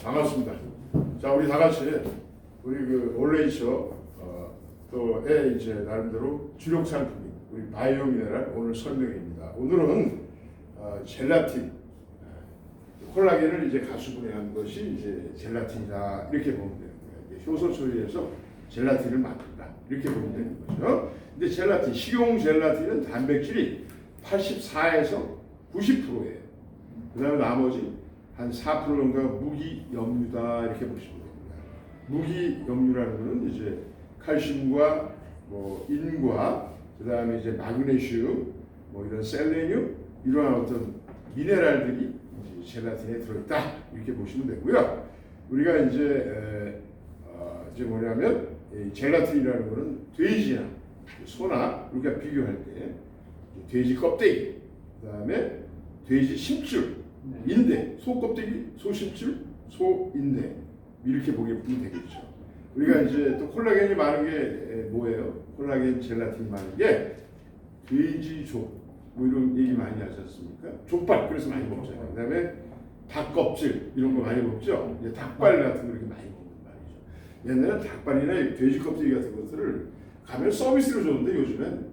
반갑습니다. 자, 우리 다 같이 우리 그 올레이처 또의 이제 나름대로 주력 상품인 우리 바이오 미네랄 오늘 설명입니다. 오늘은 젤라틴, 콜라겐을 이제 가수분해한 것이 이제 젤라틴이다 이렇게 보면 되는 거예요. 효소 처리해서 젤라틴을 만든다 이렇게 보면 되는 거죠. 근데 젤라틴, 식용 젤라틴은 단백질이 84에서 90%예요. 그다음에 나머지 한 4% 정도가 무기염류다 이렇게 보시면 됩니다. 무기염류라는 것은 이제 칼슘과 뭐 인과 그다음에 이제 마그네슘 뭐 이런 셀레늄 이러한 어떤 미네랄들이 이제 젤라틴에 들어있다 이렇게 보시면 되고요. 우리가 이제 뭐냐면 이 젤라틴이라는 것은 돼지나 소나 우리가 비교할 때 돼지 껍데기 그다음에 돼지 심줄 인대, 소 껍데기, 소 심줄, 소 인대 이렇게 보면 되겠죠. 우리가 이제 또 콜라겐이 많은 게 뭐예요? 콜라겐, 젤라틴이 많은 게 돼지족 뭐 이런 얘기 많이 하지 않습니까? 족발 그래서 많이 먹잖아요. 그다음에 닭 껍질 이런 거 많이 먹죠. 이제 닭발 같은 거 이렇게 많이 먹는 말이죠. 옛날에는 닭발이나 돼지 껍데기 같은 것들을 가면 서비스로 줬는데 요즘엔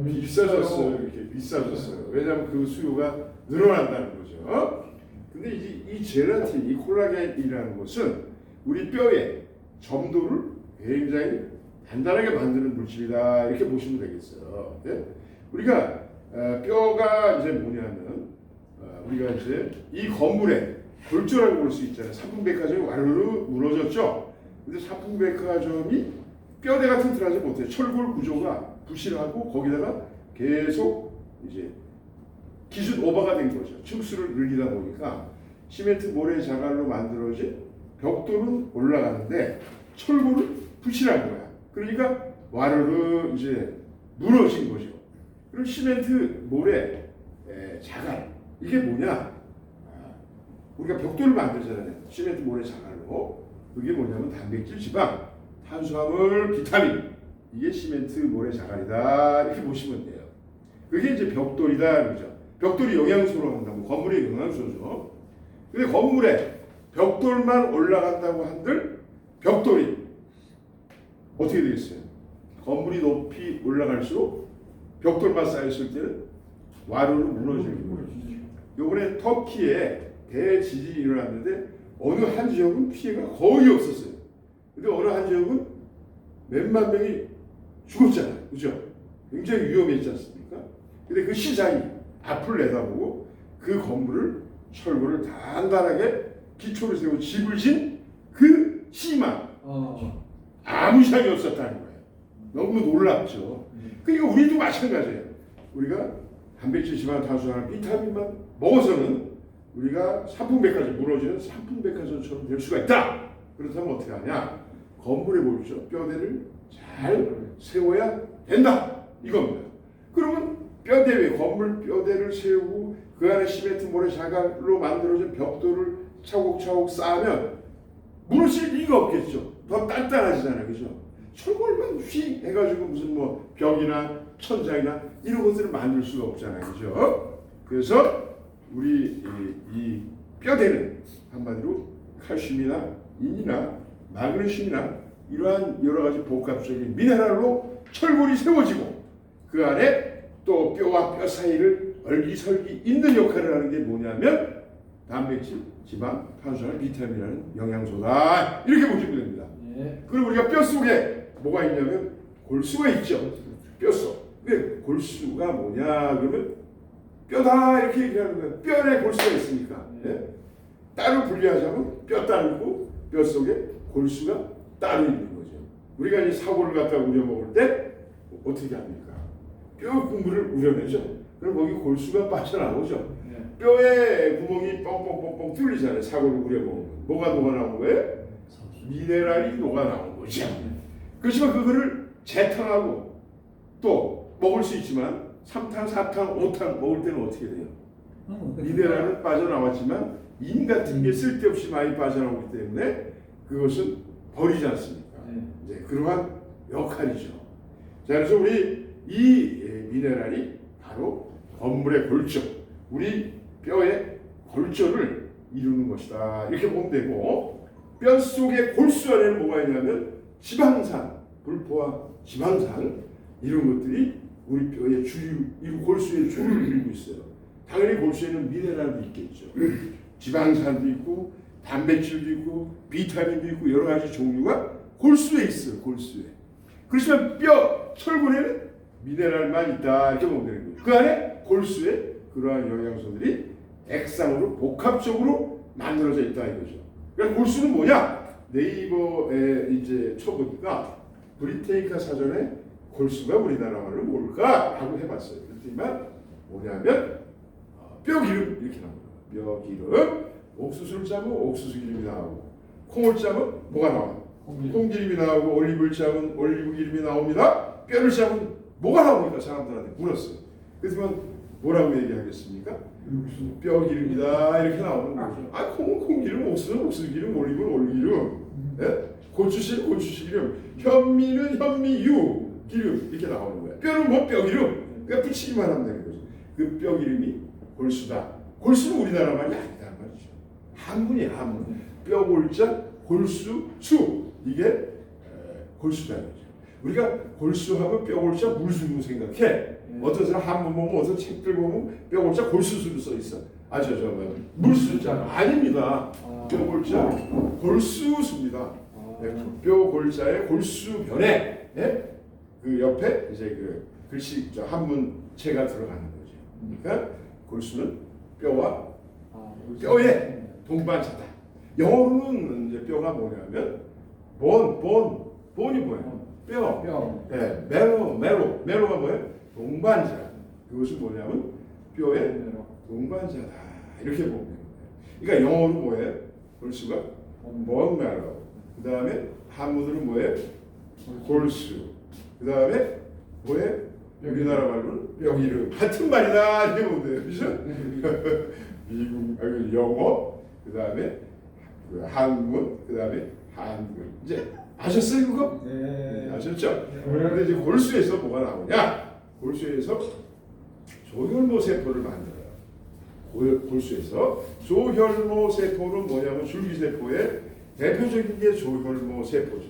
비싸졌어요. 이렇게 비싸졌어요. 왜냐하면 그 수요가 늘어난다는 거죠. 근데 이제 이 젤라틴, 이 콜라겐이라는 것은 우리 뼈의 점도를 굉장히 단단하게 만드는 물질이다 이렇게 보시면 되겠어요. 네? 우리가 뼈가 이제 뭐냐면 우리가 이제 이 건물에 골조라고 볼 수 있잖아요. 삼풍백화점이 와르르 무너졌죠. 근데 삼풍백화점이 뼈대가 튼튼하지 못해요. 철골 구조가 부실하고 거기다가 계속 이제 기준 오버가 된 거죠. 층수를 늘리다 보니까 시멘트 모래 자갈로 만들어진 벽돌은 올라가는데 철골은 부실한 거야. 그러니까 와르르 이제 무너진 거죠. 그럼 시멘트 모래 자갈 이게 뭐냐? 우리가 벽돌을 만들잖아요. 시멘트 모래 자갈로. 그게 뭐냐면 단백질, 지방, 탄수화물, 비타민 이게 시멘트 모래 자갈이다 이렇게 보시면 돼요. 그게 이제 벽돌이다 그러죠. 벽돌이 영양소로 한다고 건물의 영양소죠. 근데 건물에 벽돌만 올라간다고 한들 벽돌이 어떻게 되겠어요? 건물이 높이 올라갈수록 벽돌만 쌓였을 때는 와르르 무너지는 거예요. 요번에 터키에 대지진이 일어났는데 어느 한 지역은 피해가 거의 없었어요. 근데 어느 한 지역은 몇만 명이 죽었잖아요. 그죠? 굉장히 위험했지 않습니까? 근데 그 시장이 앞을 내다보고 그 건물을 철골을 단단하게 기초를 세우고 집을 진 그 시만 아무 이상이 없었다는 거예요. 너무 놀랍죠. 그러니까 우리도 마찬가지예요. 우리가 단백질, 지방, 탄수화물, 비타민만 먹어서는 우리가 삼풍백화점 무너지는 삼풍백화점처럼 될 수가 있다. 그렇다면 어떻게 하냐? 건물에 보십시오. 뼈대를 잘 세워야 된다. 이겁니다. 그러면 뼈대 위에 건물 뼈대를 세우고 그 안에 시멘트 모래 자갈로 만들어진 벽돌을 차곡차곡 쌓으면 무너질 리가 없겠죠. 더 단단해지잖아요. 그죠? 철골만 휙 해가지고 무슨 뭐 벽이나 천장이나 이런 것들을 만들 수가 없잖아요. 그죠? 그래서 우리 이 뼈대는 한마디로 칼슘이나 인이나 마그네슘이나 이러한 여러 가지 복합적인 미네랄로 철골이 세워지고 그 안에 또 뼈와 뼈 사이를 얼기설기 있는 역할을 하는 게 뭐냐면 단백질, 지방, 탄수화물, 비타민이라는 영양소다 이렇게 보시면 됩니다. 그럼 우리가 뼈 속에 뭐가 있냐면 골수가 있죠. 뼈 속. 근데 골수가 뭐냐 그러면 뼈다 이렇게 얘기하는 거예요. 뼈 안에 골수가 있으니까. 따로 분리하자면 뼈 따르고 뼈 속에 골수가 따로 있는 거죠. 우리가 이제 사고를 갖다 우려 먹을 때 어떻게 합니까? 뼈 국물을 우려내죠. 그럼 거기 골수가 빠져나오죠. 뼈에 구멍이 뻥뻥뻥뻥 뚫리잖아요. 사고를 우려 먹으면 뭐가 녹아 나온 거예요? 미네랄이 녹아 나온 거죠. 그렇지만 그거를 재탕하고 또 먹을 수 있지만 3탄, 4탄, 5탄 먹을 때는 어떻게 돼요? 미네랄은 빠져나왔지만 인 같은 게 쓸데없이 많이 빠져나오기 때문에 그것은 버리지 않습니까? 이제 그러한 역할이죠. 자, 그래서 우리 이 미네랄이 바로 건물의 골조, 우리 뼈의 골조를 이루는 것이다. 이렇게 보면 되고, 뼈 속의 골수 안에는 뭐가 있냐면 지방산, 불포화 지방산 이런 것들이 우리 뼈의 골수의 주를 이루고 있어요. 당연히 골수에는 미네랄도 있겠죠. 지방산도 있고 단백질도 있고 비타민도 있고 여러 가지 종류가 골수에 있어요. 골수에. 그렇지만 뼈 철분에는 미네랄만 있다 이렇게 보면 되는 거예요. 그 안에 골수에 그러한 영양소들이 액상으로 복합적으로 만들어져 있다 이거죠. 그러니까 골수는 뭐냐? 네이버에 이제 쳐보니까 브리테니카 사전에 골수가 우리나라 말로 뭘까? 하고 해봤어요. 그랬더니만 뭐냐면 뼈기름 이렇게 나옵니다. 뼈기름, 옥수수를 짜면 옥수수 기름이 나오고, 콩을 짜면 뭐가 나와요? 콩기름이 나오고, 올리브를 짜면 올리브 기름이 나옵니다. 뼈를 짜면 뭐가 나옵니까? 사람들한테 물었어요. 그랬더니 뭐라고 얘기하겠습니까? 뼈기름이다 이렇게 나오는 거죠. 아, 콩은 콩기름, 옥수수는 옥수수기름, 올리브는 올리기름, 예? 고추씨는 고추씨기름, 현미는 현미유 기름 이렇게 나오는 거예요. 뼈는 뭐 뼈기름, 그냥 붙이기만 하면 되는 거죠. 그 뼈기름이 골수다. 골수는 우리나라 말이 아니다 말이죠. 한문이에요, 한문. 뼈골자, 골수, 수 이게 골수다 말이죠. 우리가 골수하고 뼈골자 물수로 생각해. 어떤 사람 한문 보면 어떤 책들 보면 뼈골자 골수수로 써 있어. 아 저 물수자 아닙니다. 뼈골자 골수수입니다. 뼈골자의 골수변에 그 옆에 이제 그 글씨 한문체가 들어가는 거죠. 그러니까 골수는 뼈와 뼈의 동반자다. 영어로는 이제 뼈가 뭐냐면 본이 뭐예요? 뼈. 네, 메로가 뭐예요? 동반자. 그것은 뭐냐면 뼈의 동반자다. 이렇게 보면 돼요. 그러니까 영어로 뭐예요? 골수가 bone marrow. 그 다음에 한문으로 뭐예요? 골수. 그 다음에 뭐예요? 우리나라 말로는 뼈기름. 같은 말이다. 이렇게 보면 돼요. 그죠? 미국, 영어, 그 다음에 한문, 그 다음에 한글. 이제 아셨어요 그거? 네. 아셨죠? 그런데 이제 골수에서 뭐가 나오냐? 골수에서 조혈모 세포를 만들어요. 골수에서 조혈모 세포는 뭐냐면 줄기세포의 대표적인 게 조혈모 세포죠.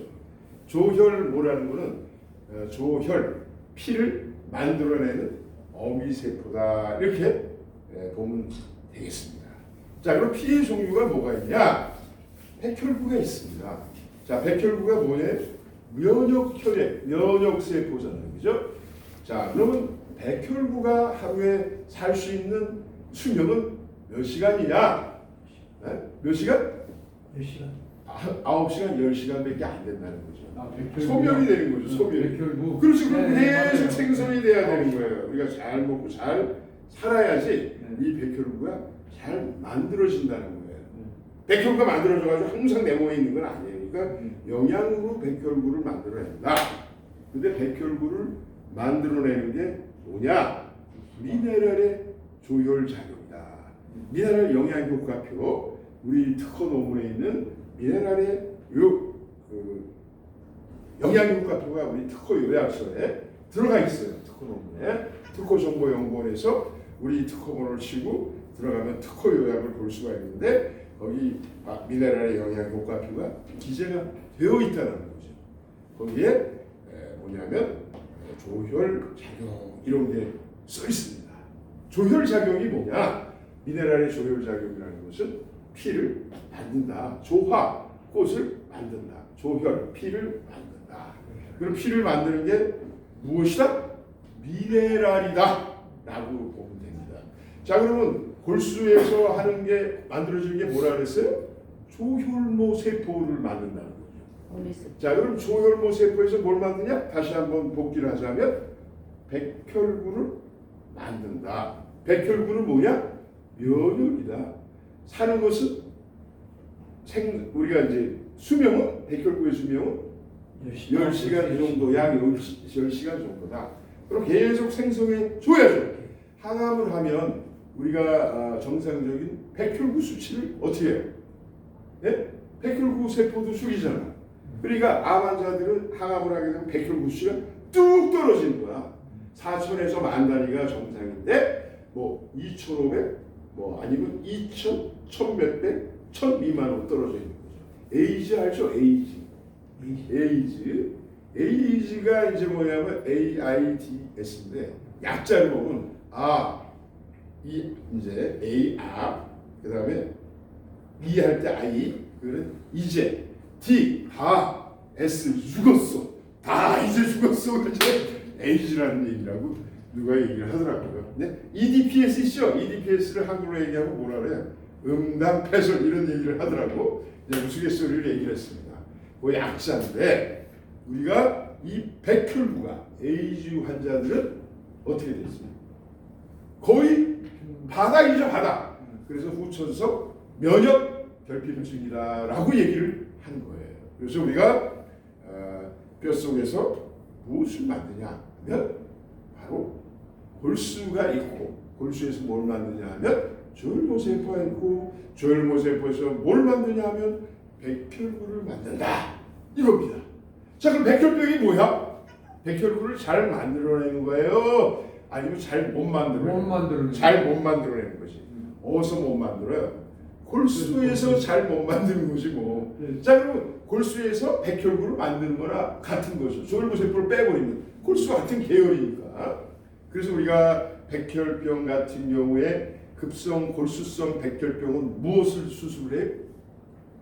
조혈모라는 거는 조혈, 피를 만들어내는 어미세포다 이렇게 보면 되겠습니다. 자, 그럼 피의 종류가 뭐가 있냐? 백혈구가 있습니다. 자, 백혈구가 뭐예요? 면역혈액, 면역세포잖아요. 그죠? 자, 그러면 백혈구가 하루에 살 수 있는 수명은 몇 시간이냐? 네? 몇 시간? 10시간. 9시간, 10시간밖에 안 된다는 거죠. 백혈구. 소멸이 되는 거죠. 소멸. 백혈구. 그렇죠. 그럼 네, 계속 맞아요. 생성이 돼야 되는 거예요. 우리가 잘 먹고 잘 살아야지 네. 이 백혈구가 잘 만들어진다는 거예요. 백혈구가 만들어져가지고 항상 내 몸에 있는 건 아니에요. 그러니까 영양으로 백혈구를 만들어낸다. 근데 백혈구를 만들어내는 게 뭐냐? 미네랄의 조혈작용이다. 미네랄 영양효과표, 우리 특허 논문에 있는 미네랄의 영양효과표가 우리 특허 요약서에 들어가 있어요. 특허 논문에. 특허정보연구원에서 우리 특허번호를 치고 들어가면 특허 요약을 볼 수가 있는데 거기 미네랄의 영양효과표가 기재가 되어 있다는 거죠. 거기에 뭐냐면 조혈작용 이런 게 써 있습니다. 조혈작용이 뭐냐? 미네랄의 조혈작용이라는 것은 피를 만든다. 조화, 꽃을 만든다. 조혈, 피를 만든다. 그럼 피를 만드는 게 무엇이다? 미네랄이다 라고 보면 됩니다. 자, 그러면 골수에서 하는 게 만들어지는 게 뭐라 그랬어요? 조혈모 세포를 만든다는 거죠. 자, 그럼 조혈모 세포에서 뭘 만드냐? 다시 한번 복기를 하자면 백혈구를 만든다. 백혈구는 뭐냐? 면역이다. 사는 것은 우리가 이제 수명은 백혈구의 수명은 10시간 정도, 약 10시간 정도다. 그럼 계속 생성해 줘야죠. 항암을 하면 우리가 정상적인 백혈구 수치를 어떻게 해요? 예? 백혈구 세포도 죽이잖아. 그러니까 암 환자들은 항암을 하게 되면 백혈구 수치가 뚝 떨어지는 거야. 4천에서 만 단위가 정상인데 뭐 2,500, 뭐 아니면 2,000, 천 몇백, 천 미만으로 떨어져 있는 거죠. 에이즈 알죠? 에이즈가 이제 뭐냐면 AIDS인데 약자를 보면 이 이제 그 다음에 B 할 때 I, 그는 이제 D 다 S 죽었어. 다 이제 죽었어. 이제 에이즈라는 얘기라고 누가 얘기를 하더라고요. 네? EDPS 있죠? EDPS를 한글로 얘기하고 뭐라 그래요? 음담패설 이런 얘기를 하더라고. 우스갯소리를 얘기를 했습니다. 그 약자인데 우리가 이 백혈구가 에이즈 환자들은 어떻게 돼 있습니까? 거의 바닥이죠, 바닥. 그래서 후천성 면역 결핍증이다라고 얘기를 한 거예요. 그래서 우리가 뼛속에서 무엇을 만드냐 하면 바로 골수가 있고, 골수에서 뭘 만드냐 하면 조혈모세포가 있고, 조혈모세포에서 뭘 만드냐 하면 백혈구를 만든다 이겁니다. 자, 그럼 백혈병이 뭐야? 백혈구를 잘 만들어내는 거예요? 아니면 잘 못 만들어내는 거지. 어디서 못 만들어요? 골수에서 잘 못 만드는 거지 뭐. 자, 그럼 골수에서 백혈구를 만드는 거나 같은 거죠. 조혈모세포를 빼버리면 골수 같은 계열이니까. 그래서 우리가 백혈병 같은 경우에 급성 골수성 백혈병은 무엇을 수술을 해요?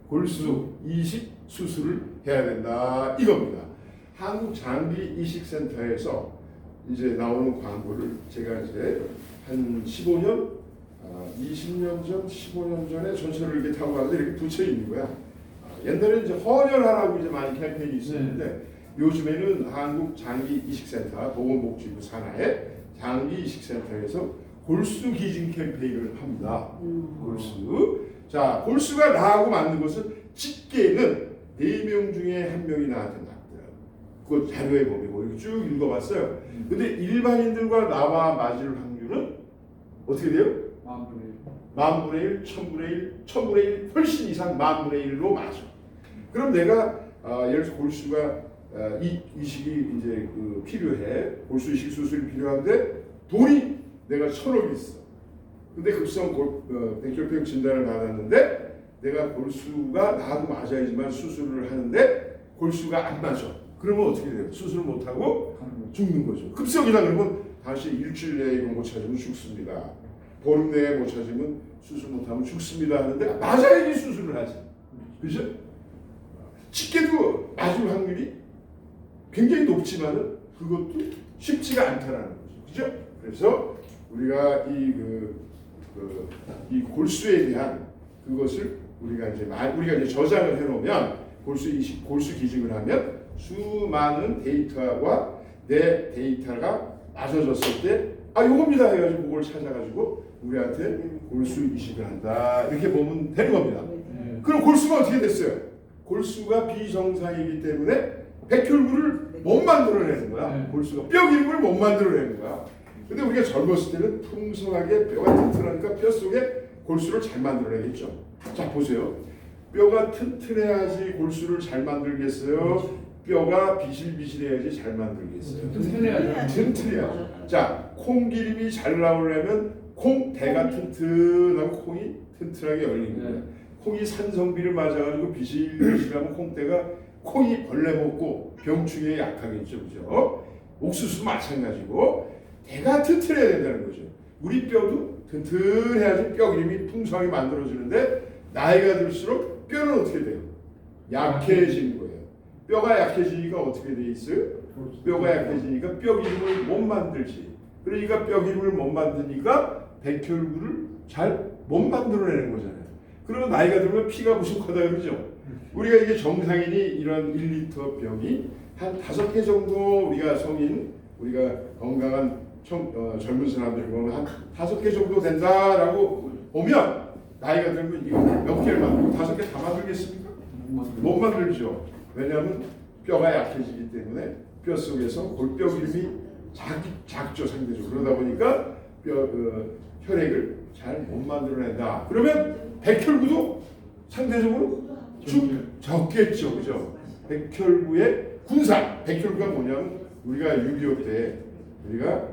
골수 이식 수술을 해야 된다 이겁니다. 한국장기이식센터에서 이제 나오는 광고를 제가 이제 한 15년, 20년 전, 15년 전에 전철을 이렇게 타고 가는데 이렇게 붙여 있는 거야. 옛날에 이제 헌혈하라고 이제 많이 캠페인이 있었는데 요즘에는 한국장기이식센터 보건복지부 산하의 장기이식센터에서 골수 기증 캠페인을 합니다. 골수. 자, 골수가 나하고 맞는 것은 집계는 4명 중에 1명이 나한테 낫더라고요. 그거 자료에 보면 이렇게 쭉 읽어봤어요. 근데 일반인들과 나와 맞을 확률은 어떻게 돼요? 만분의 1, 천분의 1, 천분의 1 훨씬 이상 만분의 1로 맞아. 그럼 내가 예를 들어서 골수가 이식이 이제 필요해. 골수 이식 수술이 필요한데 돈이 내가 1,000억 있어. 근데 급성 백혈병 진단을 받았는데 내가 골수가 나도 맞아야지만 수술을 하는데 골수가 안 맞아. 그러면 어떻게 돼요? 수술을 못하고 죽는 거죠. 급성이다 그러면 다시 일주일 내에 이거 못 찾으면 죽습니다. 보름 내에 못 찾으면 수술 못하면 죽습니다 하는데 맞아야지 수술을 하지. 그죠? 쉽게도 맞을 확률이 굉장히 높지만은 그것도 쉽지가 않다라는 거죠. 그죠? 그래서 우리가 이 골수에 대한 그것을 우리가 이제 저장을 해놓으면 골수 기증을 하면 수많은 데이터와 내 데이터가 맞아졌을 때 요겁니다 해가지고 그걸 찾아가지고 우리한테 골수 이식을 한다 이렇게 보면 되는 겁니다. 그럼 골수가 어떻게 됐어요? 골수가 비정상이기 때문에 백혈구를 못 만들어내는 거야. 골수가 뼈 기름을 못 만들어내는 거야. 근데 우리가 젊었을 때는 풍성하게 뼈가 튼튼하니까 뼈 속에 골수를 잘 만들어내겠죠. 자, 보세요. 뼈가 튼튼해야지 골수를 잘 만들겠어요? 뼈가 비실비실해야지 잘 만들겠어요? 튼튼해야죠. 자, 콩기름이 잘 나오려면 콩대가 튼튼하고 콩이 튼튼하게 열리는 거예요. 콩이 산성비를 맞아가지고 비실비실하면 콩이 벌레 먹고 병충해에 약하겠죠. 그죠? 옥수수 마찬가지고 대가 튼튼해야 된다는 거죠. 우리 뼈도 튼튼해야지 뼈 기름이 풍성하게 만들어지는데 나이가 들수록 뼈는 어떻게 돼요? 약해지는 거예요. 뼈가 약해지니까 어떻게 돼 있어요? 뼈가 약해지니까 뼈 기름을 못 만들지. 그러니까 뼈 기름을 못 만드니까 백혈구를 잘 못 만들어내는 거잖아요. 그러면 나이가 들면 피가 부족하다 그러죠. 우리가 이게 정상인이 이런 1리터 병이 한 5개 정도 우리가 성인, 우리가 건강한 젊은 사람들 보면 한 5개 정도 된다라고 보면 나이가 들면 이거 몇 개를 만들고 5개 다 만들겠습니까? 못 만들죠. 왜냐하면 뼈가 약해지기 때문에 뼈 속에서 골뼈 기름이 작죠 상대적으로. 그러다 보니까 혈액을 잘 못 만들어낸다. 그러면 백혈구도 상대적으로 적겠죠, 그죠? 백혈구의 군사. 백혈구가 뭐냐면 우리가 6.25 때 우리가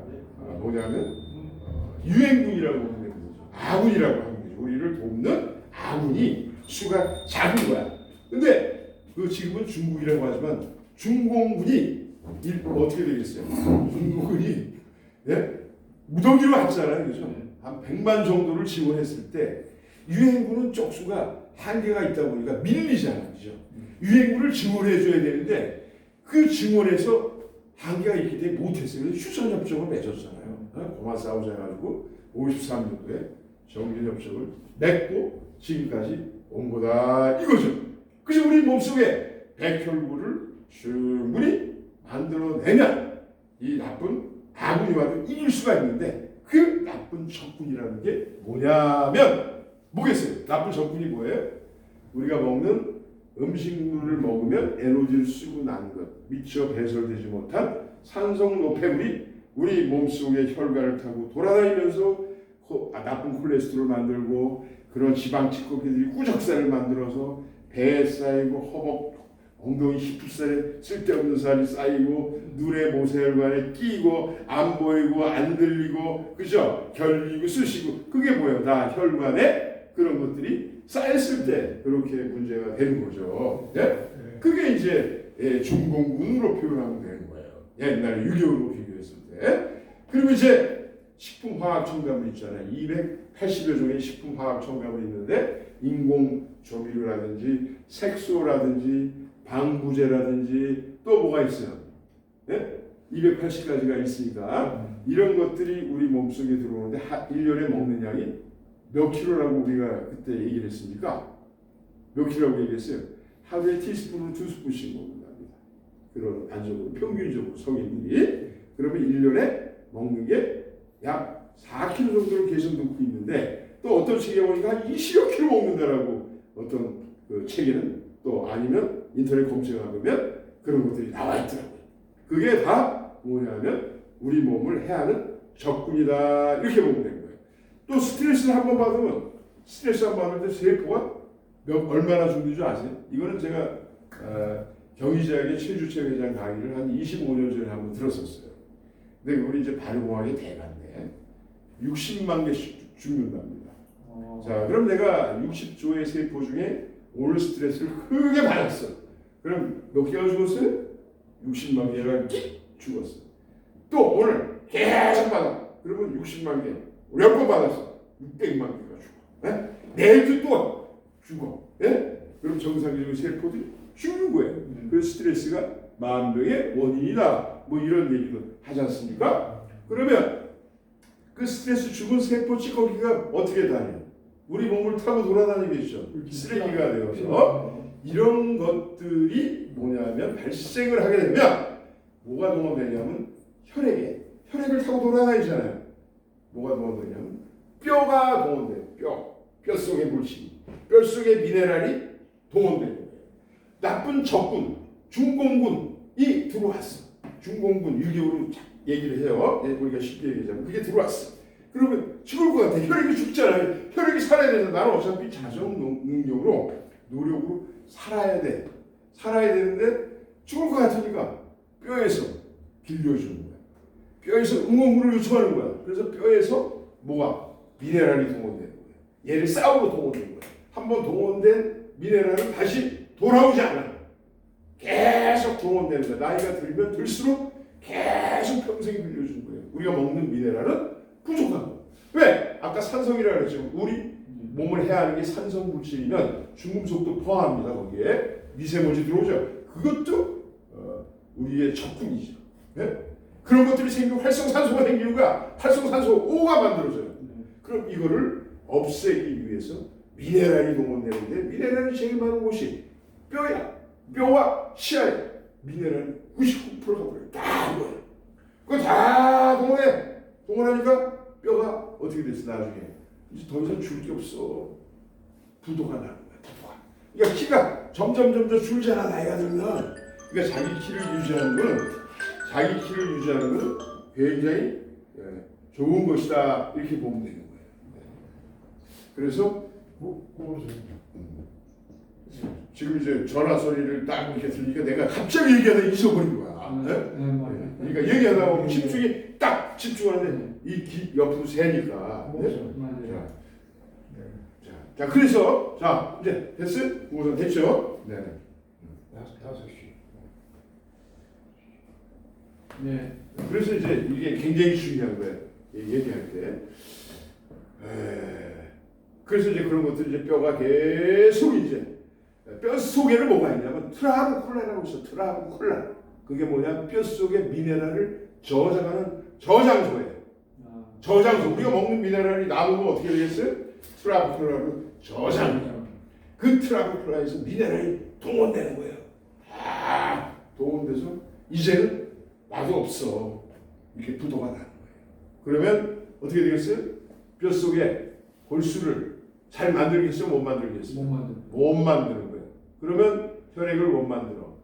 뭐냐면 유행군이라고 하는 거죠. 아군이라고 하는 거죠. 우리를 돕는 아군이 수가 작은 거야. 근데 그 지금은 중국이라고 하지만 중공군이 어떻게 되겠어요? 중공군이 무더기로 왔잖아요, 그죠? 한 100만 정도를 지원했을 때 유엔군은 쪽수가 한계가 있다 보니까 밀리잖아요, 그죠? 유엔군을 지원해줘야 되는데 그 지원에서 한계가 있기 때문에 못했어요. 휴전협정을 맺었잖아요. 고마 싸우자 해가지고 53년도에 정전협정을 맺고 지금까지 온 거다 이거죠. 그래서 우리 몸속에 백혈구를 충분히 만들어내면 이 나쁜 아군이 와도 이길 수가 있는데 그 나쁜 적군이라는 게 뭐냐면 뭐겠어요? 나쁜 적군이 뭐예요? 우리가 먹는 음식물을 먹으면 에너지를 쓰고 난 것, 미처 배설되지 못한 산성 노폐물이 우리 몸속의 혈관을 타고 돌아다니면서 나쁜 콜레스테롤을 만들고 그런 지방 찌꺼기들이 꾸적살을 만들어서 배에 쌓이고 허벅, 엉덩이 힙살에 쓸데없는 살이 쌓이고 눈에 모세혈관에 끼고 안 보이고 안 들리고 그죠? 결리고 쑤시고 그게 뭐예요? 다 혈관에 그런 것들이 쌓였을 때 그렇게 문제가 되는 거죠. 예? 그게 이제 중공군으로 표현하면 되는 거예요. 옛날에 유교로 비교했을 때. 그리고 이제 식품화학 첨가물 있잖아요. 280여 종의 식품화학 첨가물이 있는데 인공조미료라든지 색소라든지 방부제라든지 또 뭐가 있어요? 네? 280가지가 있으니까 이런 것들이 우리 몸속에 들어오는데 1년에 먹는 양이 몇 킬로라고 우리가 그때 얘기를 했습니까? 몇 킬로라고 얘기했어요? 하루에 티스푼으로 2스푼씩 먹는답니다. 그런 안적으로 평균적으로 성인들이 그러면 1년에 먹는 게 약 4kg 정도를 계속 넣고 있는데 또 어떤 책에 보니까 한 20여 kg 먹는다라고 어떤 그 책에는 또 아니면 인터넷 검색하면 그런 것들이 나와 있더라고요. 그게 다 뭐냐면 우리 몸을 해하는 적군이다 이렇게 보면 되는 거예요. 또 스트레스를 한번 받으면 스트레스 한번 받는데 세포가 얼마나 죽는 줄 아세요? 이거는 제가 경희대학의 최주채 회장 강의를 한 25년 전에 한번 들었었어요. 근데 우리 이제 발효공학의 대가인데 60만 개씩 죽는답니다. 자, 그럼 내가 60조의 세포 중에 오늘 스트레스를 크게 받았어. 그럼 몇 개가 죽었어요? 60만 개가 죽었어. 또 오늘 계속 받아. 그러면 60만 개. 몇 번 받았어? 600만 개가 죽어. 네? 내일도 또 죽어. 네? 그럼 정상적인 세포들이 죽는 거예요. 그래서 스트레스가 만병의 원인이다. 뭐 이런 얘기도 하지 않습니까? 그러면 그 스트레스 죽은 세포 찌꺼기가 어떻게 다녀요? 우리 몸을 타고 돌아다니겠죠. 쓰레기가 되어서 이런 것들이 뭐냐면 발생을 하게 되면 뭐가 동원되냐면 혈액을 타고 돌아다니잖아요. 뭐가 동원되냐면 뼈가 동원돼요. 뼈 속의 물질이, 뼈 속의 미네랄이 동원되는 거예요. 나쁜 적군, 중공군이 들어왔어. 중공군 유교로 얘기를 해요. 우리가 쉽게 얘기하자면 그게 들어왔어. 그러면 죽을 것 같아. 혈액이 죽잖아요. 혈액이 살아야 돼서 나는 어차피 자정 능력으로 노력으로 살아야 돼. 살아야 되는데 죽을 것 같으니까 뼈에서 빌려주는 거야. 뼈에서 응원군을 요청하는 거야. 그래서 뼈에서 뭐가 미네랄이 동원되는 거야. 얘를 싸움으로 동원되는 거야. 한번 동원된 미네랄은 다시 돌아오지 않아. 계속 동원되는 거야. 나이가 들면 들수록 계속 평생 빌려주는 거예요. 우리가 먹는 미네랄은 부족한 거. 왜? 아까 산성이라고 그랬죠. 우리 몸을 해하는 게 산성 물질이면 중금속도 포함합니다. 거기에 미세먼지 들어오죠. 그것도 우리의 적군이죠. 네? 그런 것들이 생기고 활성산소가 생기는 거야. 활성산소 O가 만들어져요. 그럼 이거를 없애기 위해서 미네랄이 동원되는데 미네랄이 제일 많은 곳이 뼈야. 뼈와 치아에 미네랄이 99%가 보여요. 다 이거예요. 그거 다 동원하니까 뼈가 어떻게 됐어 나중에 이제 더 이상 줄 게 없어. 부도가 나는 거야. 부도가. 그러니까 키가 점점 줄잖아 나이가 들면. 그러니까 자기 키를 유지하는 거는 굉장히 좋은 것이다 이렇게 보면 되는 거예요. 그래서 지금 이제 전화 소리를 딱 이렇게 들으니까 내가 갑자기 얘기하다 잊어버린 거야. 그러니까 얘기하다 보면 집중이 딱 집중하는데 이 옆으로 새니까. 자, 자, 그래서 자 이제 됐어? 우선 됐죠? 네. 5시. 네. 그래서 이제 이게 굉장히 중요한 거예요. 얘기할 때. 그래서 이제 그런 것들 이제 뼈가 계속 이제 뼈 속에는 뭐가 있냐면 트라브콜라라고 있어. 트라브콜라. 그게 뭐냐? 뼈 속에 미네랄을 저장하는 저장소예요. 저장소. 우리가 먹는 미네랄이 남으면 어떻게 되겠어요? 트라브콜라로 저장. 그 트라브콜라에서 미네랄이 동원되는 거예요. 다 동원돼서 이제는 맛도 없어. 이렇게 부도가 나는 거예요. 그러면 어떻게 되겠어요? 뼈 속에 골수를 잘 만들겠어요? 못 만들겠어요? 못 만드는 거예요. 그러면 혈액을 못 만들어.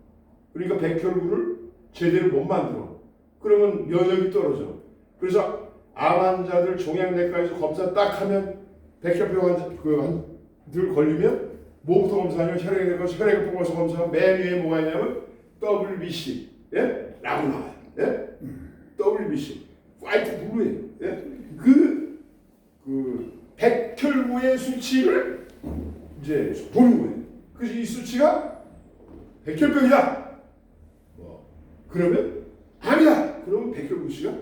그러니까 백혈구를 제대로 못 만들어. 그러면 면역이 떨어져. 그래서 암 환자들 종양내과에서 검사 딱 하면 백혈병 환자들 걸리면 뭐부터 검사하냐면 혈액을 뽑아서 검사하면 맨 위에 뭐가 있냐면 WBC 예? 라고 나와요. 예? WBC 화이트 블루예요. 예? 그 백혈구의 수치를 이제 보는 거예요. 그래서 이 수치가 백혈병이다. 그러면 아니다. 그러면 백혈구 수치가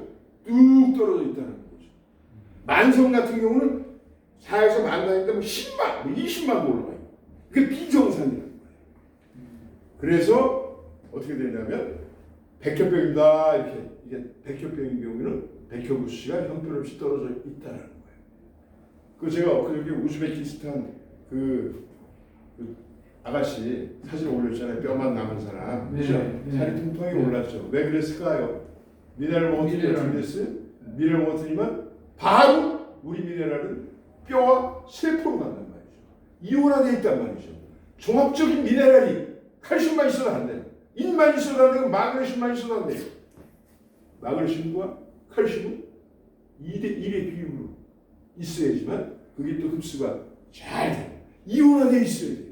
뚝 떨어져 있다는 거죠. 만성 같은 경우는 4에서 만 단위인데 뭐 10만, 뭐 20만 올라가요. 그게 비정상이라는 거예요. 그래서 어떻게 되냐면 백혈병이다 이렇게 이게 백혈병인 경우는 백혈구 수치가 형편없이 떨어져 있다는 거예요. 그 제가 엊그저께 우즈베키스탄 그 아가씨 사진 올렸잖아요. 뼈만 남은 사람. 그죠? 살이 통통하게 올랐죠. 왜 그랬을까요? 미네랄 먹었더니 어떻게 됐어요? 미네랄 먹었더니만 바로 우리 미네랄은 뼈와 세포로 간단 말이죠. 이온화되어 있단 말이죠. 종합적인 미네랄이 칼슘만 있어도 안 돼요. 인만 있어도 안 되고 마그네슘만 있어도 안 돼요. 마그네슘과 칼슘은 2대 1의 비율로 있어야지만 그게 또 흡수가 잘 돼요. 이온화되어 있어야 돼요.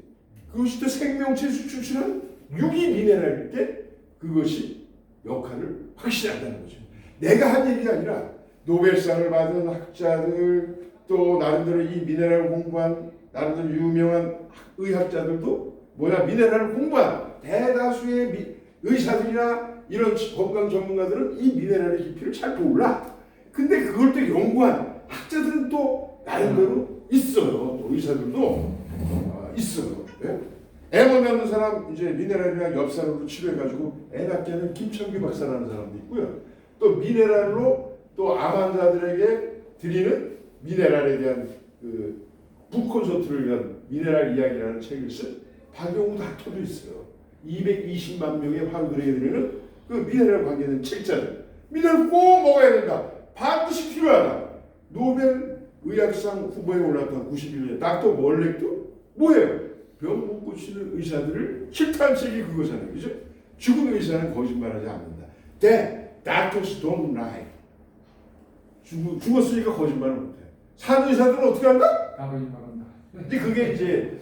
그것이 또 생명체 수출하는 유기 미네랄일 때 그것이 역할을 확실히 한다는 거죠. 내가 한 얘기가 아니라 노벨상을 받은 학자들 또 나름대로 이 미네랄을 공부한 나름대로 유명한 의학자들도 뭐냐 미네랄을 공부한 대다수의 의사들이나 이런 건강 전문가들은 이 미네랄의 깊이를 잘 몰라. 근데 그걸 또 연구한 학자들은 또 나름대로 있어요. 또 의사들도 있어요. 네? 애만 낳는 사람 이제 미네랄이랑 엽산으로 치료해가지고 애 낳게 하는 김천규 박사라는 사람도 있고요. 또 미네랄로 또 암 환자들에게 드리는 미네랄에 대한 그 북콘서트를 위한 미네랄 이야기라는 책을 쓴 박용우 닥터도 있어요. 220만 명의 환우들에게 드리는 그 미네랄 관계된 책자들. 미네랄 꼭 먹어야 된다. 반드시 필요하다. 노벨 의학상 후보에 올랐던 91년 닥터 멀렉도 뭐예요? 병 못 고치는 의사들을 싫다는 책이 그거잖아요. 그죠? 죽은 의사는 거짓말하지 않는다. Doctors don't lie. 죽었으니까 거짓말을 못해. 산 의사들은 어떻게 한다? 거짓말한다. 근데 그게 이제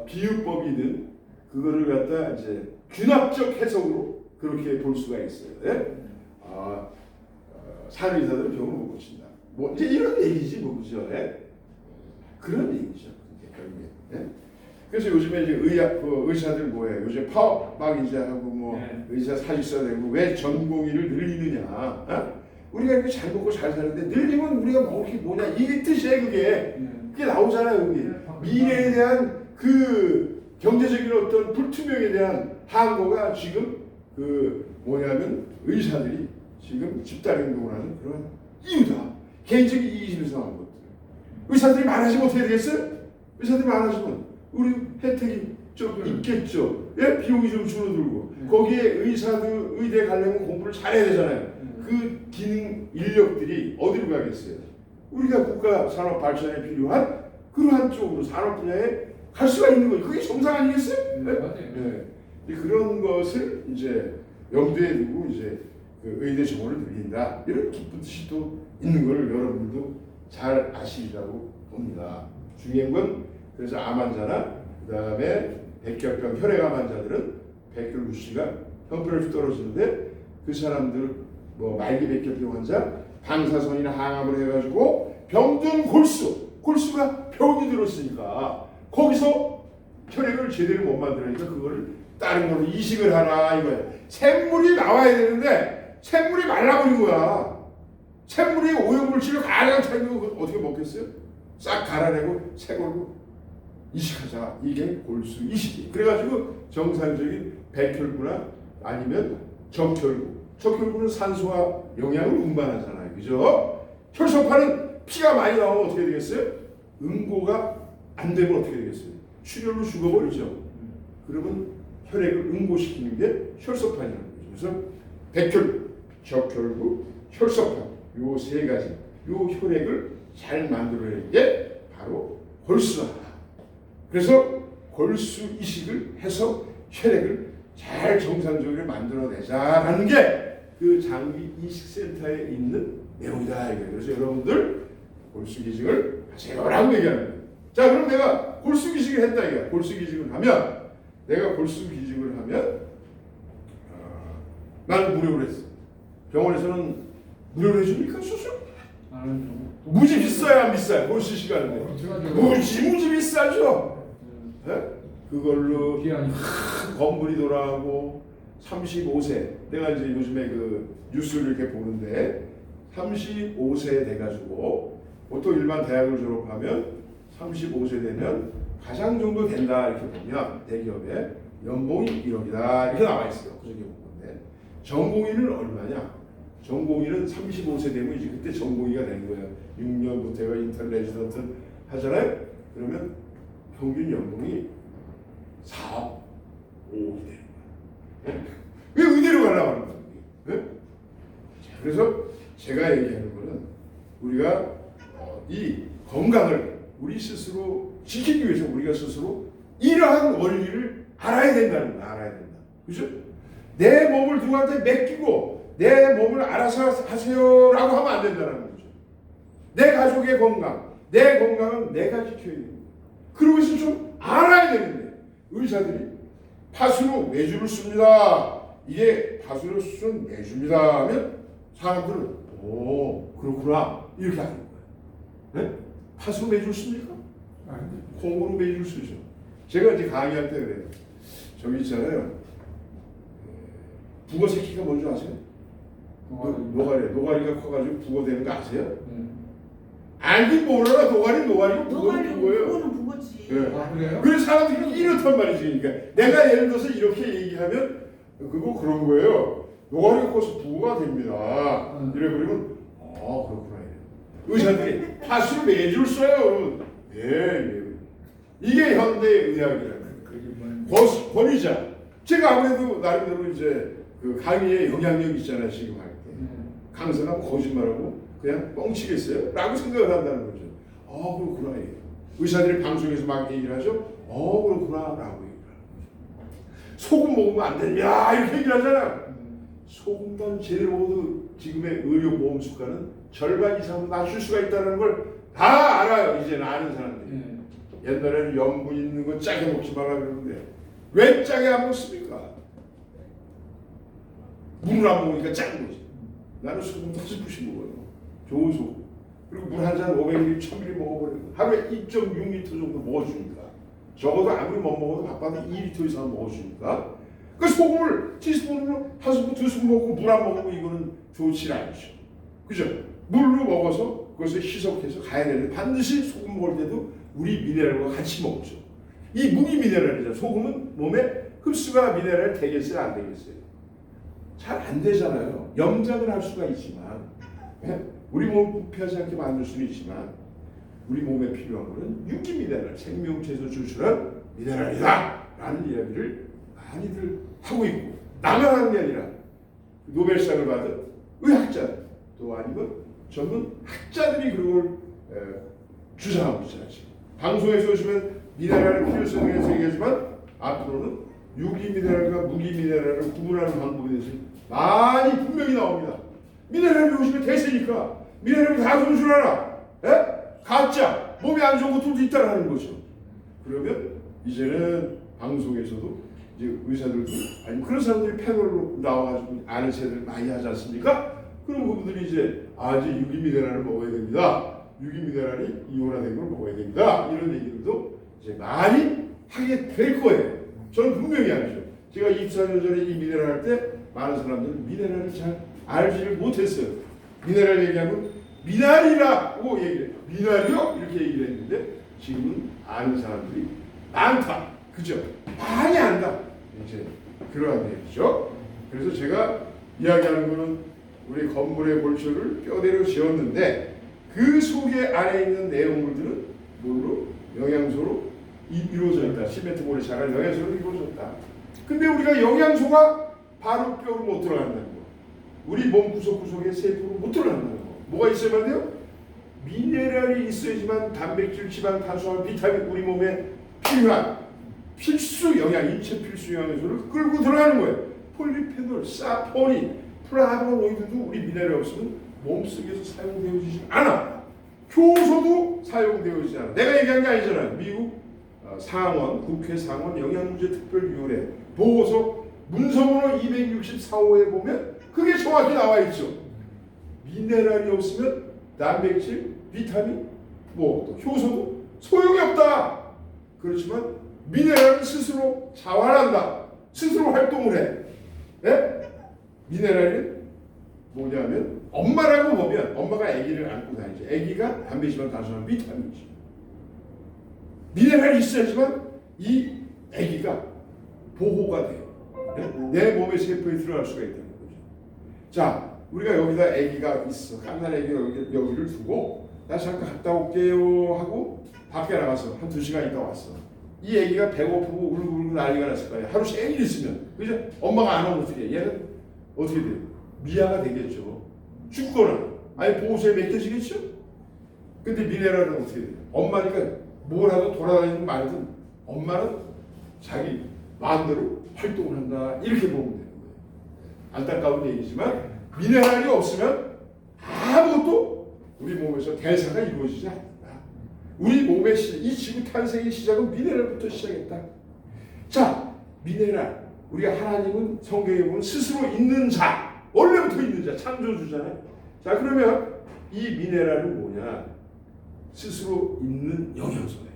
비유법이든 그거를 갖다 이제 균합적 해석으로 그렇게 볼 수가 있어요. 예? 산 의사들은 병을 못 고친다. 뭐 이제 이런 얘기지 뭐 그죠? 예? 그런 얘기죠. 결국에. 예? 그래서 요즘에 이제 의사들 뭐예요? 요즘 막 이제 하고 뭐 의사 사직서 내고 왜 전공의를 늘리느냐? 어? 우리가 이렇게 잘 먹고 잘 사는데 늘리면 우리가 먹을 게 뭐냐? 이게 뜻이에요 그게. 그게 나오잖아요 여기. 미래에 대한 그 경제적인 어떤 불투명에 대한 항거가 지금 그 뭐냐면 의사들이 지금 집단행동을 하는 그런 이유다. 개인적인 이익을 위해서 한 것들. 의사들이 많아지면 어떻게 되겠어요? 의사들이 많아지면 우리 혜택이 좀 있겠죠. 예? 비용이 좀 줄어들고 거기에 의사들 의대 가려면 공부를 잘해야 되잖아요. 그 기능 인력들이 어디로 가겠어요? 우리가 국가 산업 발전에 필요한 그러한 쪽으로 산업 분야에 갈 수가 있는 거예요. 그게 정상 아니겠어요? 맞아요. 네. 그런 것을 이제 염두에 두고 이제 그 의대 정원을 늘린다 이런 깊은 뜻이 또 있는 걸 여러분들도 잘 아시리라고 봅니다. 중요한 건 그래서 암 환자나 그 다음에 백혈병 혈액암 환자들은 백혈구 수치가 형편없이 떨어지는데 그 사람들 뭐 말기 백혈병 환자 방사선이나 항암을 해가지고 병든 골수 골수가 병이 들었으니까 거기서 혈액을 제대로 못 만들으니까 그거를 다른 걸로 이식을 하라 이거야. 샘물이 나와야 되는데 샘물이 말라버린 거야. 샘물이 오염물질을 가량 차리고 어떻게 먹겠어요? 싹 갈아내고 새 걸로 이식하자. 이게 골수 이식이. 그래가지고 정상적인 백혈구나 아니면 적혈구. 적혈구는 산소와 영양을 운반하잖아요. 그죠? 혈소판은 피가 많이 나오면 어떻게 되겠어요? 응고가 안 되면 어떻게 되겠어요? 출혈로 죽어버리죠. 그러면 혈액을 응고시키는 게 혈소판이라는 거죠. 그래서 백혈구, 적혈구, 혈소판 요 세 가지 요 혈액을 잘 만들어내는 게 바로 골수다. 그래서 골수 이식을 해서 혈액을 잘 정상적으로 만들어내자라는 게 그 장기 이식센터에 있는 내용이다. 그래서 여러분들 골수 기증을 하세요라고 얘기하는 거예요. 자, 그럼 내가 골수 기증을 했다 이거야. 골수 기증을 하면 내가 골수 기증을 하면 나는 무료로 했어. 병원에서는 무료로 해줍니까 수술? 무지 비싸요, 안 비싸요? 골수 이식하는데 무지 비싸죠. 네? 그걸로 큰 건물이 돌아가고 35세 내가 이제 요즘에 그 뉴스를 이렇게 보는데 35세 돼가지고 보통 일반 대학을 졸업하면 35세 되면 가장 정도 된다 이렇게 보면 대기업에 연봉이 1억이다 이렇게 나와 있어요. 그저께 본 건데 전공의는 얼마냐? 전공의는 35세 되면 이제 그때 전공의가 되는 거예요. 6년부터 해가 인턴 레지던트 하잖아요. 그러면 평균 연봉이 4억 5억이 돼요. 왜 의대로 가려고 하는 거예요? 네? 그래서 제가 얘기하는 거는 우리가 이 건강을 우리 스스로 지키기 위해서 우리가 스스로 이러한 원리를 알아야 된다는 거야. 알아야 된다. 그죠? 내 몸을 누구한테 맡기고 내 몸을 알아서 하세요라고 하면 안 된다는 거죠. 내 가족의 건강, 내 건강은 내가 지켜야 됩니다. 그러고 있으면 좀 알아야 되는데 의사들이 파수로 매주를 씁니다. 이게 파수로 쓴 매주입니다 하면 사람들은 오 그렇구나 이렇게 하는 거예요. 네? 파수로 매주를 씁니까? 콩으로 매주를 쓰죠. 제가 이제 강의할 때 그래요. 저기 있잖아요. 북어 새끼가 뭔지 아세요? 노가리가 커가지고 북어 되는 거 아세요? 알긴 몰라. 노가리고 북어는 북어예요. 북어는 북어지. 네. 아, 그래요? 그래서 사람들이 이렇단 말이지. 그러니까 내가 예를 들어서 이렇게 얘기하면 그거 그런 거예요. 노가리가 커서 북어가 됩니다. 이래버리면 그렇구나. 의사들이 파수를 매주를 써요. 예. 이게 현대 의학이라는 거예요. 권위자. 제가 아무래도 나름대로 이제 그 강의에 영향력 있잖아요. 지금 할 때. 강사가 거짓말하고 그냥 뻥치겠어요? 라고 생각을 한다는 거죠. 그렇구나. 의사들이 방송에서 막 얘기를 하죠. 그렇구나. 라고 얘기를 하는 거죠. 소금 먹으면 안 됩니다. 이렇게 얘기를 하잖아요. 소금만 제대로 먹어도 지금의 의료보험 수가는 절반 이상 낮출 수가 있다는 걸 다 알아요. 이제는 아는 사람들이. 옛날에는 염분 있는 거 짜게 먹지 말라 그러는데 왜 짜게 안 먹습니까? 물을 안 먹으니까 짠 거지. 나는 소금 5스푼씩 먹어요. 좋은 소금. 그리고 물 한 잔 500ml, 1000ml 먹어버려요. 하루에 2.6리터 정도 먹어주니까. 적어도 아무리 못 먹어도 바빠도 2리터 이상 먹어주니까. 그 소금을 티스푼으로 1스푼, 2스푼 먹고 물 안 먹으면 이거는 좋지 않죠. 그죠? 물로 먹어서 그것을 희석해서 가야 되는데 반드시 소금 먹을 때도 우리 미네랄과 같이 먹죠. 이 무기 미네랄이잖아요. 소금은 몸에 흡수가 미네랄 되겠어요? 안 되겠어요? 잘 안 되잖아요. 염장을 할 수가 있지만 우리 몸을 부패하지 않게 만들 수는 있지만 우리 몸에 필요한 것은 유기 미네랄, 생명체에서 추출한 미네랄이다 라는 이야기를 많이들 하고 있고 나만 하는 게 아니라 노벨상을 받은 의학자들 또 아니면 전문 학자들이 그걸 주장하고 있잖아요. 방송에서 오시면 미네랄의 필요성에 대해서 얘기하지만 앞으로는 유기 미네랄과 무기 미네랄을 구분하는 방법에 대해서 많이 분명히 나옵니다. 미네랄 배우시면 대세니까 미네랄을 다 손실하라. 가짜 몸에 안 좋은 것들도 있다라는 거죠. 그러면 이제는 방송에서도 이제 의사들도 아니 그런 사람들이 패널로 나와가지고 아는 체들 많이 하지 않습니까? 그럼 그분들이 이제 이제 유기 미네랄을 먹어야 됩니다. 유기미네랄이 이온화된 걸 먹어야 됩니다. 이런 얘기들도 이제 많이 하게 될 거예요. 저는 분명히 알죠. 제가 24년 전에 이 미네랄 할 때 많은 사람들은 미네랄을 잘 알지를 못했어요. 미네랄 얘기하면 미나리라고 얘기해요. 미나리요? 이렇게 얘기를 했는데 지금은 아는 사람들이 많다. 그죠? 많이 안다. 이제 그러한 얘기죠. 그래서 제가 이야기하는 거는 우리 건물의 골초를 뼈대로 지었는데 그 속에 안에 있는 내용물들은 뭘로? 영양소로 이루어져 있다. 시멘트볼에 자갈 영양소로 이루어졌다. 근데 우리가 영양소가 바로 뼈로 못 들어간다는 거. 우리 몸 구석구석에 세포로 못 들어간다는 거. 뭐가 있어야만 돼요? 미네랄이 있어야지만 단백질, 지방, 탄수화물, 비타민 우리 몸에 필요한 필수 영양, 인체 필수 영양소를 끌고 들어가는 거예요. 폴리페놀, 사포닌, 플라보노이드도 우리 미네랄이 없으면 몸속에서 사용되어지지 않아. 효소도 사용되어지지 않아. 내가 얘기한 게 아니잖아요. 미국 상원, 국회 상원 영양문제특별위원회 보고서 문서번호 264호에 보면 그게 정확히 나와 있죠. 미네랄이 없으면 단백질, 비타민, 또 효소도 소용이 없다. 그렇지만 미네랄은 스스로 자활한다. 스스로 활동을 해. 네? 미네랄은 뭐냐면 엄마라고 보면 엄마가 아기를 안고 다니죠. 아기가 단백질만 단순한 비타민이지. 미네랄이 있어야지만 이 아기가 보호가 돼요. 네? 내 몸의 세포에 들어갈 수가 있다는 거죠. 자, 우리가 여기다 아기가 있어. 갓난 아기 여기를 두고 나 잠깐 갔다 올게요 하고 밖에 나가서 한 2시간 있다 왔어. 이 아기가 배고프고 울고울고 난리가 났을 거예요. 하루 종일 있으면. 그죠? 엄마가 안 오면 어떻게 해? 얘는 어떻게 돼요? 미아가 되겠죠. 죽거나 아니 보호소에 맡겨지겠죠. 근데 미네랄은 어떻게 돼요? 엄마니까 뭐라도 돌아다니는 말든 엄마는 자기 마음대로 활동을 한다. 이렇게 보면 되는 거예요. 안타까운 얘기지만 미네랄이 없으면 아무것도 우리 몸에서 대사가 이루어지지 않는다. 우리 몸의 이 지구 탄생의 시작은 미네랄부터 시작했다. 자, 미네랄. 우리가 하나님은 성경에 보면 스스로 있는 자, 원래부터 있는 자, 창조주잖아요. 자, 그러면 이 미네랄은 뭐냐? 스스로 있는 영양소예요.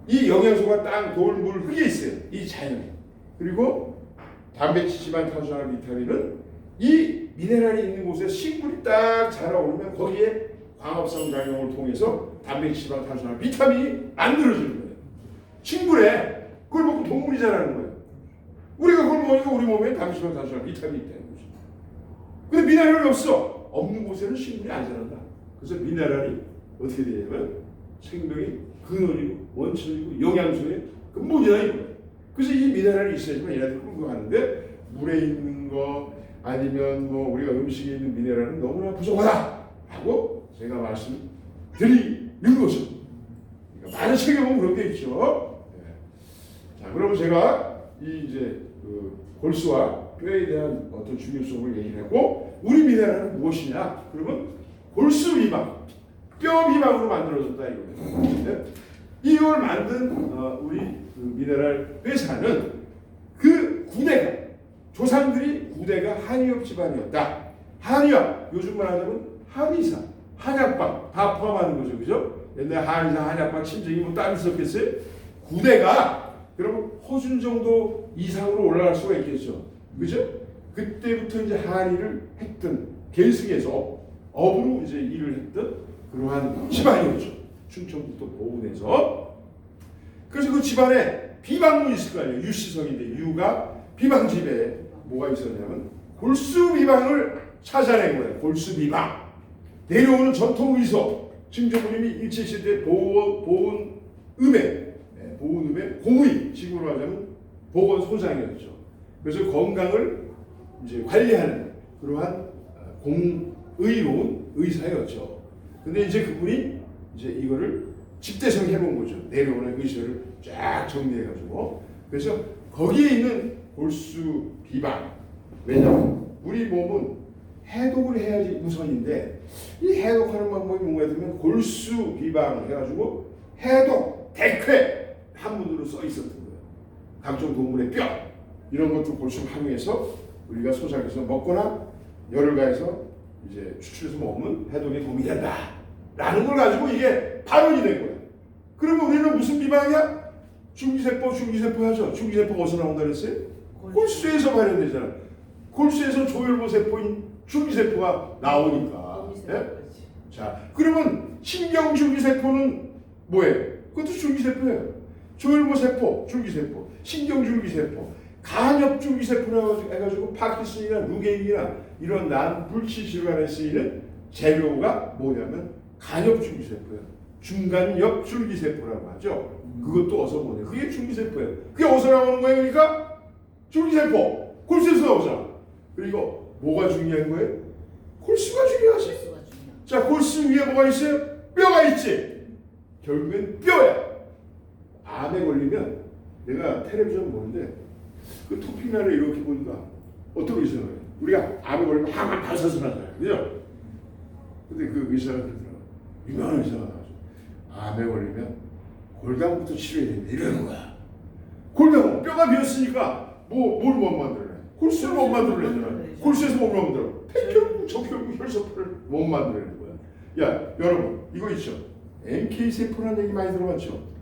이 영양소가 땅, 돌, 물, 흙에 있어요. 이 자연에. 그리고 단백질, 지방, 탄수화물, 비타민은 이 미네랄이 있는 곳에 식물이 딱 자라오르면 거기에 광합성 작용을 통해서 단백질, 지방, 탄수화물, 비타민이 만들어지는 거예요. 식물에 그걸 먹고 동물이 자라는 거예요. 우리가 그걸 먹으니까 우리 몸에 단백질, 지방, 탄수화물, 비타민이 있다는 거죠. 근데 미네랄이 없어. 없는 곳에는 식물이 안 자란다. 그래서 미네랄이 어떻게 되냐면 생명의 근원이고 원천이고 영양소의 근본이다 이거예요. 그래서 이 미네랄이 있어야지만 얘네들 끌고 가는데 물에 있는 거 아니면 뭐 우리가 음식에 있는 미네랄은 너무나 부족하다 하고 제가 말씀드리는 거죠. 그러니까 많은 책에 보면 그런 게 있죠. 네. 자, 그러면 제가 이 이제 그 골수와 뼈에 대한 어떤 중요성을 얘기를 했고 우리 미네랄은 무엇이냐? 그러면 골수 비방, 뼈 비방으로 만들어졌다 이거예요. 네? 이걸 만든 우리 그 미네랄 회사는 그 구대가 조상들이 구대가 한의업 집안이었다. 한의학 요즘 말하자면 한의사, 한약방 다 포함하는 거죠, 그죠? 옛날 한의사, 한약방 침쟁이 뭐 따로 있었겠어요? 구대가 그러면 허준 정도 이상으로 올라갈 수가 있겠죠, 그죠? 그때부터 이제 한의를 했던 계승해서 업으로 이제 일을 했던 그러한 집안이었죠. 충청북도 보은에서. 그래서 그 집안에 비방문이 있을 거 아니에요. 유시성인데 유가 비방집에 뭐가 있었냐면 골수 비방을 찾아낸 거예요. 골수 비방. 내려오는 전통 의소. 증조부님이 일제시대 보은음의 공의, 지금으로 하자면 보건소장이었죠. 그래서 건강을 이제 관리하는 그러한 공의로운 의사였죠. 근데 이제 그분이 이제 이거를 집대성 해본 거죠. 내려오는 의식을 쫙 정리해가지고. 그래서 거기에 있는 골수 비방. 왜냐하면 우리 몸은 해독을 해야지 우선인데 이 해독하는 방법이 뭔가 되면 골수 비방 해가지고 해독, 백회 한문으로 써 있었던 거예요. 각종 동물의 뼈 이런 것도 골수를 활용해서 우리가 소장해서 먹거나 열을 가해서 이제 추출해서 먹으면 해독에 도움이 된다. 라는 걸 가지고 이게 발언이 된 거야. 그러면 우리는 무슨 비방이야? 줄기세포 하죠. 줄기세포가 어디서 나온다 그랬어요? 골수에서 발현되잖아. 골수에서 조혈모 세포인 줄기세포가 나오니까. 예? 자, 그러면 신경줄기세포는 뭐예요? 그것도 줄기세포예요. 조혈모 세포, 줄기세포, 신경줄기세포, 간엽줄기세포라고 해가지고 파킨슨이나 루게인이나 이런 난불치 질환에 쓰이는 재료가 뭐냐면 간엽줄기세포예요. 중간엽줄기세포라고 하죠. 그것도 어디서 뭐냐? 그게 줄기세포예요. 그게 어디서 나오는 거예요? 그러니까 줄기세포, 골수에서 나오잖아. 그리고 뭐가 중요한 거예요? 골수가 중요하지. 자, 골수 위에 뭐가 있어요? 뼈가 있지. 결국엔 뼈야. 암에 걸리면 내가 텔레비전 보는데 그 토피나를 이렇게 보니까 어떤 의사가 우리가 암에 걸리면 항암 발사선 하잖아요. 그죠? 근데 그 의사가 그러더라고. 유명한 의사가 나와서 암에 걸리면 골다공부터 치료해야 된다 이러는 거야. 골다공 뼈가 비었으니까 뭘 못 만들래? 골수를 못 만들어내잖아. 골수에서 못 만들어. 폐결국, 적혈구, 혈소표를 못 만들어내는 거야. 야, 여러분 이거 있죠? NK 세포라는 얘기 많이 들어봤죠?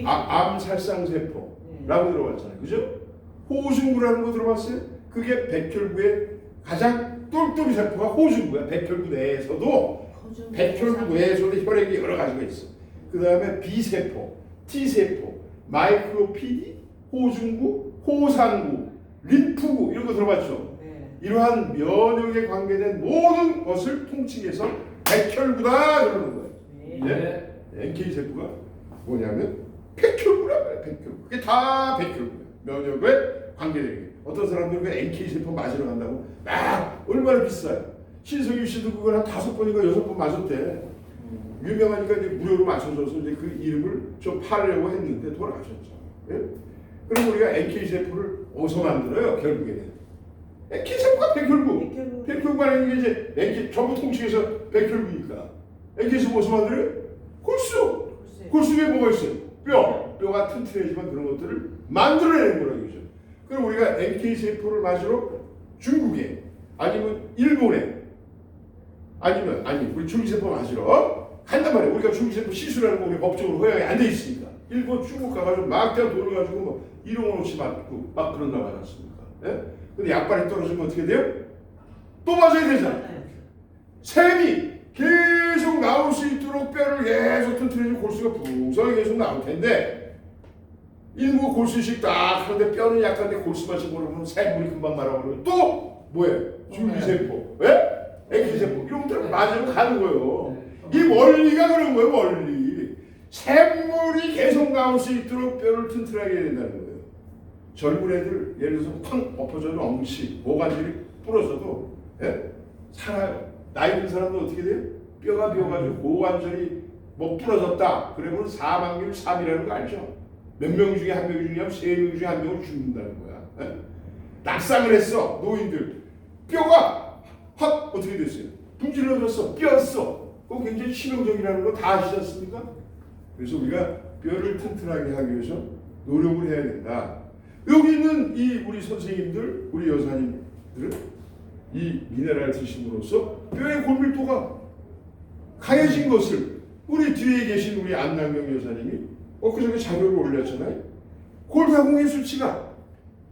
암살상세포라고 들어봤잖아요. 그죠? 호중구라는 거 들어봤어요? 그게 백혈구의 가장 똘똘이 세포가 호중구야. 백혈구 내에서도 백혈구 내에서도 혈액이 여러 가지가 있어. 그 다음에 B세포, T세포, 마이크로피디, 호중구, 호상구, 림프구 이런 거 들어봤죠? 네. 이러한 면역에 관계된 모든 것을 통칭해서 백혈구다 그러는 거예요. 네. NK세포가 뭐냐면 백혈구라고 해요. 백혈구. 그게 다 백혈구예요. 면역에 관계되는 게. 어떤 사람들은 그 NK세포 맞으러 간다고 막 얼마나 비싸요. 신성유 씨도 그걸 한 5번인가 6번 맞았대. 유명하니까 이제 무료로 맞춰줘서 이제 그 이름을 좀 팔려고 했는데 돌아가셨죠. 예? 그럼 우리가 NK세포를 어디서 만들어요? 결국에는 NK세포가 백혈구. 백혈구가 아닌 게 이제 NK 전부 통칭해서 백혈구니까. NK세포 어디서 만들어요? 골수. 골수 위에 뭐가 있어요? 뼈가 튼튼해지만 그런 것들을 만들어내는 거라는 거죠. 그럼 우리가 NK세포를 맞으러 중국에 아니면 일본에 아니면 우리 줄기세포 맞으러 간단 말이에요. 우리가 줄기세포 시술하는 거 우리 법적으로 허용이 안 돼 있으니까. 일본, 중국 가가지고 막 그냥 돈을 가지고 뭐 1억 원어치 맞고 막 그런다고 하지 않습니까? 예? 근데 약발이 떨어지면 어떻게 돼요? 또 맞아야 되잖아요. 샘이 계속 나올 수 있도록 뼈를 계속 튼튼해지고 골수가 풍성하게 계속 나올 텐데 일부 골수식 딱 하는데 뼈는 약한데 골수만 집어넣으면 샘물이 금방 말아버리고 또 뭐예요? 줄기세포, 왜? NK세포 이런 것들 맞으면 가는 거예요. 이 원리가 그런 거예요. 원리. 샘물이 계속 나올 수 있도록 뼈를 튼튼하게 해야 된다는 거예요. 젊은 애들 예를 들어서 쾅 엎어져도 엉치, 고관절이 부러져도 예? 살아요. 나이 든 사람도 어떻게 돼요? 뼈가 비어가지고 고관절이 뭐 부러졌다. 그러면 사망률 3이라는 거 알죠? 몇 명 중에 한 명 중이면 3명 중에 한 명은 죽는다는 거야. 예? 낙상을 했어. 노인들. 뼈가 확 어떻게 됐어요? 분질러졌어. 뼈였어. 그거 굉장히 치명적이라는 거 다 아시지 않습니까? 그래서 우리가 뼈를 튼튼하게 하기 위해서 노력을 해야 된다. 여기 있는 이 우리 선생님들, 우리 여사님들은 이 미네랄 드심으로써 뼈의 골밀도가 강해진 것을 우리 뒤에 계신 우리 안남경 여사님이 엊그저께 자료를 올렸잖아요. 골다공의 수치가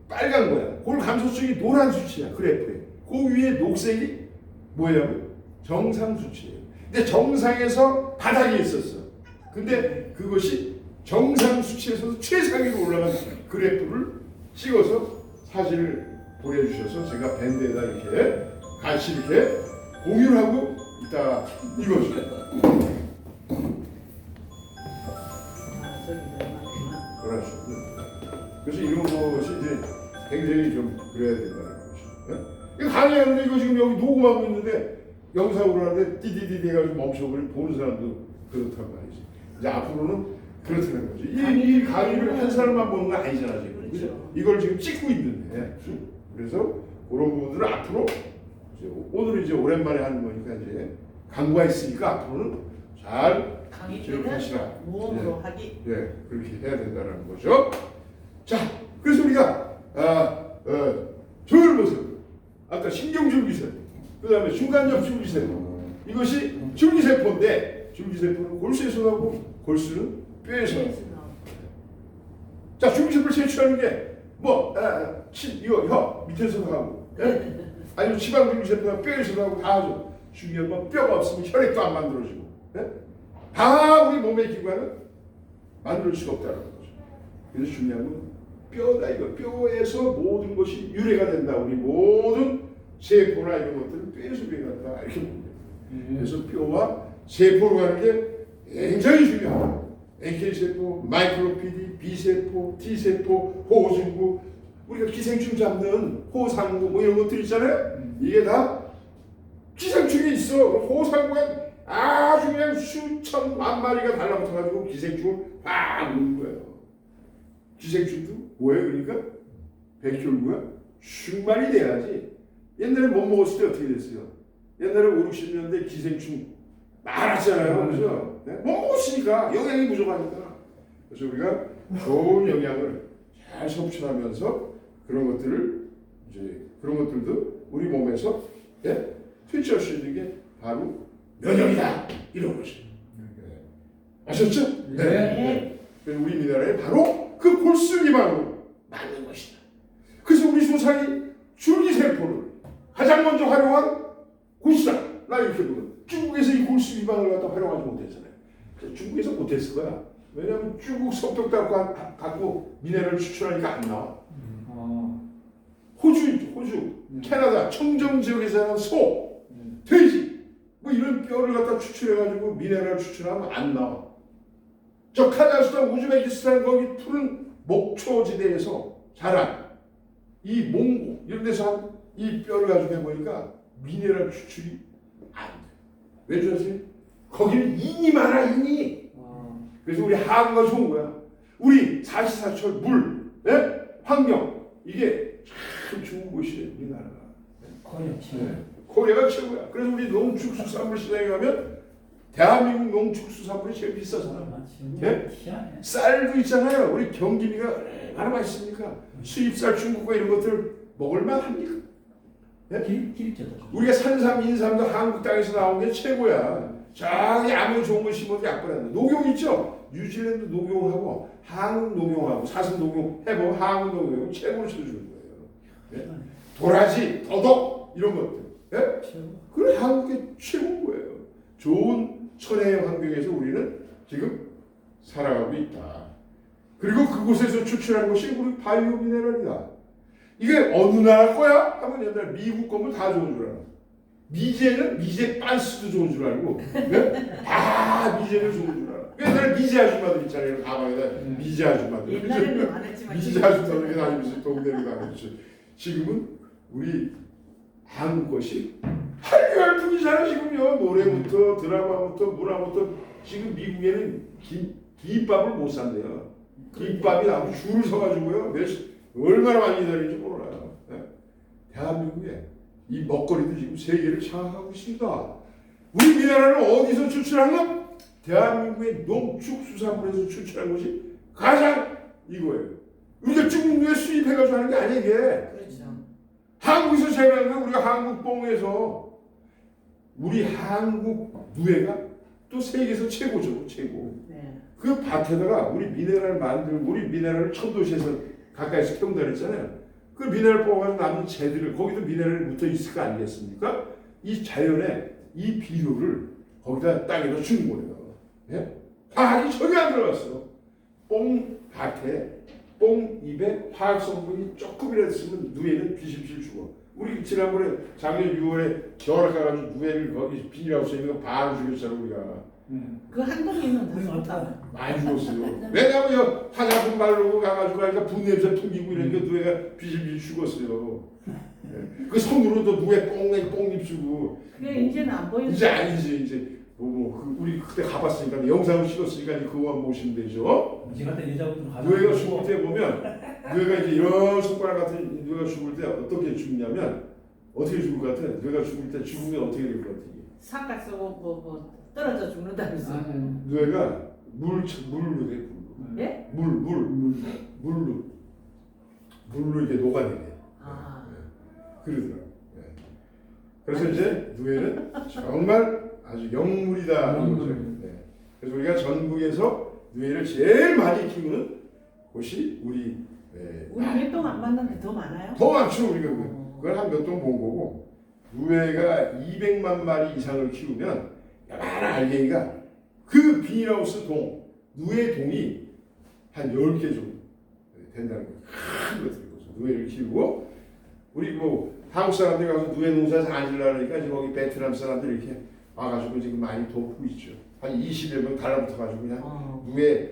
빨간 거야. 골 감소증이 노란 수치야. 그래프에. 그 위에 녹색이 뭐냐면 정상 수치예요. 근데 정상에서 바닥에 있었어. 근데 그것이 정상 수치에서 최상위로 올라간 그래프를 찍어서 사진을 보내주셔서 제가 밴드에다 이렇게 같이 이렇게 공유를 하고 이따 읽어줄게요. 그렇죠. 그래서 이런 것이 이제 굉장히 좀 그래야 된다는 거죠. 이거 강의하는데 이거 지금 여기 녹음하고 있는데 영상으로 하는데 띠디디디 해가지고 멈춰버리면 보는 사람도 그렇단 말이지. 이제 앞으로는 그렇다는 거죠. 이 강의를 한 사람만 보는 건 아니잖아 지금. 그렇죠. 이걸 지금 찍고 있는데. 그래서 그런 부분들을 앞으로 이제 오늘 이제 오랜만에 하는 거니까 이제 강구가 있으니까 앞으로는 잘 기억하시라. 모험으로 하기. 네, 그렇게 해야 된다는 거죠. 자, 그래서 우리가 조혈모세포, 아까 신경줄기세포, 그 다음에 중간엽줄기세포, 이것이 줄기세포인데 줄기세포는 골수에서 나오고 골수는 뼈에서 나오고. 뼈에서 나오고. 자, 줄기세포를 채취하는 게 이거 혀 밑에서도 하고, 아니면 지방 줄기세포가 뼈에서도 하고 다 하죠. 중요한 건 뼈가 없으면 혈액도 안 만들어지고, 다 우리 몸의 기관은 만들 수가 없다는 거죠. 그래서 중요한 건 뼈다 이거. 뼈에서 모든 것이 유래가 된다. 우리 모든 세포나 이런 것들은 뼈에서 유래한다. 이렇게 보면 돼요. 그래서 뼈와 세포로 가는 게 굉장히 중요하다. NK세포, 마이크로피디, B세포, T세포, 호흡증구, 우리가 기생충 잡는 호상구 뭐 이런 것들 있잖아요. 이게 다 기생충이 있어. 호상구가 아주 그냥 수천 만 마리가 달라붙어가지고 기생충을 팍 먹는 거예요. 기생충도 뭐예요? 그러니까 백혈구가 충만이 돼야지. 옛날에 못 먹었을 때 어떻게 됐어요? 옛날에 5, 60년대 기생충 많았잖아요. 그죠? 네? 못 먹었으니까 영양이 부족하니까. 그래서 우리가 좋은 영양을 잘 섭취하면서 그런 것들을 그런 것들도 우리 몸에서 퇴치할 수 있는 게 바로 면역이다. 이런 것이. 아셨죠? 네. 그래서 우리 미네랄이 바로 그 골수기방으로 만든 것이다. 그래서 우리 조상이 줄기세포를 가장 먼저 활용한 골수다. 나 이렇게 보면 중국에서 이 골수기방을 갖다 활용하지 못했잖아요. 그래서 중국에서 못했을 거야. 왜냐하면 중국 성격 갖고 미네랄을 추출하니까 안 나와. 호주, 캐나다 청정 지역에서 소, 돼지 뭐 이런 뼈를 갖다 추출해가지고 미네랄 추출하면 안 나와. 저 카자흐스탄, 우즈베키스탄 거기 푸른 목초지대에서 자란 이 몽고 이런 데서 한 이 뼈를 가지고 해보니까 미네랄 추출이 안 돼. 왜 그러세요? 거기는 인이 많아, 인이. 그래서 우리 한국가 좋은 거야. 우리 사시사철 물, 환경 이게 참 좋은 곳이에요, 우리나라가. 코리아 최고. 코리아가 최고야. 그래서 우리 농축수산물 시장에 가면 대한민국 농축수산물이 제일 비싸잖아. 희한해. 쌀도 있잖아요. 우리 경기미가 얼마나 맛있습니까? 수입쌀 중국과 이런 것들 먹을만 합니까? 기립제도. 우리가 산삼, 인삼도 한국 땅에서 나온 게 최고야. 저기 아무리 좋은 거 심어도 약벌한다. 녹용 있죠? 뉴질랜드 녹용하고 한국 녹용하고 사슴 녹용 해보면 한국 녹용 최고로 쳐주는 거예요. 도라지, 더덕 이런 것들. 그래 한국의 최고인 거예요. 좋은 천혜의 환경에서 우리는 지금 살아가고 있다. 그리고 그곳에서 추출한 것이 우리 바이오 미네랄이다. 이게 어느 나라 거야? 하면 옛날 미국 거면 다 좋은 줄 알아. 미제는 미제 빤스도 좋은 줄 알고, 다 미제는 좋은 줄 알아. 옛날에 미제 아줌마들 있잖아요. 가방에다 미제 아줌마들. 옛날에는 안 했지만 미제 아줌마들 다니면서 동네를 다니면서 지금은 우리 한국 것이 한류열풍이잖아 지금요. 노래부터 드라마부터 문화부터 지금 미국에는 김밥을 못 산대요. 김밥이 나고 줄을 서가지고요. 얼마나 많이 기다리는지 몰라요. 대한민국에 이 먹거리도 지금 세계를 장악하고 있습니다. 우리 미네랄을 어디서 추출하는? 대한민국의 농축수산물에서 추출한 것이 가장 이거예요. 우리가 중국 누에 수입해가지고 하는 게 아니에요. 이게. 그렇죠. 한국에서 재배하는 거 우리가 한국 뽕에서 우리 한국 누에가 또 세계에서 최고죠. 최고. 네. 그 밭에다가 우리 미네랄 만들고 우리 미네랄을 천도시에서 가까이서 키운다 그랬잖아요. 그 미네랄 뽑아가지고 남은 재들을 거기도 미네랄이 묻어 있을 거 아니겠습니까? 이 자연의 이 비료를 거기다 땅에다 주는 거예요. 화학이 전혀 안 들어갔어. 뽕밭에 뽕잎에 화학 성분이 조금이라도 있으면 누에는 비실비실 죽어. 우리 지난번에 작년 6월에 겨울 가가지고 누에를 거기 비닐하우스에 있는 거 반 죽였잖아 우리가. 그 한동이는 다 좋다. 많이 죽었어요. 왜냐하면 화장품 바르고 가가지고 하니까 분냄새 풍기고 이러니까 누에가 비실비실 죽었어요. 그 손으로도 누에 뽕잎 주고. 그게 이제는 안 보이는. 이제 아니지 이제 우리 그때 가봤으니까 영상을 찍었으니까 이제 그거만 보시면 되죠. 제가 때 여자분들 누에가 죽을 때 보면 누에가 이제 이런 손가락 같은 누에가 죽을 때 어떻게 죽냐면 어떻게 죽을 것 같아? 누에가 죽을 때 죽으면 어떻게 될 것 같아? 삭각 쓰고 뭐 떨어져 죽는다면서. 누에가 물로 돼. 예? 물로 이제 녹아내게. 아. 그러더라고. 그래서 이제 누에는 정말 아주 영물이다. 영물. 이거죠. 그래서 우리가 전국에서 누에를 제일 많이 키우는 곳이 우리 우리 몇 동 안 맞는데 더 많아요? 더 많죠. 우리가 그걸 한 몇 동 본 거고 누에가 200만 마리 이상을 키우면 야만한 알갱이가 그 비닐하우스 동 누에 동이 한 10개 정도 된다는 거예요. 큰 것들이 누에를 키우고 우리 뭐 한국 사람들이 가서 누에 농사에서 안 지려니까 이제 거기 베트남 사람들이 이렇게 와가지고 지금 많이 돕고 있죠. 한 20여 명 달라붙어가지고 그냥 누에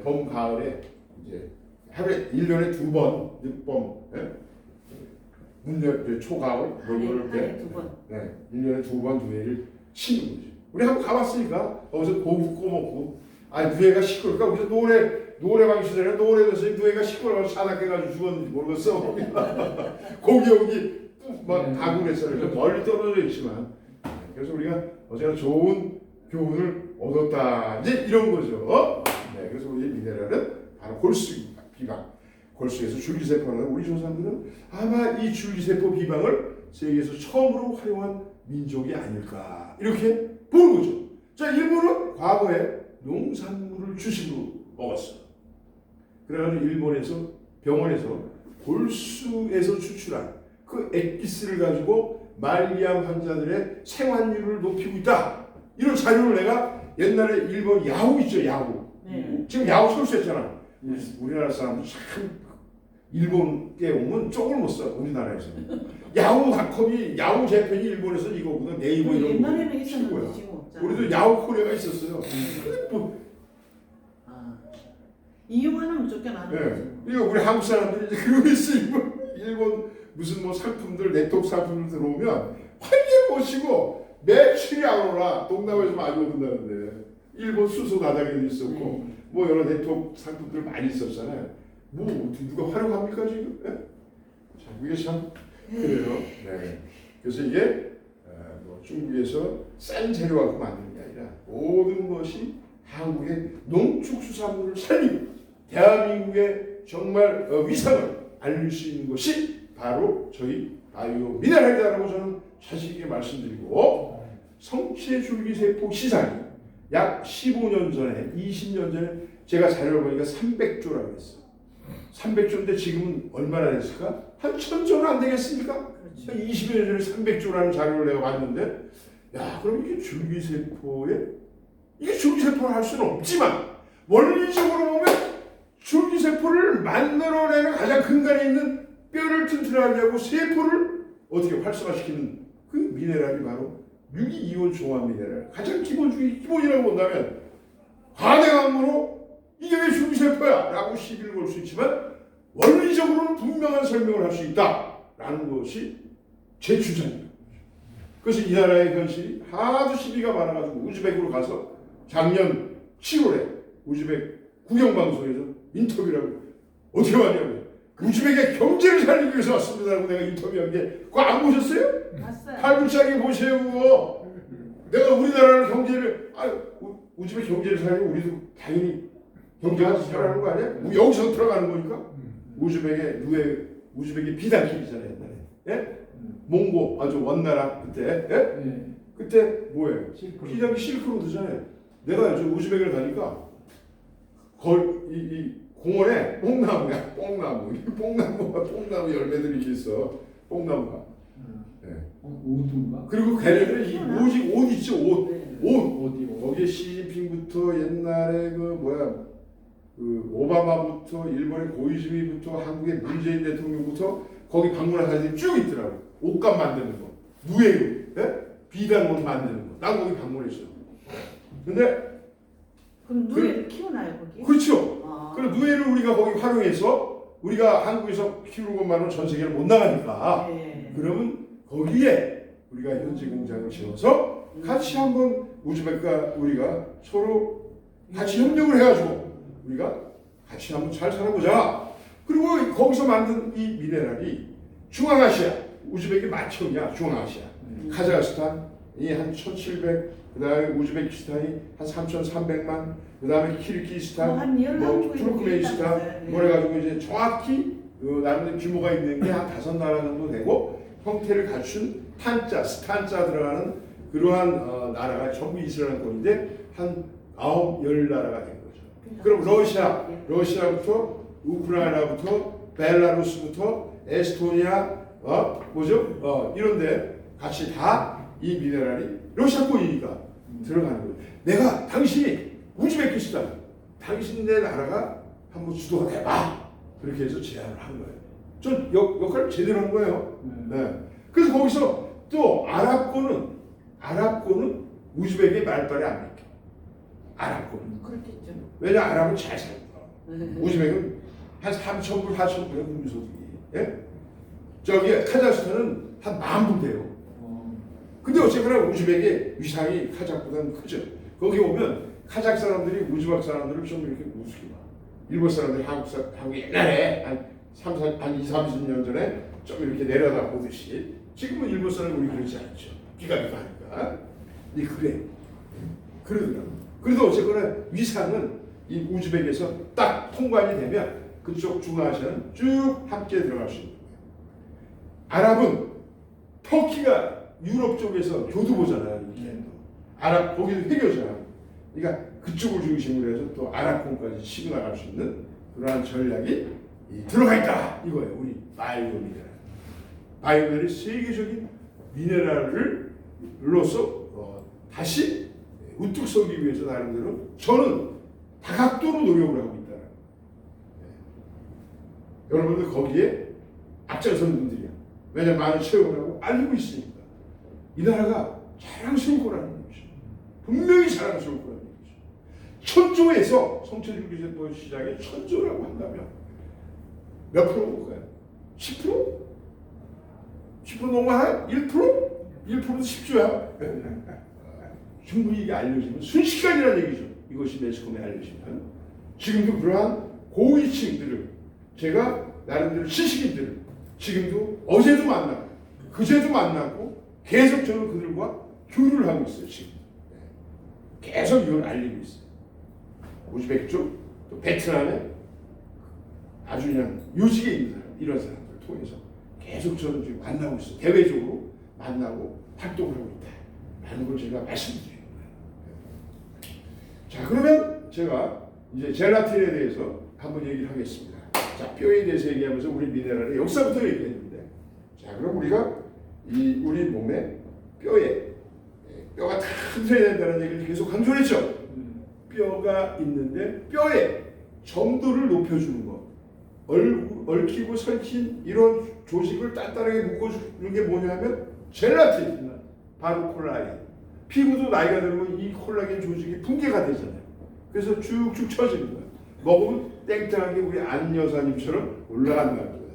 봄 가을에 이제 하루에 1년에 2번 늦봄 문열 초가을 그걸 때 두 번. 1년에 2번 누에를 심는 거죠. 우리 한번 가봤으니까 거기서 고기 구워 먹고 누에가 시끄러울까 우리서 노래방 시절에 노래에서 누에가 시끄러워서 사납해가지고 죽었는지 모르겠어. 고기 여기 막 가고 그랬어요. 멀리 떨어져 있지만 그래서 우리가 어제가 좋은 교훈을 얻었다 이제 이런 거죠. 그래서 우리 미네랄은 바로 골수입니다. 비방. 골수에서 줄기세포는 우리 조상들은 아마 이 줄기세포 비방을 세계에서 처음으로 활용한 민족이 아닐까 이렇게 보는 거죠. 자, 일본은 과거에 농산물을 주식으로 먹었어요. 그래가지고 일본에서 병원에서 골수에서 추출한 그 액기스를 가지고 말기암 환자들의 생활률을 높이고 있다. 이런 자료를 내가 옛날에 일본 야후 있죠, 야후. 네. 지금 야후 철수했잖아. 우리나라 사람들 참 일본에 오면 쪽을 못 써. 우리나라에서 야후 닷컴이 야후 재팬이 일본에서 이거보다 네이버 이런 옛날에는 거 있었는데 지금 없잖아. 우리도 야후 코리아가 있었어요. 이용하면 쫓겨나는 거지. 이거 우리 한국 사람들이 이제 그러고 있으면 일본 무슨 뭐 상품들 네트워크 상품들 들어오면 환기 보시고 매출이 안 오라. 동남아에서 많이 오는다는데 일본 수소 나다기도 있었고 뭐 여러 네트워크 상품들 많이 있었잖아요. 뭐 어떻게 누가 활용합니까 지금? 자, 이게 참 그래요. 그래서 이게 뭐 중국에서 싼 재료 갖고 만드는 게 아니라 모든 것이 한국의 농축수산물을 살리고 대한민국의 정말 위상을 알릴 수 있는 것이 바로 저희 바이오 미네랄이다라고 저는 자신 있게 말씀드리고 성체 줄기세포 시장이 약 15년 전에 20년 전에 제가 자료를 보니까 300조라고 했어요. 300조인데 지금은 얼마나 됐을까? 한 1000조는 안 되겠습니까? 그렇죠. 20여 년 전에 300조라는 자료를 내가 봤는데 그럼 이게 줄기세포를 할 수는 없지만 원리적으로 보면 줄기세포를 만들어내는 가장 근간에 있는 뼈를 튼튼하게 하고 세포를 어떻게 활성화시키는 그 미네랄이 바로 유기이온 종합 미네랄. 가장 기본 중에 기본이라고 본다면 과대광으로 이게 왜 줄기세포야? 라고 시비를 걸 수 있지만 원리적으로는 분명한 설명을 할 수 있다라는 것이 제 주장입니다. 그래서 이 나라의 현실이 하도 시비가 많아가지고 우즈벡으로 가서 작년 7월에 우즈벡 국영방송에서 인터뷰를 하고 어떻게 왔냐면 우즈벡의 경제를 살리기 위해서 왔습니다라고 내가 인터뷰한 게 그거 안 보셨어요? 봤어요. 팔불차게 보세요 그거. 내가 우리나라를 경제를 우즈벡 경제를 살리고 우리도 당연히 경제가 살아가는 거 아니야? 뭐 여기서 들어가는 거니까. 우즈벡의 비단길이잖아요 옛날에. 예? 몽고 아주 원나라 그때. 예? 그때 뭐예요? 비단길 실크로드잖아요. 내가 저 우즈벡을 가니까 이 공원에 뽕나무야, 뽕나무 열매들이 이렇게 있어. 뽕나무가. 오두가? 그리고 걔네들은 이 옷 있죠, 옷. 어디? 거기에 시진핑부터 옛날에 그 오바마부터 일본의 고이즈미부터 한국의 문재인 대통령부터 거기 방문한 사람들이 쭉 있더라고. 옷감 만드는 거, 누에로, 비단 옷 만드는 거. 난 거기 방문했어. 근데 그럼 누에를 키우나요 거기? 그렇죠. 그럼 누에를 우리가 거기 활용해서 우리가 한국에서 키우는 것만으로 전 세계를 못 나가니까. 그러면 거기에 우리가 현지 공장을 지어서 같이 한번 우즈벡과 우리가 서로 같이 협력을 해가지고 우리가 같이 한번 잘 살아보자. 그리고 거기서 만든 이 미네랄이 중앙아시아, 우즈벡이 만천이야. 중앙아시아, 카자흐스탄이 한 1,700, 그다음에 우즈베키스탄이 한 3,300만, 그다음에 키르기스탄, 투르크메니스탄, 그래가지고 이제 정확히 나름대로 규모가 있는 게 한 5나라 정도 되고 형태를 갖춘 스탄자 들어가는 그러한 나라가 전부 이스라엘권인데 한 10나라가 된 거죠. 그럼 러시아부터 우크라이나부터 벨라루스부터 에스토니아 이런데 같이 다 이 미네랄이 러시아 거이니까 들어가는 거예요. 내가 당신이 우즈베키스탄 당신네 나라가 한번 주도가 돼봐. 그렇게 해서 제안을 한 거예요. 전 역할을 제대로 한 거예요. 네. 그래서 거기서 또 아랍권은 우즈벡의 말빨에 안 맡겨. 아랍권은. 그렇겠죠. 왜냐 아랍은 잘 살고 네. 우즈벡은 한 3,000불, 4,000불의 국민소득이. 예? 저기 카자흐스탄은 한 10,000불 돼요. 근데 어쨌거나 우즈벡의 위상이 카자흐보다는 크죠. 거기 오면 카자흐 사람들이 우즈벡 사람들을 좀 이렇게 우습게 봐. 일본 사람들이 한국 옛날에 한 20-30년 전에 좀 이렇게 내려다 보듯이 지금은 일본 사람은 우리 그렇지 않죠. 기가기가하니까. 그래. 그러더라고. 그래도 어쨌거나 위상은 이 우즈벡에서 딱 통관이 되면 그쪽 중앙아시아는 쭉 함께 들어갈 수 있는 거예요. 아랍은 터키가 유럽 쪽에서 교두보잖아요. 아랍 거기도 회교잖아. 그러니까 그쪽을 중심으로 해서 또 아랍권까지 치고 나갈 수 있는 그러한 전략이 들어가 있다 이거예요. 우리 바이오 미네랄. 바이오 미네랄이 세계적인 미네랄로서 다시 우뚝 서기 위해서 나름대로 저는 다각도로 노력을 하고 있다. 여러분들 거기에 앞장서는 분들이야. 왜냐면 많은 체험을 하고 알고 있으니까. 이 나라가 자랑스러울 거라는 얘기죠. 분명히 자랑스러울 거라는 얘기죠. 천조에서 성체주기세포 시장의 천조라고 한다면 몇 프로 볼까요? 10%? 10% 넘어가요? 1%? 1%도 10조야. 충분히 이게 알려지면 순식간이라는 얘기죠. 이것이 매스컴에 알려지면 지금도 그러한 고위층들을 제가 나름대로 지식인들을 지금도 어제도 만나고 그제도 만나고 계속 저는 그들과 교류를 하고 있어요. 지금 계속 이걸 알리고 있어요. 우즈벡 쪽, 또 베트남에 아주 그냥 요직에 있는 사람, 이런 사람들을 통해서 계속 저는 지금 만나고 있어요. 대외적으로 만나고 활동을 하고 있다라는 걸 제가 말씀드리는 거예요. 자, 그러면 제가 이제 젤라틴에 대해서 한번 얘기를 하겠습니다. 자, 뼈에 대해서 얘기하면서 우리 미네랄의 역사부터 얘기했는데, 자, 그럼 우리가 우리 몸에 뼈가 튼튼해야 된다는 얘기를 계속 강조했죠. 뼈가 있는데 뼈에 점도를 높여주는 것, 얽히고 설킨 이런 조직을 단단하게 묶어주는 게 뭐냐면 젤라틴, 바로 콜라겐. 피부도 나이가 들면 이 콜라겐 조직이 붕괴가 되잖아요. 그래서 쭉쭉 처지는 거예요. 먹으면 땡땡하게 우리 안 여사님처럼 올라간다는 거예요.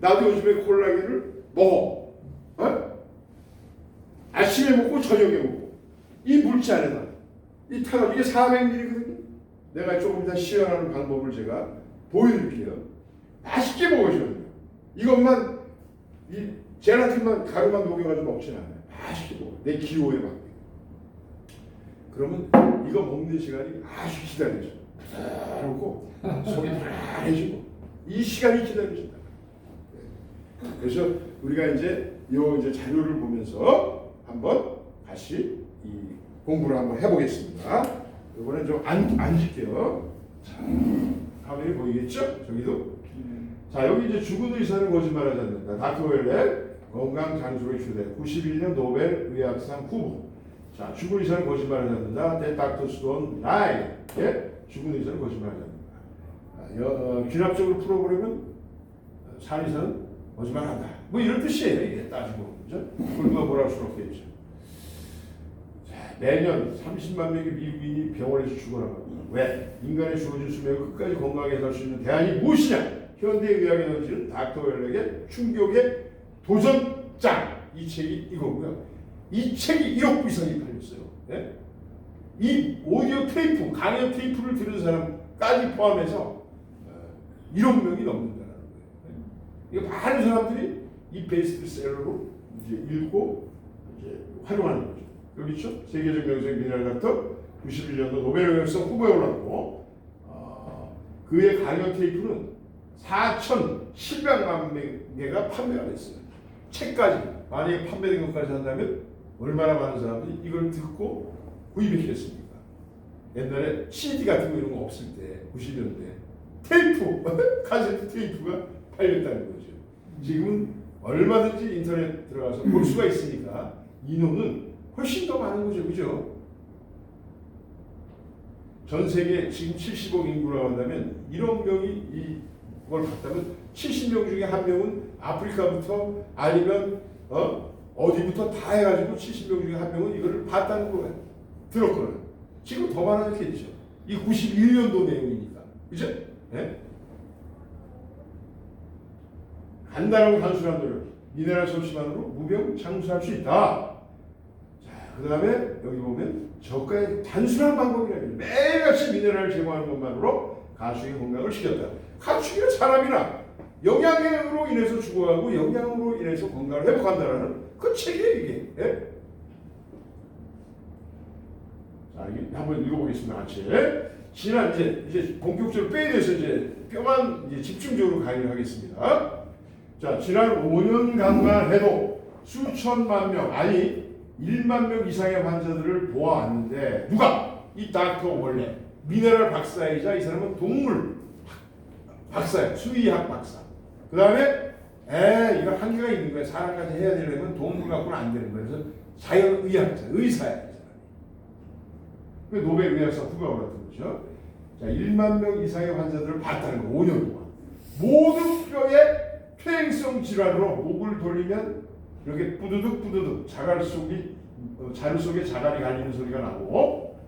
나도 요즘에 콜라겐을 먹어. 아침에 먹고 저녁에 먹고 이 물질 안에다 이 타가 이게 400ml거든요. 내가 조금 이따 시연하는 방법을 제가 보여드릴게요. 맛있게 먹으셔야 돼요. 이것만 이 젤라틴만 가루만 녹여가지고 먹지는 않아요. 맛있게 먹어. 내 기호에 맞게. 그러면 이거 먹는 시간이 아주 기다려져. 그러고 속이 편안해지고 이 시간이 기다려진다. 그래서 우리가 이제 자료를 보면서 한번 다시 이 공부를 한번 해보겠습니다. 이번엔 좀 앉을게요. 자, 화면이 보이겠죠? 저기도. 자, 여기 이제 죽은 의사는 거짓말하지 않는다. 닥터 웰렛 건강 장수의 휴대 91년 노벨 의학상 후보. 자, 죽은 의사는 거짓말하지 않는다. The doctors don't lie. 예? 죽은 의사는 거짓말하지 않는다. 귀납적으로 풀어보려면 산 의사는 거짓말한다. 뭐 이런 뜻이에요. 이게 따지고. 그죠? 누가 뭐라고 할 수는 없겠죠. 자, 매년 30만 명의 미국인이 병원에서 죽어나갑니다. 왜? 인간의 주어진 수명을 끝까지 건강하게 살 수 있는 대안이 무엇이냐? 현대의학에 던지는 닥터 웰렉의 충격의 도전장. 이 책이 이거고요. 이 책이 1억 부 이상이 팔렸어요. 네? 이 오디오 테이프, 강연 테이프를 들은 사람까지 포함해서 1억 명이 넘는다는 거예요. 이거 많은 사람들이 이 베스트셀러로 이제 읽고 이제 활용하는 거죠. 여기 있죠? 세계적 명성의 미네랄 닥터 91년도 노벨 의학상 후보에 올랐고 그의 강연 테이프는 4,700만 개가 판매가 됐어요. 책까지 만약에 판매된 것까지 한다면 얼마나 많은 사람들이 이걸 듣고 구입했겠습니까? 옛날에 CD 같은 거 이런 거 없을 때 90년대 테이프 카세트 테이프가 팔렸다는 거죠. 지금은 얼마든지 인터넷 들어가서 볼 수가 있으니까 인원은 훨씬 더 많은 거죠, 그죠? 전 세계 지금 70억 인구라고 한다면 1억 명이 이걸 봤다면 70명 중에 한 명은 아프리카부터 아니면 어디부터 다 해가지고 70명 중에 한 명은 이거를 봤다는 거예요. 들었거나. 지금 더 많았겠죠. 이 91년도 내용이니까. 그죠? 네? 간단하고 단순한 노력. 미네랄 섭취만으로 무병장수할 수 있다. 자, 그 다음에 여기 보면 저가의 단순한 방법이라는 매일같이 미네랄을 제공하는 것만으로 가축의 건강을 지켰다. 가축이나 사람이나 영양으로 인해서 죽어가고 영양으로 인해서 건강을 회복한다는 그 책이에요, 이게. 예? 자, 이게 한번 읽어보겠습니다, 같이. 지난 이제 본격적으로 뼈에 대해서 이제 뼈만 이제 집중적으로 강의를 하겠습니다. 자, 지난 5년간만 해도 수천만 명, 아니 1만 명 이상의 환자들을 보아왔는데 누가? 이 닥터 원래 미네랄 박사이자 이 사람은 동물 박사예요. 수의학 박사. 그 다음에 이거 한계가 있는 거야. 사람까지 해야 되려면 동물 갖고는 안 되는 거야. 그래서 자연의학자, 의사야. 이 사람이. 그 노벨 의학상 후보가 같은 거죠. 자, 1만 명 이상의 환자들을 봤다는 거. 5년 동안. 모든 뼈에 퇴행성 질환으로 목을 돌리면 이렇게 뿌드득 자갈 속이 자루 속에 자갈이 갈리는 소리가 나고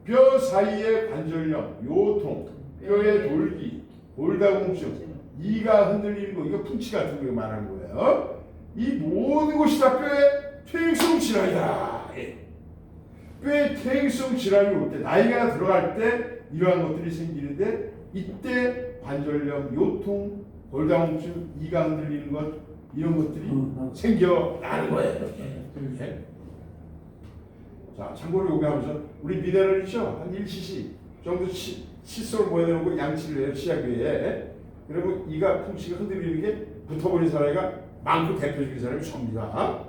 뼈 사이의 관절염, 요통, 뼈의 돌기, 골다공증, 이가 흔들리는 거 이거 풍치 같은 거 말하는 거예요. 이 모든 것이 다 뼈의 퇴행성 질환이다. 뼈의 퇴행성 질환이 올 때 나이가 들어갈 때 이러한 것들이 생기는데 이때 관절염, 요통, 골다공증, 이가 흔들리는 것 이런 것들이 생겨나는 거예요. 네. 자, 참고로 여기 하면서 우리 미네랄 있죠? 한 1cc 정도 칫솔 모여놓고 양치를 해요, 치약 위에. 그리고 이가 풍치가 흔들리는 게 붙어버린 사람이 많고 대표적인 사람이 접니다.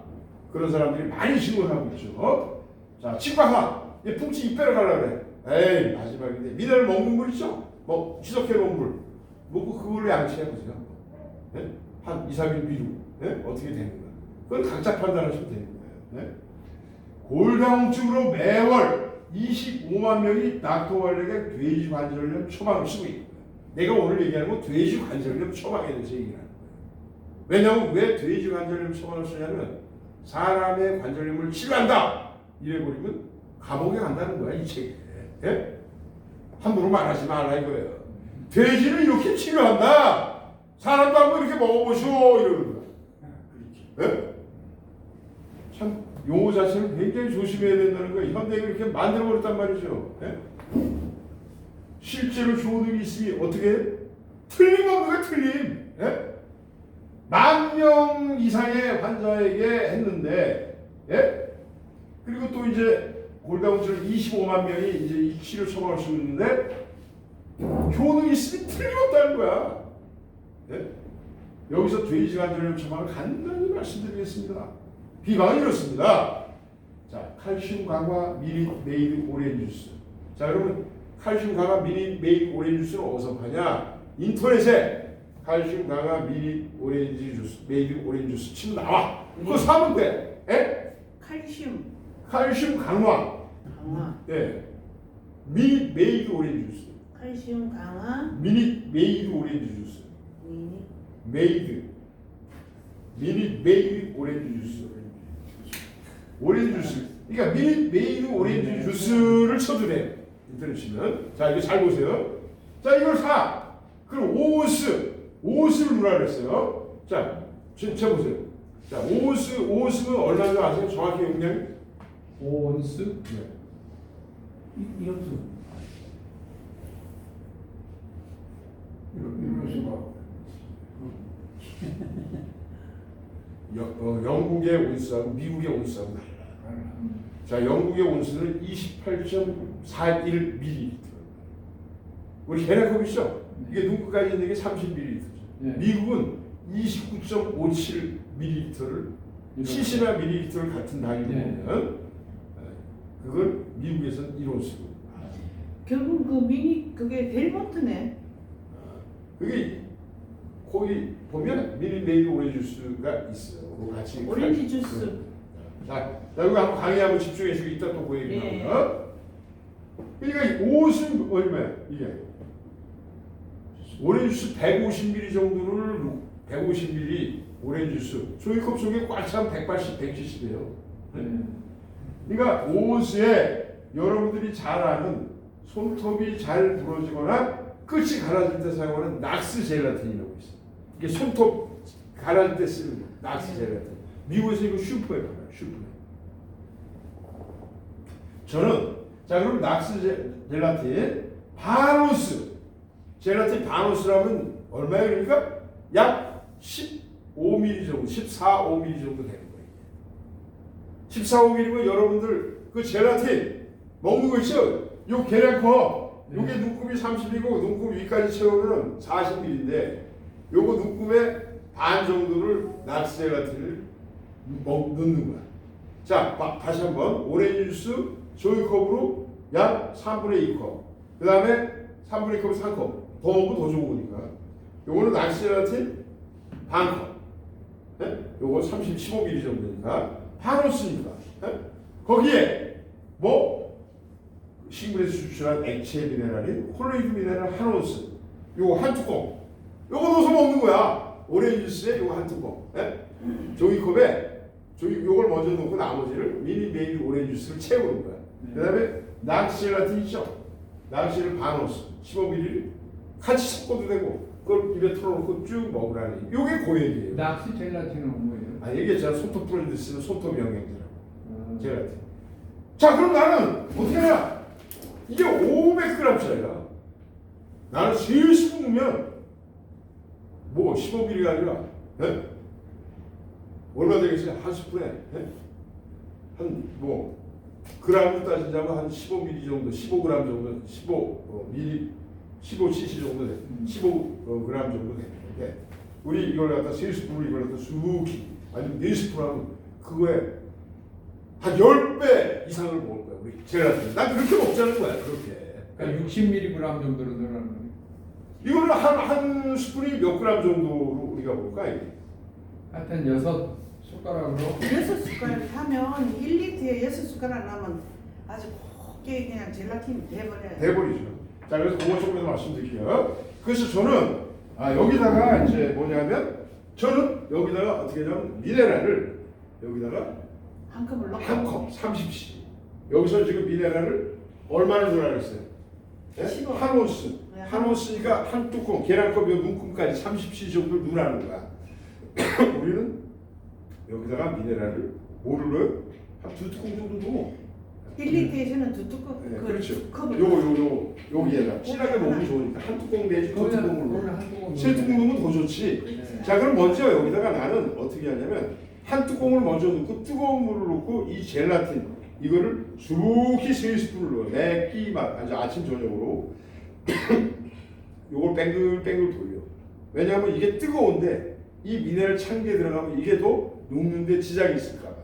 그런 사람들이 많이 신고하고 있죠. 자, 침박하! 얘 풍치 입 빼러 가려고 그래. 에이, 마지막인데. 미네랄 먹는 물 있죠? 뭐, 지석해 놓은 물. 먹고 그걸로 양치해보세요. 네? 한 2, 3일 미루. 네? 어떻게 되는 거야? 그건 각자 판단하시면 되는 거예요. 네? 골다공증으로 매월 25만 명이 닥터월렉의 돼지 관절염 처방을 쓰고 있는 거예요. 내가 오늘 얘기하는 건 돼지 관절염 처방에 대해서 얘기를 하는 거예요. 왜냐하면 왜 돼지 관절염 처방을 쓰냐면 사람의 관절염을 치료한다. 이래버리면 감옥에 간다는 거야, 이 책에. 예? 함부로 말하지 말라 이거예요. 돼지는 이렇게 치료한다. 사람도 한번 이렇게 먹어보시오 이러는 거야. 예? 참 용어 자체를 굉장히 조심해야 된다는 거예요. 현대가 이렇게 만들어버렸단 말이죠. 예? 실제로 효능이 있으니 어떻게 해? 틀림없는 거야, 틀림. 예? 10,000명 이상의 환자에게 했는데, 예? 그리고 또 이제 골다공증 25만 명이 이제 이 치료 처방을 쓰고 있는데 효능이 있으면 틀림없다는 거야. 예? 여기서 돼지 관절염 처방을 간단히 말씀드리겠습니다. 비방은 이렇습니다. 자, 칼슘 강화 미리 메이드 오렌지 주스. 자, 여러분 칼슘 강화 미리 메이드 오렌지 주스는 어디서 파냐? 인터넷에 칼슘 강화 미리 오렌지 주스, 메이드 오렌지 주스 치면 나와. 그거 사면 돼. 예? 칼슘 강화. 예. 미니 메이드 오렌지 주스. 칼슘 강화. 미니 메이드 오렌지 주스. 미니 메이드 오렌지 주스. 오렌지 주스. 그러니까 미니 메이드 오렌지 주스를 쳐주래. 인터넷 치면. 자, 이거 잘 보세요. 자, 이걸 사. 그럼 오스를 누라 그랬어요. 자, 쳐보세요. 자, 오스는 얼마나 아세요? 정확히 용량이? 5온스? 네. 이런 수. 영국의 온수하고 미국의 온수하고 달라. 자, 영국의 온수는 28.41ml. 우리 계량컵 있죠? 이게 눈끝까지 있는 게 30ml죠. 네. 미국은 29.57ml를 70나 ml를 같은 단위로 보면 그걸 미국에서는 1온수고 결국 그 미니 그게 델몬트네. 그게 거기 보면 미니 메이드 오렌지 주스가 있어요. 그거 같이 오렌지 주스. 자, 여기 한번 강의 한번 집중해 주고 이따 또 보여드릴게요. 예. 그러니까 이 옷은 얼마야? 이게 오렌지 주스 150ml 정도를 150ml 오렌지 주스 종이컵 속에 꽉 차면 180, 170이에요. 그러니까 옷에 여러분들이 잘 아는 손톱이 잘 부러지거나 끝이 갈라질 때 사용하는 낙스 젤라틴이라고 있어요. 이게 손톱 갈라질 때 쓰는 거, 낙스 젤라틴. 미국에서 이거 슈퍼에 팔아요. 슈퍼에. 저는 자 그럼 낙스 젤라틴 바노스 젤라틴 바노스라면 얼마예요? 그러니까 약 15ml 정도, 14, 5ml 정도 되는 거예요. 14, 5mm면 여러분들 그 젤라틴 먹는 거 있죠? 요 계량컵 요게 눈곱이 30이고 눈곱 위까지 채우면 40ml인데 요거 눈곱의 반 정도를 낙스 젤라틴을 넣는 거야. 자, 다시 한번 오렌지 주스 종이컵으로 약 3분의 2컵. 그 다음에 3분의 2컵 3컵. 더 먹으면 더 좋은 거니까. 요거는 낙스 젤라틴 반컵. 네? 요거 15ml 정도니까 바노스니까. 네? 거기에 뭐 식물에서 추출한 액체 미네랄인 콜로이드 미네랄 한 온스. 요거 한 뚜껑. 요거 넣어서 먹는 거야. 오렌지 주스에 요거 한 뚜껑. 네? 종이컵에 요걸 먼저 넣고 나머지를 미니 메이드 오렌지 주스를 채우는 거야. 그 다음에 낙스 젤라틴 있죠? 낙스를 바노스 15ml 같이 섞어도 되고 그걸 입에 털어놓고 쭉 먹으라는 요게 고액이에요. 낙스 젤라틴은 뭐예요? 아 얘기했잖아. 손톱 부러질 때 쓰는 손톱 영양제라고. 젤라틴. 자 그럼 나는 어떻게 하냐? 이게 500g짜리야. 나는 3스푼이면 뭐 15ml가 아니라 네? 얼마 되겠어요? 한 스푼에 네? 한 뭐 그램으로 따지자면 한 15ml 정도, 15g 정도, 15cc 정도 돼. 15g 정도 되는데 우리 이걸 갖다 3스푼을 이걸 갖다 수북히 아니면 4스푼 하면 그거에 한 10배 이상을 먹을 거야. 우리 젤라틴. 난 그렇게 먹자는 거야. 그렇게. 그러니까 60mg 정도로 늘어나는 거예요. 이거는 한 스푼이 몇 그램 정도로 우리가 볼까 이게? 하여튼 6숟가락으로 6숟가락 하면 1리터에 6숟가락 나면 아주 곱게 그냥 젤라틴이 돼버려요. 돼버리죠. 자 그래서 그거 조금 더 말씀드릴게요. 그래서 저는 여기다가 이제 뭐냐면 저는 여기다가 어떻게 하냐면 미네랄을 여기다가 한 컵을 넣고 한 컵 30cc. 여기서 지금 미네랄을 얼마나 넣으라 그랬어요? 네? 15. 한 온스. 네, 한 온스니까 한 뚜껑 계란컵 요 눈금까지 30cc 정도를 넣으라는 거야. 우리는 여기다가 미네랄을 뭐를 넣어요? 한 2뚜껑 정도 넣어. 1리터에서는 두 뚜껑 네, 그 그렇죠. 컵을 여기에다 진하게 먹으면 좋으니까 한 뚜껑 내지 두 뚜껑을 넣어. 한 뚜껑 세 뚜껑 넣으면 더 좋지. 네. 자 그럼 먼저 여기다가 나는 어떻게 하냐면 한 뚜껑을 먼저 넣고 뜨거운 물을 넣고 이 젤라틴 이거를 수북히 3스푼을 넣어. 내끼 맛 아침 저녁으로 요걸 뱅글뱅글 돌려. 왜냐하면 이게 뜨거운데 이 미네랄 찬 게 들어가면 이게 더 녹는데 지장이 있을까 봐.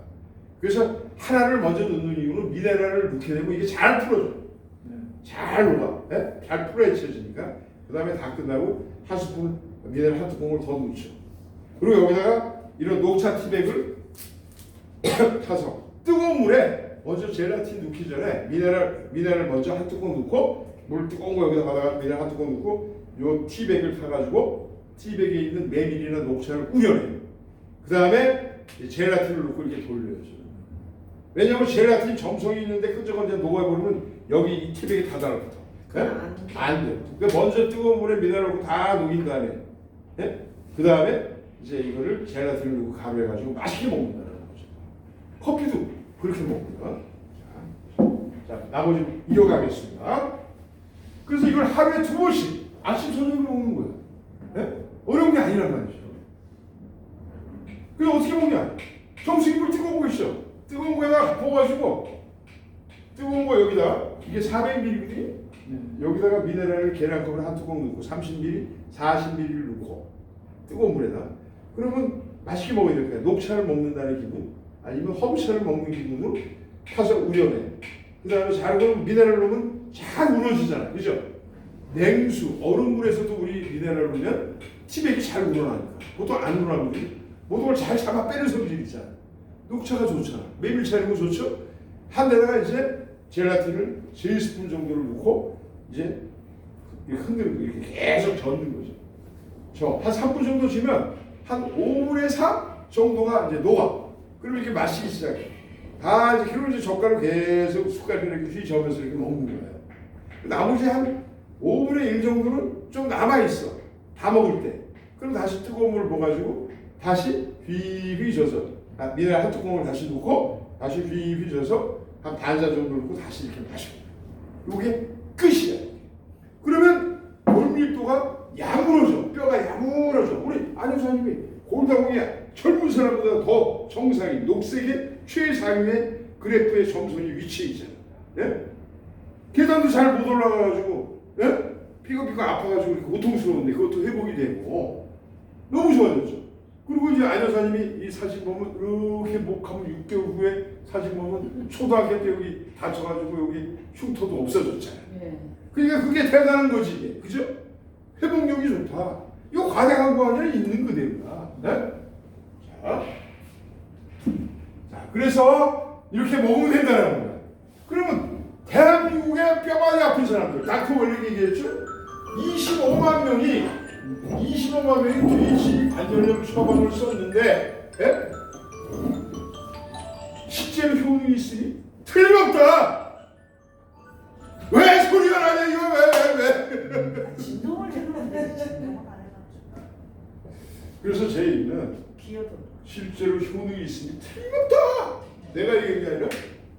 그래서 하나를 먼저 넣는 이유는 미네랄을 넣게 되면 이게 잘 풀어져. 잘 녹아. 네? 잘 풀어헤쳐지니까. 그 다음에 다 끝나고 한 스푼 미네랄 한 뚜껑을 더 넣죠. 그리고 여기다가 이런 녹차 티백을 타서 뜨거운 물에 먼저 젤라틴 넣기 전에 미네랄 먼저 한 뚜껑 넣고 물 뜨거운 거 여기다 가다가 미네랄 한 뚜껑 넣고 요 티백을 타가지고 티백에 있는 메밀이나 녹차를 우려내. 그 다음에 젤라틴을 넣고 이렇게 돌려야죠. 왜냐하면 젤라틴 점성이 있는데 끈적한 데 녹아버리면 여기 이 티백이 다 달라붙어. 네? 안 돼. 그러니까 먼저 뜨거운 물에 미네랄을 다 녹인 다음에 네? 그 다음에 이제 이거를 젤라틴을 넣고 가루해가지고 맛있게 먹는다는 거죠. 커피도 그렇게 먹고요. 자, 나머지 이어가겠습니다. 그래서 이걸 하루에 2번씩 아침 저녁으로 먹는 거예요. 네? 어려운 게 아니란 말이죠. 그래서 어떻게 먹냐? 정수기물 뜨거운 거 있죠. 뜨거운 거에다가 부어가지고 뜨거운 거 여기다 이게 400ml거든요. 여기다가 미네랄을 계량컵을 한 뚜껑 넣고 30ml, 40ml를 넣고 뜨거운 물에다 그러면 맛있게 먹어야 될 거야. 녹차를 먹는다는 기분 아니면 허브차를 먹는 기분으로 타서 우려내. 그 다음에 잘 그러면 미네랄을 넣으면 잘 우러지잖아. 그죠? 냉수, 얼음 물에서도 우리 미네랄 보면 티백이 잘 우러나니까. 보통 안 우러나거든요. 모든 걸 잘 잡아 빼는 성질이 있잖아. 녹차가 좋잖아. 메밀차 이런 거 좋죠? 한 데다가 이제 젤라틴을 3스푼 정도를 넣고 이제 이렇게 흔들고 이렇게 계속 젓는 거죠. 한 3분 정도 지면 한 5분의 3 정도가 이제 녹아. 그러면 이렇게 마시기 시작해. 다 이제 그리고 이제 젓가락 계속 숟가락을 이렇게 휘저으면서 이렇게 먹는 거예요. 나머지 한 5분의 1 정도는 좀 남아 있어. 다 먹을 때. 그럼 다시 뜨거운 물을 부어가지고 다시 휘휘 져서 미네랄 한 뚜껑을 다시 넣고 다시 휘휘 져서 한 반잔 정도 넣고 다시 이렇게 마시고. 이게 끝이야. 그러면 골밀도가 야무러져. 뼈가 야무러져. 우리 안 여사님이 골다공이 젊은 사람보다 더 정상인 녹색의 최상위의 그래프의 점선이 위치해 있잖아. 예? 계단도 잘 못 올라가가지고 예? 피고피고 아파가지고 이렇게 고통스러운데 그것도 회복이 되고 너무 좋아졌죠. 그리고 이제 안 여사님이 이 사진 보면 이렇게 목하면 6개월 후에 사진 보면 초등학교 때 여기 다쳐가지고 여기 흉터도 없어졌잖아요. 예. 그러니까 그게 대단한 거지 이게. 그죠? 회복력이 좋다. 이거 과대한 거 아니라 있는 그대로야. 네? 자, 그래서 이렇게 먹으면 된다는 거야. 그러면 대한민국의 뼈가 아픈 사람들, 닥터 원래 얘기했죠? 25만 명이 돼지 관절염 처방을 썼는데, 예? 실제로 효능이 있으니 틀림없다. 왜 소리가 나냐 이거 왜? 진동을 해놓는데 진동을 안 해가지고. 그래서 제 얘기는 비어도. 실제로 효능이 있으니 틀림없다. 내가 얘기한 게 아니라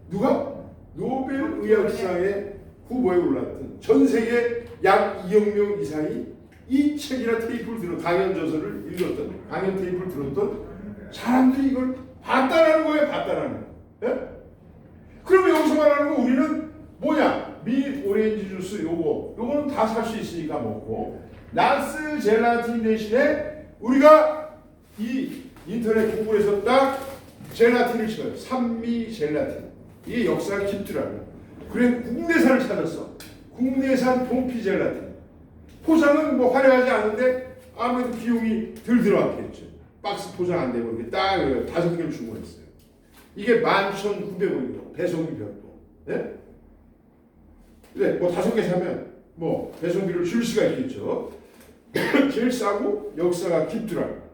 누가 노벨 의학상의 후보에 올랐던 전 세계 약 2억 명 이상이 이 책이나 테이프를 들어 강연 저서를 읽었던 강연 테이프를 들었던 사람들이 이걸 봤다라는 거예요. 봤다라는 거. 예? 그러면 여기서 말하는 거 우리는 뭐냐? 미 오렌지 주스 요거는 다 살 수 있으니까 먹고 낙스 젤라틴 대신에 우리가 이 인터넷 구글에서 딱 젤라틴을 쳐요. 산미 젤라틴. 이게 역사가 깊더라고요. 그래 국내산을 찾았어. 국내산 동피 젤라틴. 포장은 뭐 화려하지 않은데 아무래도 비용이 덜 들어갔겠죠. 박스 포장 안 되고 이렇게 딱 5개를 주문했어요. 이게 11,900원이고 배송비 별도. 네? 근데 뭐 5개 사면 뭐 배송비를 줄 수가 있겠죠. 제일 싸고 역사가 깊더라고요.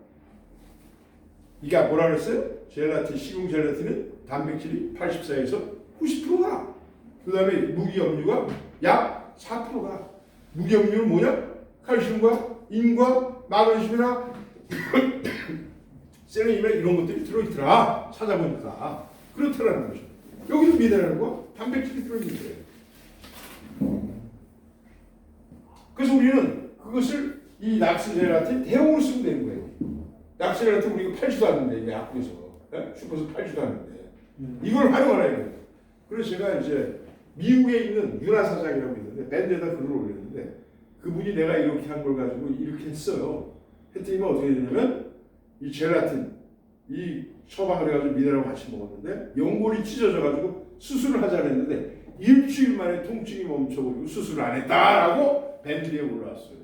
이게 뭐라 그랬어요? 젤라틴, 식용 젤라틴은 단백질이 84에서 90%가. 그 다음에 무기염류가 약 4%가. 무기염류는 뭐냐? 칼슘과 인과 마그네슘이나 세레늄이나 이런 것들이 들어있더라. 찾아보니까. 그렇더라는 거죠. 여기도 미네랄과 단백질이 들어있는 거예요. 그래서 우리는 그것을 이 낙스 젤라틴 대용으로 쓰면 되는 거예요. 낙스 젤라틴 우리가 팔지도 않는데 약국에서 슈퍼에서 팔지도 않는데 이걸 활용하라 이거예요. 그래서 제가 이제 미국에 있는 유나 사장이라고 있는데 밴드에다 글을 올렸는데 그분이 내가 이렇게 한 걸 가지고 이렇게 했어요. 했더니 어떻게 되냐면 이 젤라틴 이 처방을 해가지고 미네랄과 같이 먹었는데 연골이 찢어져가지고 수술을 하자고 했는데 일주일 만에 통증이 멈춰버리고 수술을 안 했다라고 밴드에 올라왔어요.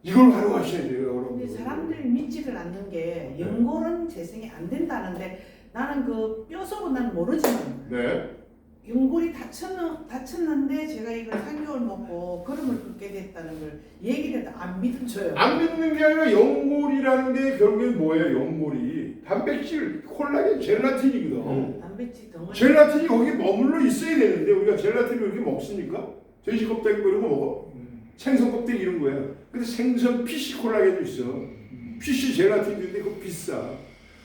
이걸 활용하셔야 돼요, 여러분. 근데 사람들이 믿지를 않는 게 연골은 재생이 안 된다는데 나는 그 뼈속은 나는 모르지만 네. 연골이 다쳤는데 제가 이걸 3개월 먹고 걸음을 걷게 됐다는 걸 얘기를 해도 안 믿어줘요. 안 믿는 게 아니라 연골이라는 게 결국엔 뭐예요? 연골이 단백질, 콜라겐, 젤라틴이거든. 단백질 덩어리. 젤라틴이 거기 머물러 있어야 되는데 우리가 젤라틴을 이렇게 먹습니까? 돼지 껍데기 이런 거 먹어? 생선 껍데기 이런 거예요. 근데 생선 피쉬 콜라겐도 있어. 피쉬 젤라틴도 있는데 그거 비싸.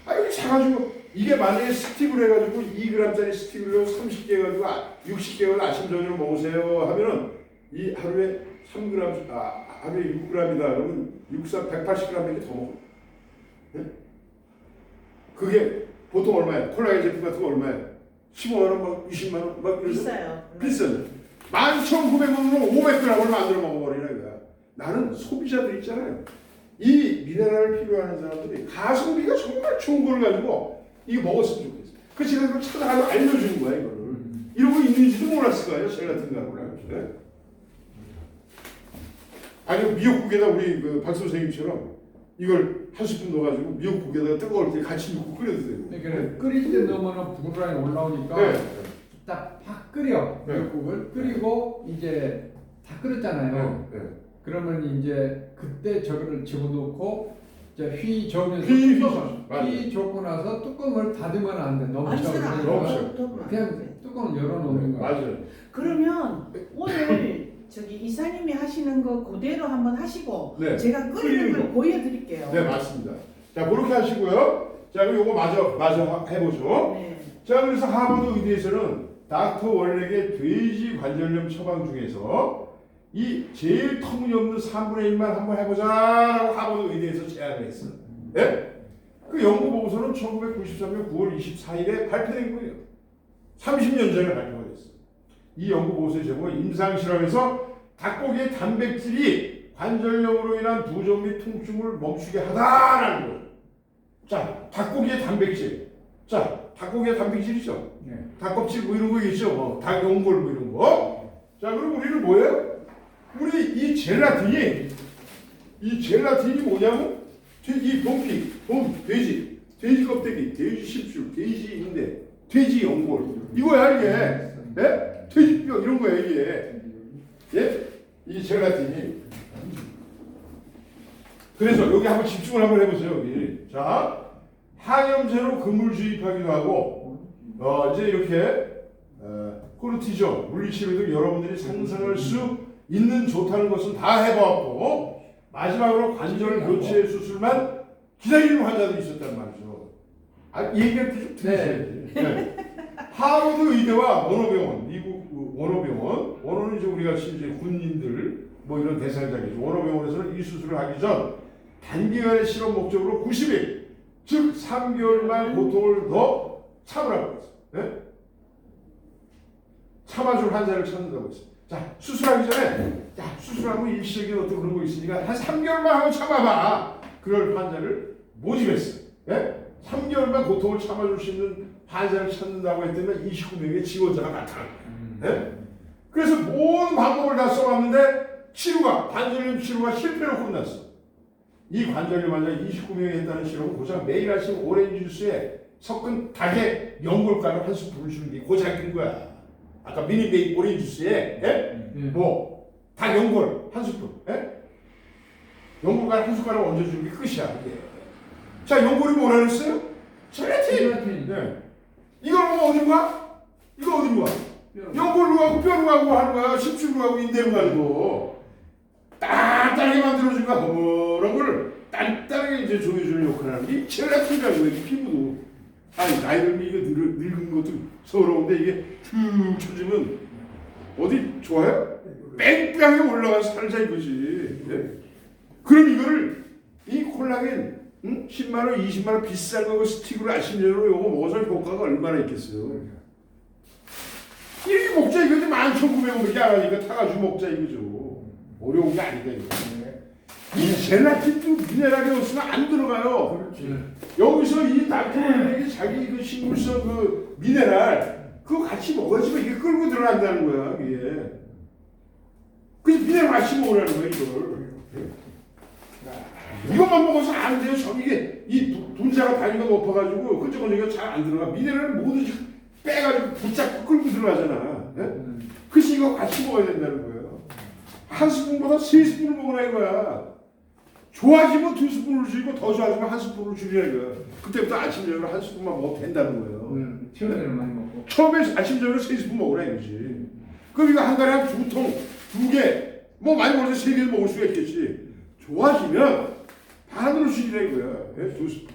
아 여기 사가지고 이게 만약에 스틱을 해가지고 2g짜리 스틱을 30개 해가지고 60개월 아침 저녁으로 먹으세요 하면은 이 하루에 3g 하루에 6g이다 그러면 6, 180g밖에 더 먹어. 네? 그게 보통 얼마야? 콜라겐 제품 같은 거 얼마야? 15만 원, 막 20만 원, 막 이러죠? 비싸요. 비싸요. 11,900원으로 500g을 만들어 먹어버리라 이거야. 나는 소비자들 있잖아요. 이 미네랄을 필요하는 사람들이 가성비가 정말 좋은 걸 가지고 이거 먹었으면 좋겠어. 그 제가 그걸 찾아가서 알려주는 거야 이거를. 이런 거 있는지도 몰랐을 거예요. 젤라틴 가루를. 네? 아니 미역국에다 우리 박 선생님처럼 이걸 한 스푼 넣어가지고 미역국에다가 뜨거울 때 같이 넣고 끓여도 되고. 네, 그래 끓일 때 넣으면 부글부글하게 올라오니까 네. 딱 팍 끓여 네. 미역국을 끓이고 이제 다 끓였잖아요. 네. 그러면 이제 그때 저거를 집어넣고 이제 휘 저으면서 휘 휘 젓고 나서 뚜껑을 닫으면 안 돼. 너무 아니 차고 안 그러니까. 돼. 그냥 뚜껑을 열어놓는 거야. 맞아요. 그러면 오늘 저기 이사님이 하시는 거 그대로 한번 하시고 네. 제가 끓이는 걸 끓이는 보여드릴게요. 네 맞습니다. 자 그렇게 하시고요. 자 그럼 요거 마저 해보죠. 네. 자 그래서 하버드 의대에서는 닥터 월렉의 돼지 관절염 처방 중에서 이 제일 터무니없는 3분의 1만 한번 해보자라고 하버드 의대에서 제안을 했어요. 네? 그 연구 보고서는 1993년 9월 24일에 발표된 거예요. 30년 전에 발표가 됐어요. 이 연구 보고서의 제목은 임상 실험에서 닭고기의 단백질이 관절염으로 인한 부종 및 통증을 멈추게 하다라는 거예요. 자, 닭고기의 단백질. 자, 닭고기의 단백질이죠. 네. 닭껍질 뭐 이런 거 있죠. 닭 연골 뭐 이런 거. 자, 그럼 우리는 뭐예요? 우리 이 젤라틴이 뭐냐면 이 돼지 껍데기, 돼지 심줄, 돼지 인대, 돼지 연골 이거야 이게. 예? 돼지뼈 이런 거야 이게. 예? 이 젤라틴이. 그래서 여기 한번 집중을 한번 해보세요 여기. 자, 항염제로 그물 주입하기도 하고, 이제 이렇게 코르티졸 물리치료도 여러분들이 상상할 수 있는 좋다는 것은 다 해봤고, 마지막으로 관절 교체 수술만 기다리는 환자들이 있었단 말이죠. 아, 얘기할 때좀 들으셔야지. 네. 하버드 의대와 원어병원, 미국 원어병원, 원어는 이제 우리 같이 이제 군인들 뭐 이런 대상자겠죠. 원어병원에서는 이 수술을 하기 전 단기간의 실험 목적으로 90일, 즉 3개월만 고통을 더 참으라고 했어요. 네? 참아줄 환자를 찾는다고 했어요. 자, 수술하기 전에 수술하고 일시적인 어떤 그런 거 있으니까 한 3개월만 하고 참아봐. 그럴 환자를 모집했어요. 네? 3개월만 고통을 참아줄 수 있는 환자를 찾는다고 했더니 29명의 지원자가 나타난 거예요. 네? 그래서 모든 방법을 다 써봤는데 관절염 치료가 실패로 끝났어. 이 관절염 환자 29명이 했다는 실험은 고작 매일 아침 오렌지 주스에 섞은 닭의 연골가루 한 스푼을 주는 게 고작인 거야. 아까 미니메이 오렌지 주스에 닭 연골 한 스푼, 연골가루 한 숟가락 얹어주는 게 끝이야. 이게. 자, 연골이 뭐라 그랬어요? 젤라틴. 네. 이걸 보면 어디로 가? 이거 어디로 가? 연골로 가고 뼈로 가고 하는 거야. 심줄로 가고 인대로 가고. 단단하게 만들어준 거야. 그런 걸 단단하게 이제 조여주는 역할을 하는 게 젤라틴이라는 거야. 이 피부도. 아니, 나이 들면 이거 늙은 것도 서러운데 이게 쭉 쳐주면 어디 좋아요? 뺑뺑하게 올라가서 살자 이거지. 네? 그럼 이거를 이 콜라겐 10만원, 20만원 비싼 거 스틱으로 아시면으로 요거 먹어서 효과가 얼마나 있겠어요. 이렇게 먹자 이거지. 11,900원밖에 안 하니까 타가지고 먹자 이거죠. 어려운 게 아니다 이거. 이 젤라틴도 미네랄이 없으면 안 들어가요. 그렇지. 여기서 이 닥터가 자기 그 식물성 그 미네랄 그거 같이 먹어야지 이게 끌고 들어간다는 거야 이게. 그래서 미네랄 같이 먹으라는 거야 이걸. 이것만 먹어서 안 돼요. 이게 이 분자가 단위가 높아가지고 끈적끈적이가 잘 안 들어가. 미네랄은 뭐든지 빼가지고 붙잡고 끌고 들어가잖아. 그래서 이거 같이 먹어야 된다는 거예요. 한 스푼보다 3스푼을 먹으라 이거야. 좋아지면 2스푼을 줄이고 더 좋아지면 1스푼을 줄이라 이거야. 그때부터 아침 저녁으로 1스푼만 먹어도 된다는 거예요. 처음에는 많이 먹고. 처음에 아침 저녁으로 3스푼 먹으라 이거지. 그럼 이거 한 달에 한 2통, 2개, 뭐 많이 먹어도 3개도 먹을 수가 있겠지. 좋아지면 반으로 줄이라 이거야. 2스푼.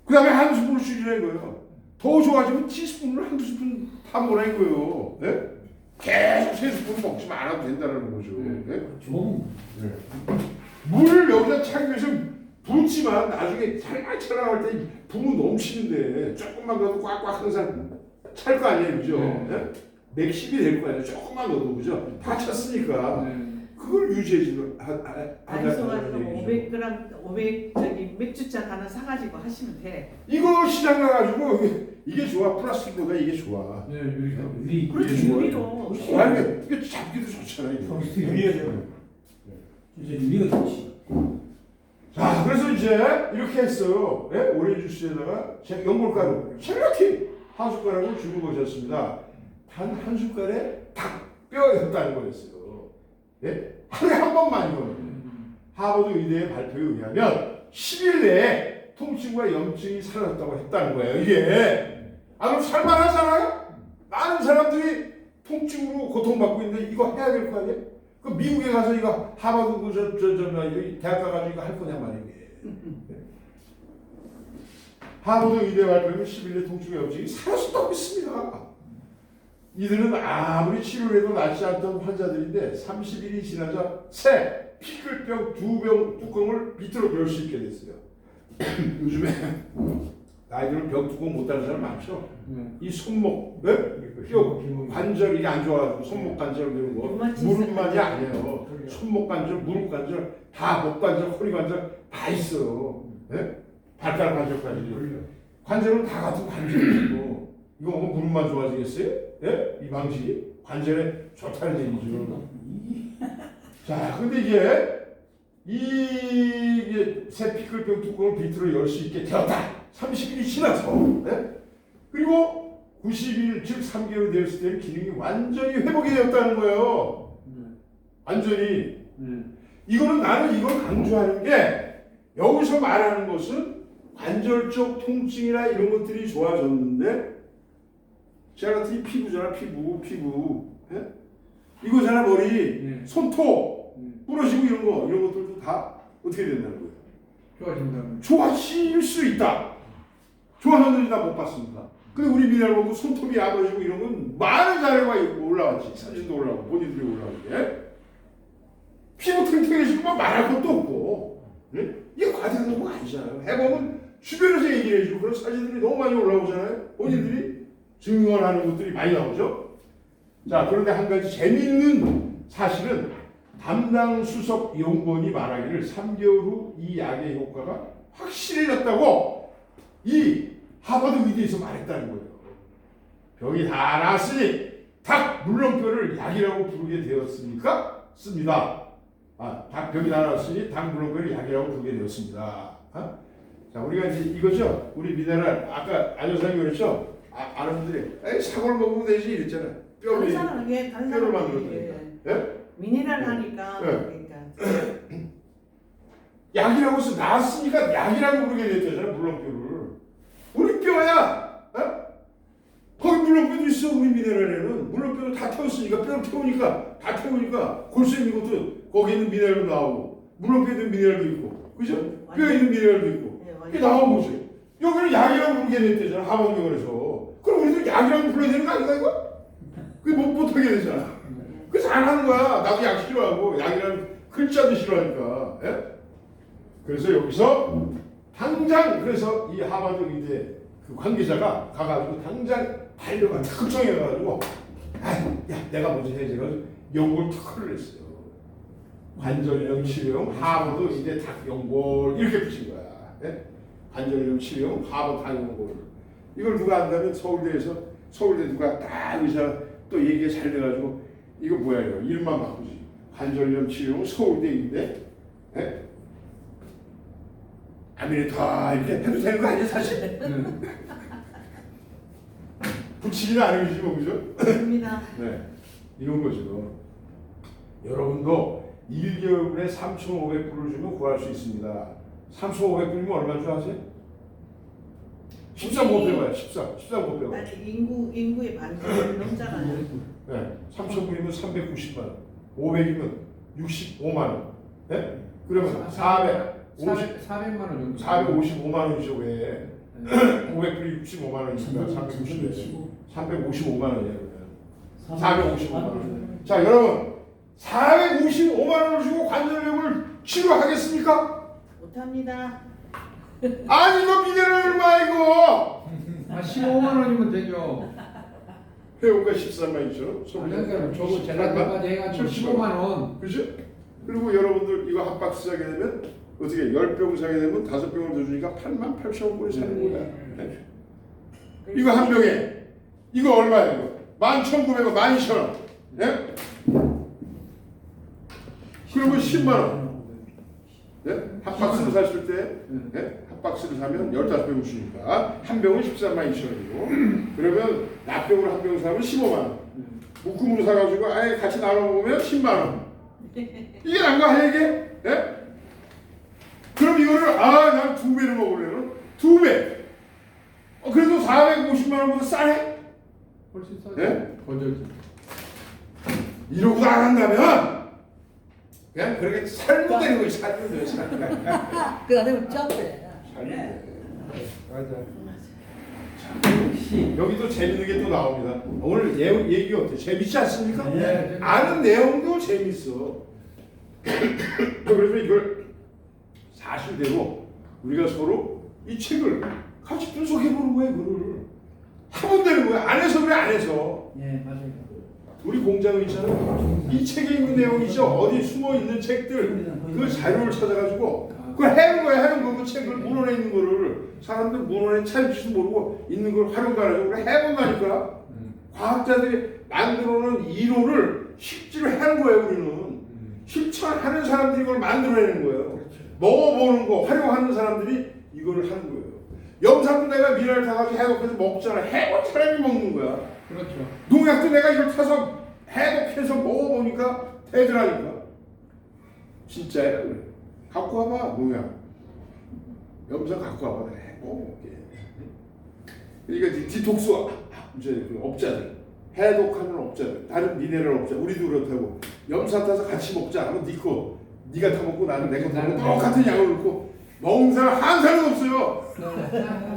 그 다음에 1스푼을 줄이라 이거야. 더 좋아지면 티스푼을 1-2스푼 다 먹으라 이거예요. 네? 계속 3스푼 먹지만 안 해도 된다는 거죠. 네? 물을 여기다 차기 위해서 붓지만 나중에 찰 나갈 때 부은 넘치는데 조금만 넣어도 꽉꽉 항상 찰 거 아니에요, 그죠? 네? 맥심이 될 거 아니에요, 조금만 넣어도 그죠? 다 찼으니까. 그걸 유지해 다이소 가서 하자는 얘기죠. 500g 500 저기 맥주잔 하나 사가지고 하시면 돼. 이거 시장 가가지고 이게 좋아. 플라스틱보다 이게 좋아. 네, 유리. 그렇지 유리로. 아니 이게 잡기도 좋잖아. 이게. 위에서 이제 위가 좋지. 자, 그래서 이제 이렇게 했어요. 예? 오렌지 주스에다가 연골가루 젤라틴 한 숟가락을 주고 보셨습니다. 단 한 숟갈에 닭뼈였다는 거였어요. 예? 하루에 한 번만요. 하버드 의대의 발표에 의하면 10일 내에 통증과 염증이 사라졌다고 했다는 거예요. 이게 그럼 살만하잖아요. 많은 사람들이 통증으로 고통받고 있는데 이거 해야 될 거 아니에요? 그 미국에 가서 이거 하버드 대학 가가지고 이거 할 거냐 말이에요. 하버드 의대 발표는 10일 내 통증과 염증이 사라졌다고 했습니다. 이들은 아무리 치료를 해도 낫지 않던 환자들인데 30일이 지나자 새 피클병 2병 뚜껑을 비틀어 넣을 수 있게 됐어요. 요즘에 아이들은 병 뚜껑 못 따는 사람 많죠. 이 손목, 뼈 관절 이게 안 좋아가지고 손목 관절 이런 거 무릎만이 아니에요. 손목 관절, 무릎 관절, 다 목 관절, 허리 관절 다 있어요. 네? 발가락 관절까지. 관절은 다 같은 관절이고 이거 뭐 무릎만 좋아지겠어요? 예? 이 방식이 관절에 좋다는 얘기죠. 자, 근데 이게 새 피클병 뚜껑을 비틀어 열 수 있게 되었다. 30일이 지나서. 네? 그리고 90일, 즉 3개월 되었을 때는 기능이 완전히 회복이 되었다는 거예요. 완전히. 이거는 나는 이걸 강조하는 게 여기서 말하는 것은 관절적 통증이나 이런 것들이 좋아졌는데 젤라틴이 피부잖아. 피부. 예? 이거잖아. 머리, 손톱 부러지고 이런 것들도 다 어떻게 된다는 거예요? 좋아진다는. 좋아질 수 있다. 좋아하는 다 못 봤습니다. 근데 우리 미나를 보고 손톱이 아버지고 이런 건 많은 자료가 올라왔지. 사진도 올라오고 본인들이 올라오게. 피부 탱탱해지고 뭐 말할 것도 없고. 네? 이게 과대한 거 아니잖아요. 해보면 주변에서 얘기를 해주고 그런 사진들이 너무 많이 올라오잖아요. 본인들이 증언하는 것들이 많이 나오죠. 자, 그런데 한 가지 재미있는 사실은 담당 수석 연구원이 말하기를 3개월 후 이 약의 효과가 확실해졌다고 이 하버드 의대에서 말했다는 거예요. 병이 다 나았으니 닭 물렁뼈를 약이라고 부르게 되었습니까? 씁니다. 병이 다 나았으니 닭 물렁뼈를 약이라고 부르게 되었습니다. 자, 우리가 이제 이거죠. 우리 미네랄 아까 안 여사님이 그랬죠. 아는 분들이 에이, 사골 먹으면 되지 이랬잖아요. 다른 사람에게 뼈를 만들었다니까. 예? 미네랄 하니까 네. 그러니까 약이라고 해서 나았으니까 약이라고 부르게 됐잖아요. 물렁뼈를. 우리 뼈야. 거기 물렁뼈도 있어. 우리 미네랄에는 물렁뼈도 다 태웠으니까 뼈를 태우니까 다 태우니까 골수 있는 것도 거기 있는 미네랄도 나오고 물렁뼈에 있는 미네랄도 있고 그죠? 뼈에 있는 미네랄도 있고 이게 나온 거지. 여기는 약이라고 부르게 됐대잖아. 하버드병원에서. 그럼 우리도 약이라고 불러야 되는 거 아닌가 이거? 그게 못하게 되잖아. 그래서 안 하는 거야. 나도 약 싫어하고 약이라는 글자도 싫어하니까. 예? 그래서 여기서 당장 그래서 이 하버드 의대 그 관계자가 가가지고 당장 달려가 특정해가지고 야 내가 먼저 해야지. 그래서 연골 특허를 했어요. 관절염 치료용 하버드 의대 닭연골 이렇게 붙인 거야. 예? 관절염 치료용 하버드 닭연골. 이걸 누가 안다면 서울대 누가 딱 의사 또 얘기가 잘 돼가지고 이거 뭐야 이거 이름만 바꾸지. 관절염 치료용 서울대인데 예? 아미레타 이렇게 해도 되는 거 아니야 사실? 붙이기는 안 해주지 뭐 그죠? 맞습니다. 네, 이런 거죠. 여러분도 1개월분에 3,500불을 주면 구할 수 있습니다. 3,500불이면 얼마인 줄 아세요? 13,500원, 13,500원. 아니 인구의 반절 넘잖아요. 네, 3,000불이면 390만 원, 500이면 65만 원. 네? 그러면 400만 원 정도. 455만 원이죠 왜? 500불이 65만 원이니까 355만 원이에요. 455만 원. 자 여러분 455만 원을 주고 관절염을 치료하겠습니까? 못합니다. 아니 이거 미네랄 얼마 이거? 15만 원이면 되죠. 회원가 13만 있죠. 그러니까 저거 젤라틴까지 해가지고 15만 원. 그죠? 그리고 여러분들 이거 한 박스 사게 되면 어떻게 10병 사게 되면 5병을 더 주니까 88,000원꼴에 사는 거야. 네. 이거 한 병에 이거 얼마예요? 11,900원, 12,000원. 네? 그러면 10만 원. 네? 한 박스를 샀을 때, 네? 한 박스를 사면 15병을 주니까 한 병은 132,000원이고, 그러면 납병으로 한 병 사면 15만 원. 묶음으로 사가지고 아예 같이 나눠 먹으면 10만 원. 이게 난가 이게? 네? 그럼 이거를 난 2배를 먹으려면 2배. 그래도 450만 원보다 싸네? 훨씬 싸죠. 네? 거저지. 이러고도 안 한다면 그냥 그렇게 살면 되는 거지. 살면 돼. 그 안에 짭대. 살면 돼. 맞아. 역시 여기도 재밌는 게 또 나옵니다. 오늘 얘기 어때? 재밌지 않습니까? 네. 아는 내용도 재밌어. 그래서 이걸 사실대로 우리가 서로 이 책을 같이 분석해 보는 거야. 이거를 하면 되는 거야. 안 해서 그래. 안 해서. 예 맞아요. 우리 공장은 있잖아요. 이 책에 있는 내용이죠. 어디 숨어 있는 책들 그 자료를 찾아가지고 그걸 해는 거야. 해는 거. 그 책을 문헌에 있는 거를 사람들 문헌에 찾을지도 모르고 있는 걸 활용가지고 그래 해본다니까. 과학자들이 만들어놓은 이론을 실제로 하는 거예요. 우리는 실천하는 사람들이 이걸 만들어내는 거예요. 먹어보는 거 활용하는 사람들이 이거를 하는 거예요. 염산도 내가 미랄 타가지고 해독해서 먹잖아. 해본 사람이 먹는 거야. 그렇죠. 농약도 내가 이걸 타서 해독해서 먹어보니까 되더라니까. 진짜예요. 그래. 갖고 와봐 농약. 염산 갖고 와봐. 내가 해먹을게. 그러니까 디톡스 이제 그 업자들, 해독하는 업자들, 다른 미네랄 업자, 우리도 그렇다고 염산 타서 같이 먹자 하면 네가 타 먹고 나는 내가 타 먹고 똑같은 양을 넣고 먹는 사람 한 사람 없어요.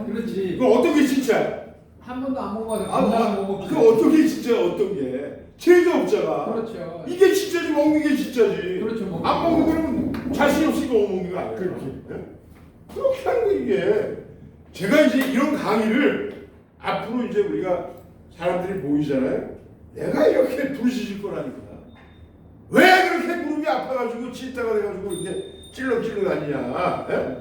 그렇지. 그럼 어떤 게 진짜야? 한 번도 안 먹어봐서 감당 못 먹지. 그 어떤 게 진짜야? 어떤 게 제조업자가 그렇죠. 이게 진짜지 먹는 게 진짜지. 그렇죠. 먹는 안 먹는 거는 자신 없으니까 못 먹는 거 아니야. 그렇지. 네? 그렇게 하는 거 이게. 제가 이제 이런 강의를 앞으로 이제 우리가 사람들이 모이잖아요. 내가 이렇게 부르짖을 거라니까. 왜 그렇게 무릎이 아파가지고 찢다가 돼가지고 이렇게 찔러찔러 다니냐. 예?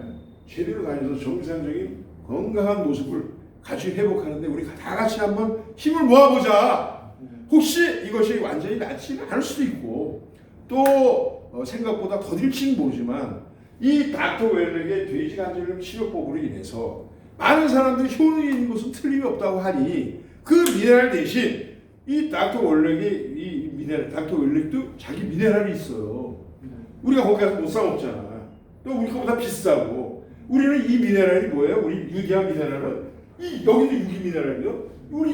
제대로 다녀서 정상적인 건강한 모습을 같이 회복하는데 우리 다 같이 한번 힘을 모아보자. 혹시 이것이 완전히 낫지는 않을 수도 있고 또 생각보다 더딜지는 모르지만 이 닥터 웰렉의 돼지 관절염 치료법으로 인해서 많은 사람들이 효능이 있는 것은 틀림이 없다고 하니 그 미네랄 대신 이 닥터 웰렉의 이 미네랄 닥터 웰렉도 자기 미네랄이 있어요. 우리가 거기 가서 못 사 먹잖아. 또 우리 거보다 비싸고 우리는 이 미네랄이 뭐예요? 우리 유기한 미네랄은 여기도 유기 미네랄이요. 우리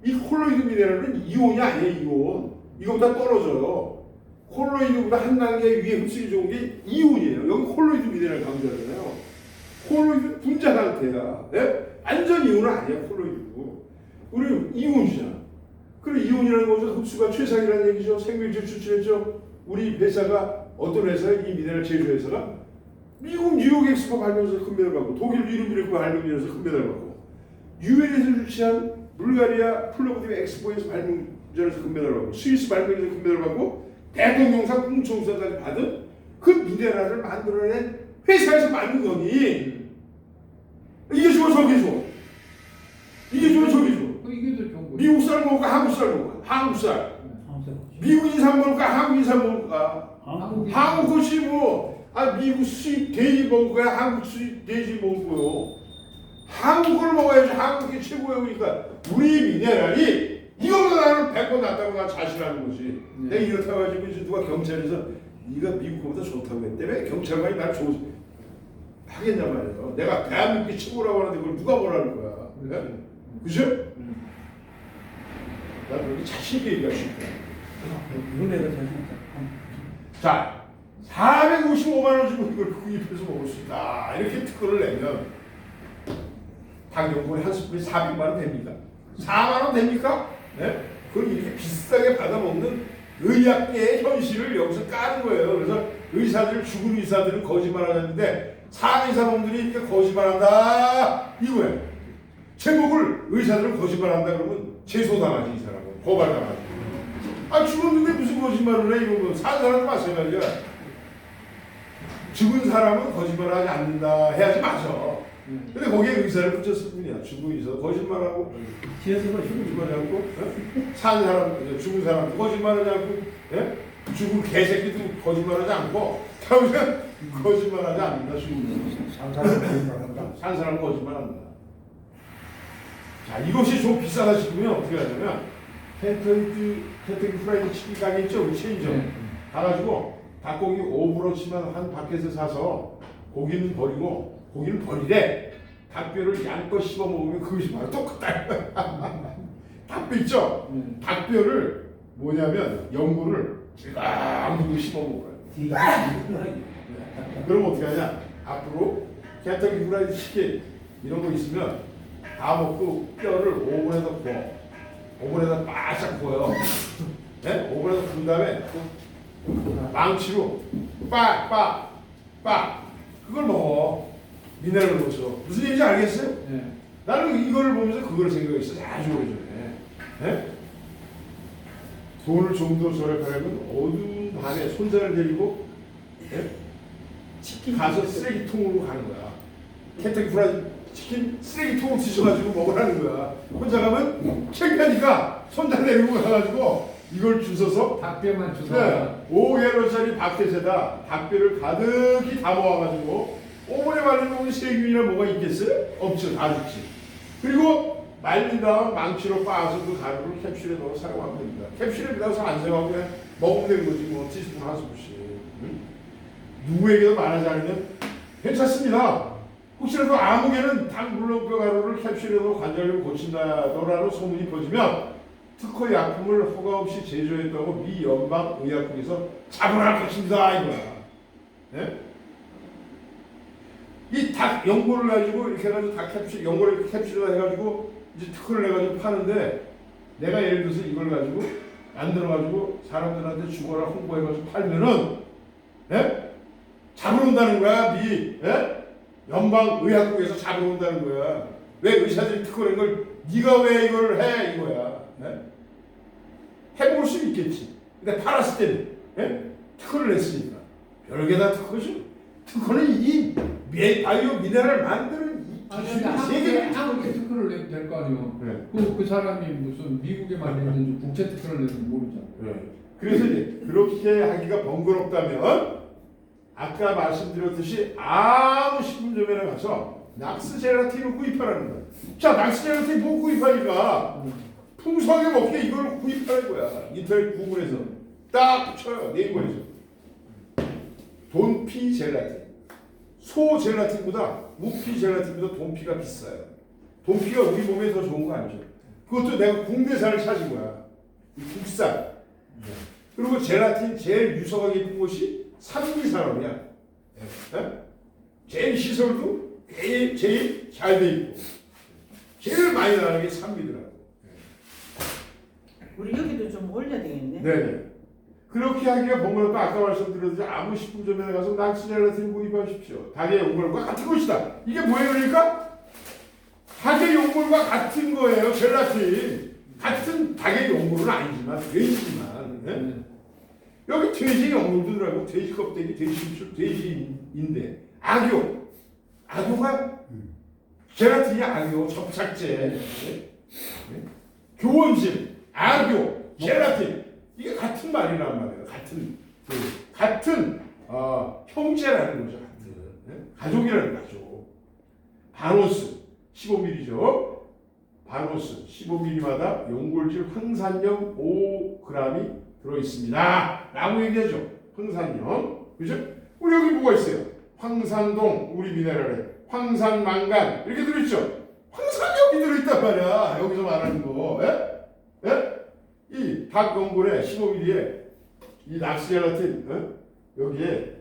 이 콜로이드 미네랄은 이온이 아니에요. 이온. 이거보다 떨어져요. 콜로이드보다 한 단계 위에 흡수기 좋은 게 이온이에요. 여기 콜로이드 미네랄 강조하잖아요. 콜로이드 분자 상태야. 네? 완전 이온은 아니야. 콜로이드고. 우리 이온이잖아. 그리고 이온이라는 것은 흡수가 최상이라는 얘기죠. 생명질 추출했죠. 우리 회사가 어떤 회사에 이 미네랄 제조회사가 미국 뉴욕 엑스포 발명에서 금메달 받고 독일 유르비르크 발명에서 금메달 받고 유엔에서 유치한 불가리아 플로그디브 엑스포에서 발명전에서 금메달 받고 스위스 발명에서 금메달 받고 대통령상 공총사까지 받은 그 미네랄을 만들어낸 회사에서 만든 거니 이게 좋아 저게 좋아 이게 좋아 저게 좋아 이게 더 좋은 거예요. 미국 쌀 먹을까 한국 쌀 먹을까 한국 쌀 미국 인삼 먹을까 한국 인삼 먹을까 한국 것이 미국 수입 돼지 먹을 거야 한국 수입 돼지 먹을 거요 한국 걸 먹어야지 한국이 최고예요. 그러니까 우리 미네랄이 이거보다 나는 100번 낫다고 난 자신하는 거지. 내가 이렇다고 가지고 이제 누가 경찰에서 네가 미국 거보다 좋다고 했다며 경찰관이 날 하겠냐 말이에요. 내가 대한민국이 최고라고 하는데 그걸 누가 뭐라는 거야. 네? 그죠? 난 그렇게 자신 있게 얘기할 수 있다. 이건 내가 자신있다. 자, 455만 원 주고 이걸 구입해서 먹을 수 있다. 이렇게 특허를 내면 당연히 한 스푼이 400만 원 됩니까? 4만 원 됩니까? 네? 그걸 이렇게 비싸게 받아먹는 의학계의 현실을 여기서 까는 거예요. 그래서 죽은 의사들은 거짓말하는데 상의사놈들이 이렇게 거짓말한다 이거예요. 제목을 의사들은 거짓말한다 그러면 제소당하지 이 사람은 고발당하지. 아 죽었는데 무슨 거짓말을 해? 이런 거. 산 사람도 마찬가지야. 죽은 사람은 거짓말하지 않는다 해야지 맞아. 근데 거기에 의사를 붙였을 뿐이야. 죽은 의사 거짓말하고 뒤에서 봐 죽은 않고 어? 산 사람 죽은 사람 거짓말하지 않고 예? 죽은 개새끼도 거짓말하지 않고 평생 거짓말하지 않는다. 죽은 산 사람 거짓말한다. 자 이것이 좀 비싸다 싶으면 어떻게 하냐면 kentucky 프라이드 치킨 가게 있죠? 우리 체인점 가가지고 닭고기 5브로치만 한 바켓을 사서 고기는 버리래. 닭뼈를 양껏 씹어 먹으면 그것이 바로 똑같다. 닭뼈 있죠? 닭뼈를 뭐냐면 연골을 쫙 씹어 먹어요. 그럼 어떻게 하냐? 앞으로 kentucky 프라이드 치킨 이런 거 있으면 다 먹고 뼈를 오븐에다 구워. 오븐에다 바짝 구워요. 네? 오븐에다 구운 다음에 망치로 빡 그걸 먹어. 미네랄을 넣어서 무슨 얘기인지 알겠어요? 네. 나는 이거를 보면서 그걸 생각했어. 아주 오래전에. 네? 돈을 좀 더 절약하려면 어두운 밤에 손자를 데리고 네? 가서 쓰레기통으로 가는 거야. kentucky 프라이드 치킨 쓰레기통을 드셔가지고 먹으라는 거야. 혼자 가면 창피하니까 손자 데리고 가가지고 이걸 주워서 닭뼈만 주워. 네, 5개월짜리 바켓에다 닭뼈를 가득히 다 모아가지고 오븐에 말려놓은 세균이나 뭐가 있겠어요? 없죠. 다 죽지. 그리고 말린 다음 망치로 빻아서 그 가루를 캡슐에 넣어 사용하면 됩니다. 캡슐에 넣어서 안 사용하고 그냥 먹으면 되는 거지. 뭐 티스푼 한 스푼씩. 누구에게도 말하지 않으면 괜찮습니다. 혹시라도 아무개는 닭 물렁뼈 가루를 캡슐에 넣어 관절염을 고친다더라도 소문이 퍼지면 특허 약품을 허가 없이 제조했다고 미 연방 의약국에서 처벌할 것입니다. 이거야. 네? 이 닭 연골을 가지고 이렇게 해가지고 닭 캡슐 연골을 캡슐에다 해가지고 이제 특허를 해가지고 파는데 내가 예를 들어서 이걸 가지고 만들어가지고 사람들한테 주거나 홍보해가지고 팔면은 예? 잡으러 온다는 거야. 미 연방 의학국에서 잡으러 온다는 거야. 왜 의사들이 특허를 낸 걸 네가 왜 이걸 해 이거야. 해볼 수 있겠지. 근데 팔았을 때는 특허를 냈으니까 별게 다 특허죠. 특허는 이 바이오 미네랄을 만드는 이 기술이 한국에 특허를 내도 될 거 아니에요. 네. 그 사람이 무슨 미국에 만드는 국제 특허를 내도 모르잖아. 네. 그래서 이제 그렇게 하기가 번거롭다면 아까 말씀드렸듯이 아무 식품점에 가서 낙스 젤라틴을 구입하라는 거야. 자, 낙스 젤라틴 뭐 구입하니까 풍성하게 먹게 이걸 구입하는 거야. 인터넷 구글에서 딱 쳐요. 네이버에서 돈피 젤라틴. 소 젤라틴보다 우피 젤라틴보다 돈피가 비싸요. 돈피가 우리 몸에 더 좋은 거 아니죠? 그것도 내가 국내산을 찾은 거야. 이 국산. 그리고 젤라틴 제일 유서가 깊은 곳이 산미산업이야. 제일 시설도 제일 잘 돼 있고 제일 많이 나가는 게 산미더라고. 우리 여기도 좀 올려야 되겠네. 네. 그렇게 하기가 번거롭다. 아까 말씀드렸듯이 아무 식품점에 가서 낙스 젤라틴 구입하십시오. 닭의 연골과 같은 것이다. 이게 뭐예요, 그러니까? 닭의 연골과 같은 거예요, 젤라틴. 같은 닭의 연골은 아니지만 돼지지만. 네? 여기 돼지 연골도 들어가고 돼지 껍데기, 돼지인데 악교가 젤라틴이 악교, 접착제, 네? 교원질, 악교, 젤라틴. 이게 같은 말이란 말이에요. 같은 형제라는 거죠. 같은 가족이라는 거죠. 바노스 15mm죠. 바노스 15mm마다 연골질 황산염 5g이 들어 있습니다. 라고 얘기하죠. 황산염, 그죠? 우리 여기 뭐가 있어요? 황산동 우리 미네랄에 황산망간 이렇게 들어있죠. 황산염이 들어있단 말이야. 여기서 말하는 거. 이 닭 연골에 15mm에 이 낙스 젤라틴 여기에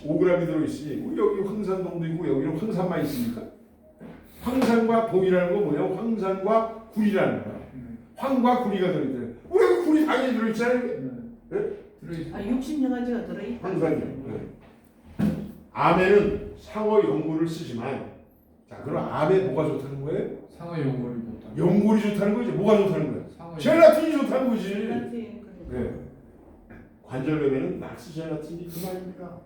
5g이 들어있으니 우리 여기 황산동도 있고 여기는 황산만 있습니까? 황산과 동이라는 건 뭐예요? 황산과 구리라는 거야. 황과 구리가 들어있잖아요. 우리 여기 구리 당연히 들어있잖아요. 들어있어. 60여가지가 들어있다. 황산염. 암에는 상어 연골을 쓰지만 자 그럼 암에 뭐가 좋다는 거예요? 상어 연골이 좋다. 연골이 좋다는 거죠. 뭐가 좋다는 거예요? 상어 젤라틴이 좋다는 거지. 젤라틴, 네. 관절염에는 낙스 젤라틴이 그만입니다.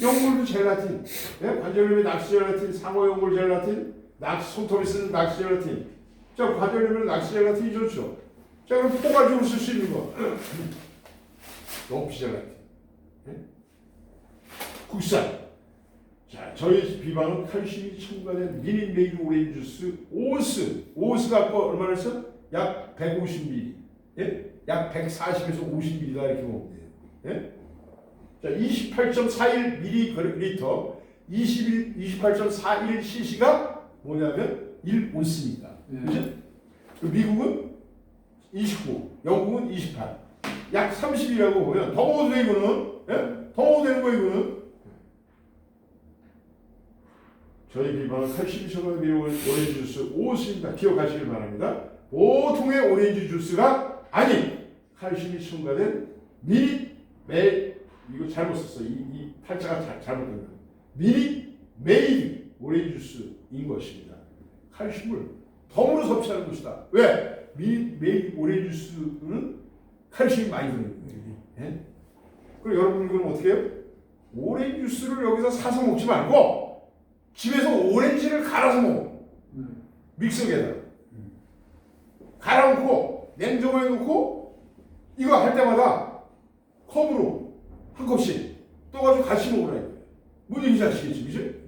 연골도 젤라틴, 네? 관절염에 낙스 젤라틴, 상어 연골 젤라틴, 낙스 손톱에 쓰는 낙스 젤라틴. 자, 관절염에는 낙스 젤라틴이 좋죠. 자, 그럼 포괄적으로 쓸 수 있는 거. 높이 젤라틴, 네? 국산. 자, 저희 비방은 칼슘이 첨가된 미니 메이드 오렌지 주스 오스 갖고 얼마나 했어? 약 150ml, 예? 약 140에서 50ml다 이렇게 먹으면 돼요. 예? 자, 28.41ml, 28.41cc가 뭐냐면 1온스입니다. 그죠? 미국은 29, 영국은 28, 약 30이라고 보면 더 먹어도 돼 이거는, 예? 더 먹어도 되는 거 이거는. 저희 비방은 칼슘이 첨가된 미니 오렌지 주스 오스입니다. 기억하시길 바랍니다. 보통의 오렌지 주스가 아닌 칼슘이 첨가된 미니 이거 잘못 썼어. 이 팔자가 잘못된 거예요. 미니 메이드 오렌지 주스인 것입니다. 칼슘을 덤으로 섭취하는 것이다. 왜? 미니 메이드 오렌지 주스는 칼슘이 많이 들어있는 거예요. 예? 그럼 여러분 그럼 어떻게 해요? 오렌지 주스를 여기서 사서 먹지 말고 집에서 오렌지를 갈아서 먹어. 믹서기에다가 갈아놓고 냉장고에 놓고 이거 할 때마다 컵으로 한 컵씩 떠가지고 같이 먹으라 이거예요. 뭔 얘기인지 아시겠지, 그지?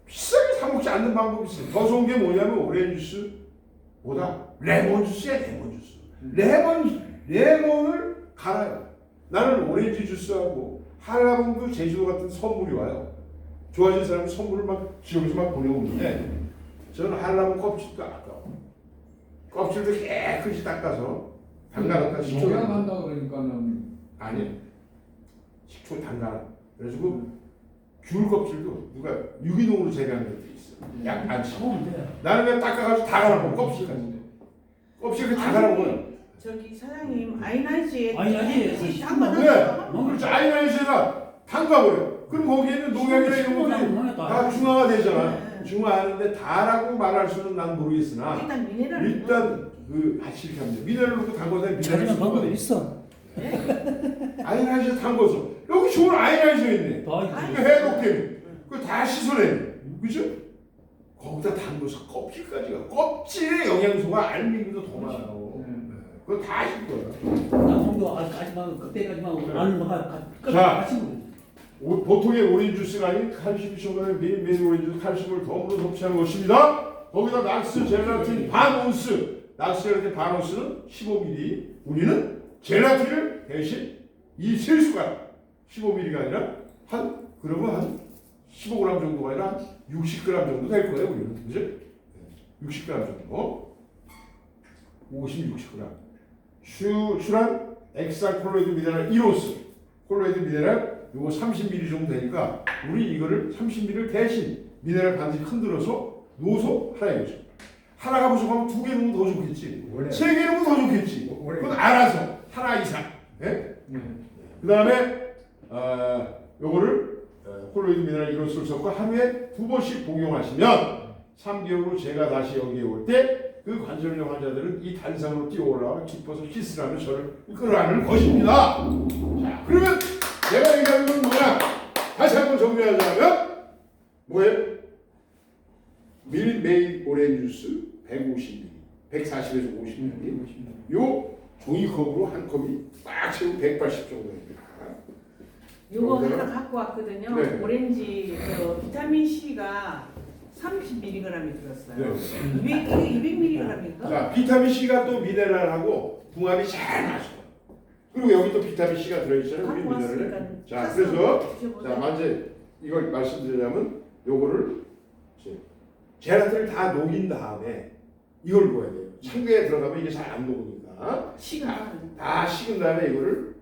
비싸게 사 먹지 않는 방법이 있어요. 더 좋은 게 뭐냐면 오렌지 주스보다 레몬 주스야, 레몬 주스. 레몬을 갈아요. 나는 오렌지 주스하고 한라봉도 제주도 같은 선물이 와요. 좋아하시는 사람은 선물을 막 지역에서 막 보내오는데 저는 한라봉 껍질도 아까워. 껍질도 깨끗이 닦아서 담가놨다 식초 농약한다 그러니까는 아니 식초 담가 그래가지고 귤 껍질도 누가 유기농으로 재배한 것도 있어. 약 안 치고 나는 그냥 닦아가지고 다 갈아먹어 껍질까지. 껍질을 다 갈아먹어. 저기 사장님 아이나이즈에 아이나이즈에 담가놨어요. 그렇죠. 아이나이즈에다 담가버려. 그럼 거기에는 농약이나 이런 것들이 다 중화가 되잖아. 중화하는데 다라고 말할 수는 난 모르겠으나 일단 미네랄 일단 그 이렇게 합니다. 미네랄 넣고 담궈서 미네랄 자기는 방법이 섞어야 있어. 아이나이즈 담궈서 여기 좋은 아이나이즈 있네. 더 이거 해독되네. 그거 다 씻어내네. 그죠? 거기다 담궈서 껍질에 영양소가 알맹이도 더 많아요. 그거 다 하실 거야. 나무도 아직만 그때까지만 안 먹어. 자. 같이 먹어. 보통의 오렌지 주스가 아닌 칼슘이 첨가된 메인 오렌지 주스 칼슘을 덤으로 섭취하는 것입니다. 거기다 낙스 젤라틴 반 온스, 낙스 젤라틴 반 온스는 15ml. 우리는 젤라틴을 대신 이 세 숟가락 15ml가 아니라 그러면 한 15g 정도가 아니라 한 60g 정도 될 거예요. 우리는 그죠? 60g 정도. 50, 60g. 슈란 엑사 콜로이드 미네랄 1온스. 콜로이드 미네랄 요거 30ml 정도 되니까 우리 이거를 30ml를 대신 미네랄 반드시 흔들어서 넣어서 하라 이거죠. 하나가 부족하면 2개 넣으면 더 좋겠지. 3개 넣으면 더 좋겠지. 그건 알아서 하나 이상. 네? 그 다음에 요거를 콜로이드 미네랄 1온스를 섞고 하루에 2번씩 복용하시면 3개월 후 제가 다시 여기에 올 때 그 관절염 환자들은 이 단상으로 뛰어 올라와 기뻐서 키스를 하며 저를 끌어안을 것입니다. 자, 그러면 내가 얘기하는 건 뭐야? 다시 한번 정리하자면 뭐예요? 미니 메이드 오렌지 주스 150ml, 140에서 50ml. 요 종이컵으로 한 컵이 꽉 채우고 180 정도 됩니다. 요거 하나 갖고 왔거든요. 네. 오렌지 비타민 C가 30mg이 들었어요. 네. 200mg인가? 자, 비타민 C가 또 미네랄하고 궁합이 잘 맞아요. 그리고 여기 또 비타민 C가 들어있잖아요. 우리 갖고 미네랄에. 왔으니까 자, 사서 그래서 드셔보세요. 자, 만약에 이걸 말씀드리자면 요거를 젤라틴을 다 녹인 다음에 이걸 넣어야 돼요. 창고에 들어가면 이게 잘 안 녹으니까. 식은 다 식은 다음에 이거를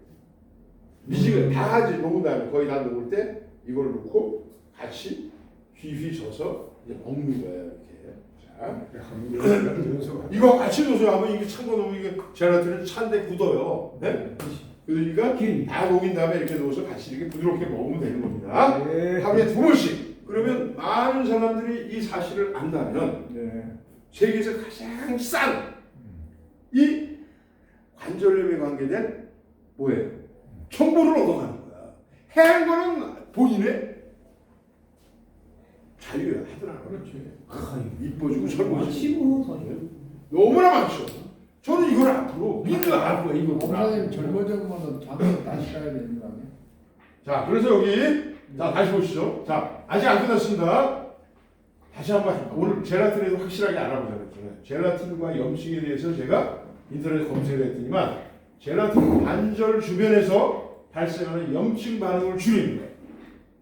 미지근 다 이제 녹은 다음에 거의 다 녹을 때 이걸 넣고 같이 휘휘 져서 이제 먹는 거예요. 이렇게. 자, 이거 같이 넣어서 하면 이게 찬거 넣으면 이게 젤라틴은 찬데 굳어요. 네? 그러니까 다 녹인 다음에 이렇게 넣어서 같이 이렇게 부드럽게 먹으면 되는 겁니다. 하루에 2번씩. 그러면 많은 사람들이 이 사실을 안다면 세계에서 가장 싼 이 관절염에 관계된 뭐예요? 정보를 얻어가는 거야. 해야 하는 거는 본인의 자유야. 하더라. 그렇지. 이뻐지고 젊어지고 치고 너무나 많죠. 저는 이걸 앞으로 믿어야 할 거야. 이걸 목사님 젊어지면 잠을 다시 가야 되는 거 아니에요? 자, 그래서 여기 자 다시 보시죠. 자, 아직 안 끝났습니다. 다시 한번 오늘 젤라틴에도 확실하게 알아보자고 했잖아요. 젤라틴과 염증에 대해서 제가 인터넷에 검색을 했더니만 젤라틴 관절 주변에서 발생하는 염증 반응을 줄입니다.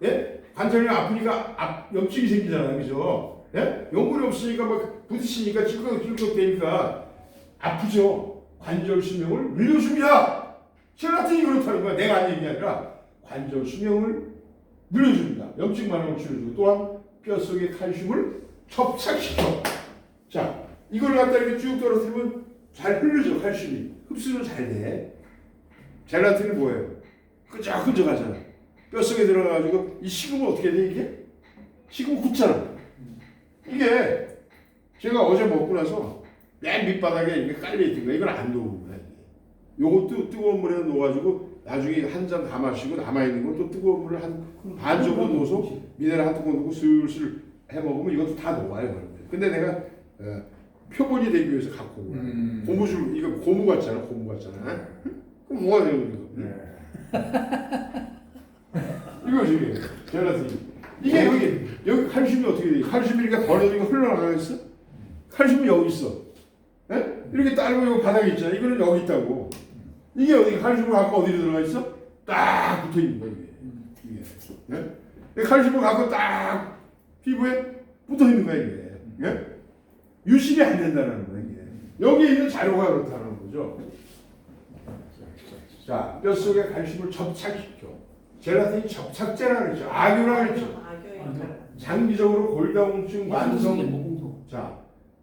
예? 관절이 아프니까 염증이 생기잖아요, 그죠? 예? 연골이 없으니까 막 부딪히니까 찔꺽찔꺽 되니까 아프죠. 관절 수명을 늘려줍니다. 젤라틴이 그렇다는 거야. 내가 한 얘기 아니라 관절 수명을 늘려줍니다. 염증 반응을 줄여주고 또한 뼛속에 칼슘을 접착시켜. 자, 이걸 갖다 이렇게 쭉 떨어뜨리면 잘 흐르죠. 칼슘이 흡수는 잘 돼. 젤라틴은 뭐예요? 끈적끈적하잖아. 뼛속에 들어가가지고 이 식으면 어떻게 돼 이게? 식으면 굳잖아. 이게 제가 어제 먹고 나서 맨 밑바닥에 이게 깔려있던 거야. 이건 안 녹은 거야. 요것도 뜨거운 물에 넣어가지고 나중에 한 잔 다 마시고 남아있는 건 또 뜨거운 물을 한 반 정도 넣어서 미네랄 한 뚜껑 넣고 슬슬 해먹으면 이것도 다 녹아요. 근데 내가 표본이 되기 위해서 갖고 온 거야. 고무줄, 이거 고무 같잖아. 고무 같잖아. 그럼 뭐가 되는 거야? 이거 지금 젤라틴. 이게 여기 칼슘이 어떻게 돼? 칼슘이 이렇게 벌어지고 흘러나가겠어? 칼슘이 여기 있어. 예? 이렇게 딸고 여기 바닥에 있잖아. 이거는 여기 있다고. 이게 어디 칼슘을 갖고 어디로 들어가 있어? 딱 붙어 있는 거야 이게. 예? 칼슘을 갖고 딱 피부에 붙어 있는 거야 이게. 예? 유실이 안 된다는 거야 이게. 여기 있는 자료가 그렇다는 거죠. 자, 뼛속에 칼슘을 접착시켜. 젤라틴이 접착제라 그랬죠. 악유라 그랬죠. 장기적으로 골다공증,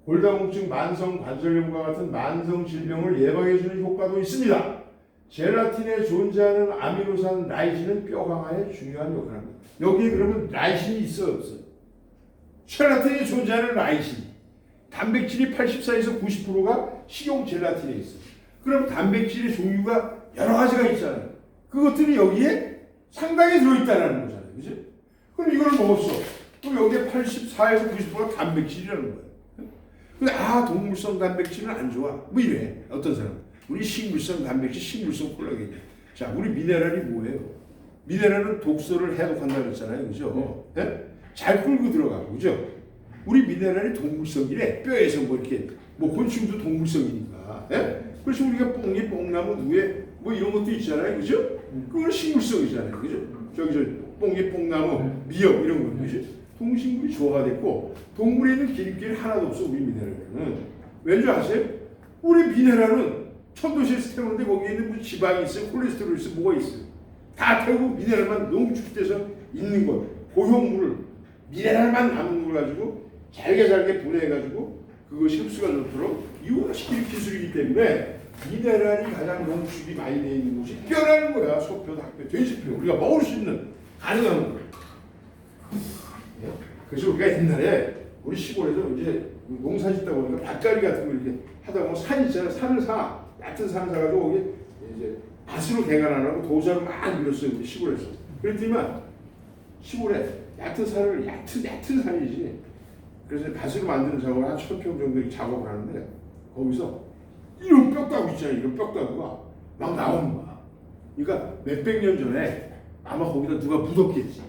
골다공증, 만성 관절염과 같은 만성 질병을 예방해주는 효과도 있습니다. 젤라틴에 존재하는 아미노산 라이신은 뼈 강화에 중요한 역할을 합니다. 여기에 그러면 라이신이 있어 없어? 젤라틴에 존재하는 라이신, 단백질이 84에서 90%가 식용 젤라틴에 있어. 그럼 단백질의 종류가 여러 가지가 있잖아요. 그것들이 여기에 상당히 들어있다는 거잖아요. 그죠? 그럼 이걸 먹었어. 그럼 여기에 84에서 90%가 단백질이라는 거예요. 근데 동물성 단백질은 안 좋아. 뭐 이래. 어떤 사람? 우리 식물성 단백질, 식물성 콜라겐. 자, 우리 미네랄이 뭐예요? 미네랄은 독소를 해독한다고 했잖아요. 그죠? 네? 잘 끌고 들어가고. 그죠? 우리 미네랄이 동물성이래. 뼈에서 뭐 이렇게 뭐 곤충도 동물성이니까. 네? 그래서 우리가 뽕이 뽕나무 누에 뭐 이런 것도 있잖아요. 그죠? 그건 식물성이잖아요. 그죠? 저기 뽕이 뽕나무, 미역 이런 거. 그죠? 동식물이 조화가 됐고 동물에 있는 기름기 하나도 없어. 우리 미네랄은. 왠지 아세요? 우리 미네랄은 천도시에서 태우는데 거기에 있는 무슨 지방이 있어요, 콜레스테롤이 있어요, 뭐가 있어요. 다 태우고 미네랄만 농축돼서 있는 것. 고효물을 미네랄만 남은 걸 가지고 잘게 분해해가지고 그것이 흡수가 좋도록 이용시키는 기술이기 때문에 미네랄이 가장 농축이 많이 되어 있는 곳이 뼈라는 거야. 소뼈, 닭뼈, 돼지뼈. 우리가 먹을 수 있는 가능한 거. 그래서 우리가 옛날에 우리 시골에서 이제 농사 짓다 보니까 밭갈이 같은 거 이렇게 하다 보면 산 있잖아요. 산을 사. 얕은 산을 사가지고 거기 이제 밭으로 개간 안 하고 도자를 막 밀었어요. 우리 시골에서. 그랬더니만 시골에 얕은 산을 얕은 산이지. 그래서 밭으로 만드는 작업을 한 1000평 정도 작업을 하는데 거기서 이런 뼈다구 있잖아요. 이런 뼈다구가 막 나오는 거야. 그러니까 몇백 년 전에 아마 거기다 누가 묻었겠지.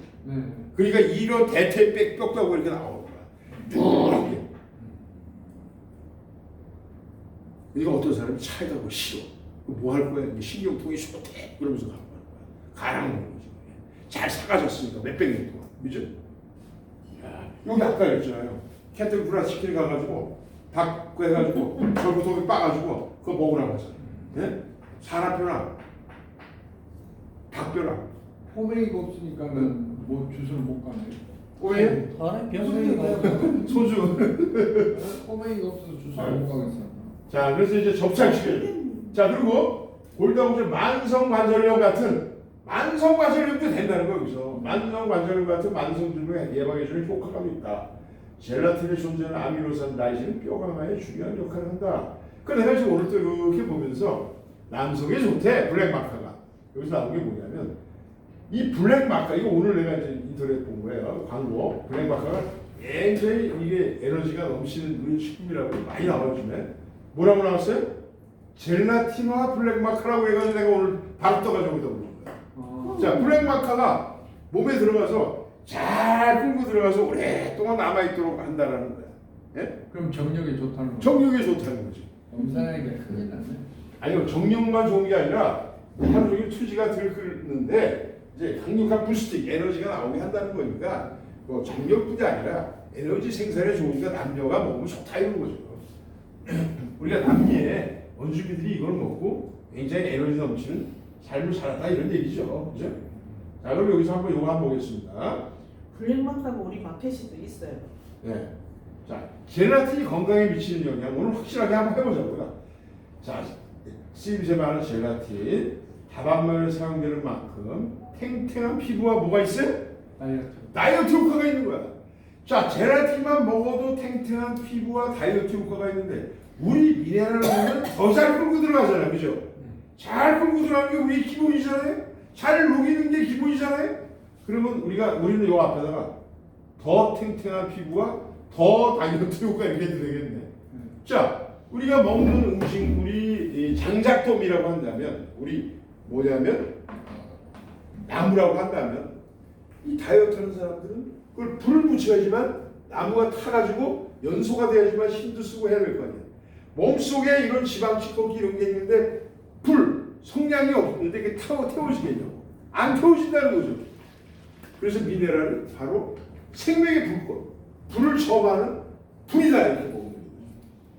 그러니까 이런 대퇴 뼈다구가 이렇게 나오는 거야. 뚜렇게. 그러니까 어떤 사람이 차에다 뭐 실어. 뭐 할 거야? 신경통이 좋대. 그러면서 가는 거야. 가랑 먹는 거지. 잘 사가졌으니까 몇백 년 동안. 그죠? 여기 아까 그랬잖아요. 캐틀 브라 치킨 가가지고 닭 해가지고 절구통에 빠가지고 그거 먹으라고 하잖아요. 네? 사람뼈랑 닭뼈랑 꼬맹이가 없으니까는 뭐 주소를 못 가네. 왜? 병원에 소주. 꼬맹이가 없어서 주소를 못 가겠어. 자, 그래서 이제 접착시켜요. 자, 그리고 골다공증 만성관절염 같은 만성관절염도 된다는 거예요. 여기서 만성관절염 같은 만성질병 예방해주는 효과가 있다. 젤라틴에 존재하는 아미노산 라이신은 뼈 강화에 중요한 역할을 한다. 그래 내가 지금 오늘 또 이렇게 보면서 남성에 좋대 블랙 마카가. 여기서 나온 게 뭐냐면 이 블랙 마카 이거 오늘 내가 이제 인터넷 본 거예요. 광고 블랙 마카가 굉장히 이게 에너지가 넘치는 그런 식품이라고 많이 나와주네. 뭐라고 나왔어요? 젤라틴화 블랙 마카라고 해가지고 내가 오늘 바로 떠가지고 여기다 보는 거야. 자 블랙 마카가 몸에 들어가서 잘 끌고 들어가서 오랫동안 남아있도록 한다라는 거야. 예? 그럼 정력에 좋다는 거. 정력에 좋다는 거지. 엄살하니까 큰일 났네. 아니요 정력만 좋은 게 아니라 하루 종일 투지가 들끓는데 이제 강력한 부스팅 에너지가 나오게 한다는 거니까 뭐 정력뿐이 아니라 에너지 생산에 좋으니까 남녀가 먹으면 좋다 이런 거죠. 우리가 남미에 원주민들이 이걸 먹고 굉장히 에너지 넘치는 삶을 살았다 이런 얘기죠. 그죠? 자 그럼 여기서 한번 이거 한번 보겠습니다. 블랙마카가 우리 마켓에도 있어요. 네. 자, 젤라틴이 건강에 미치는 영향 오늘 확실하게 한번 해보자고요. 자, 쓰임새 많은 젤라틴, 다방면에 사용되는 만큼 탱탱한 피부와 뭐가 있어요? 다이어트. 다이어트 효과가 있는 거야. 자, 젤라틴만 먹어도 탱탱한 피부와 다이어트 효과가 있는데 우리 미네랄을 먹으면 더 잘 끌고 들어가잖아요, 그죠? 잘 끌고 들어가는 게 우리 기본이잖아요. 잘 녹이는 게 기본이잖아요. 그러면 우리는 요 앞에다가 더 탱탱한 피부와 더 다이어트 효과 이렇게 되겠네. 자, 우리가 먹는 음식, 우리 장작돔이라고 한다면, 우리 뭐냐면 나무라고 한다면, 이 다이어트하는 사람들은 그걸 불을 붙여야지만 나무가 타가지고 연소가 돼야지만 힘도 쓰고 해야 될 거 아니야. 몸속에 이런 지방 찌꺼기 이런 게 있는데 성량이 없는데 이게 태워지겠냐고. 안 태워진다는 거죠. 그래서 미네랄은 바로 생명의 불꽃. 불을 처음하는 불이다 이렇게 보면 됩니다.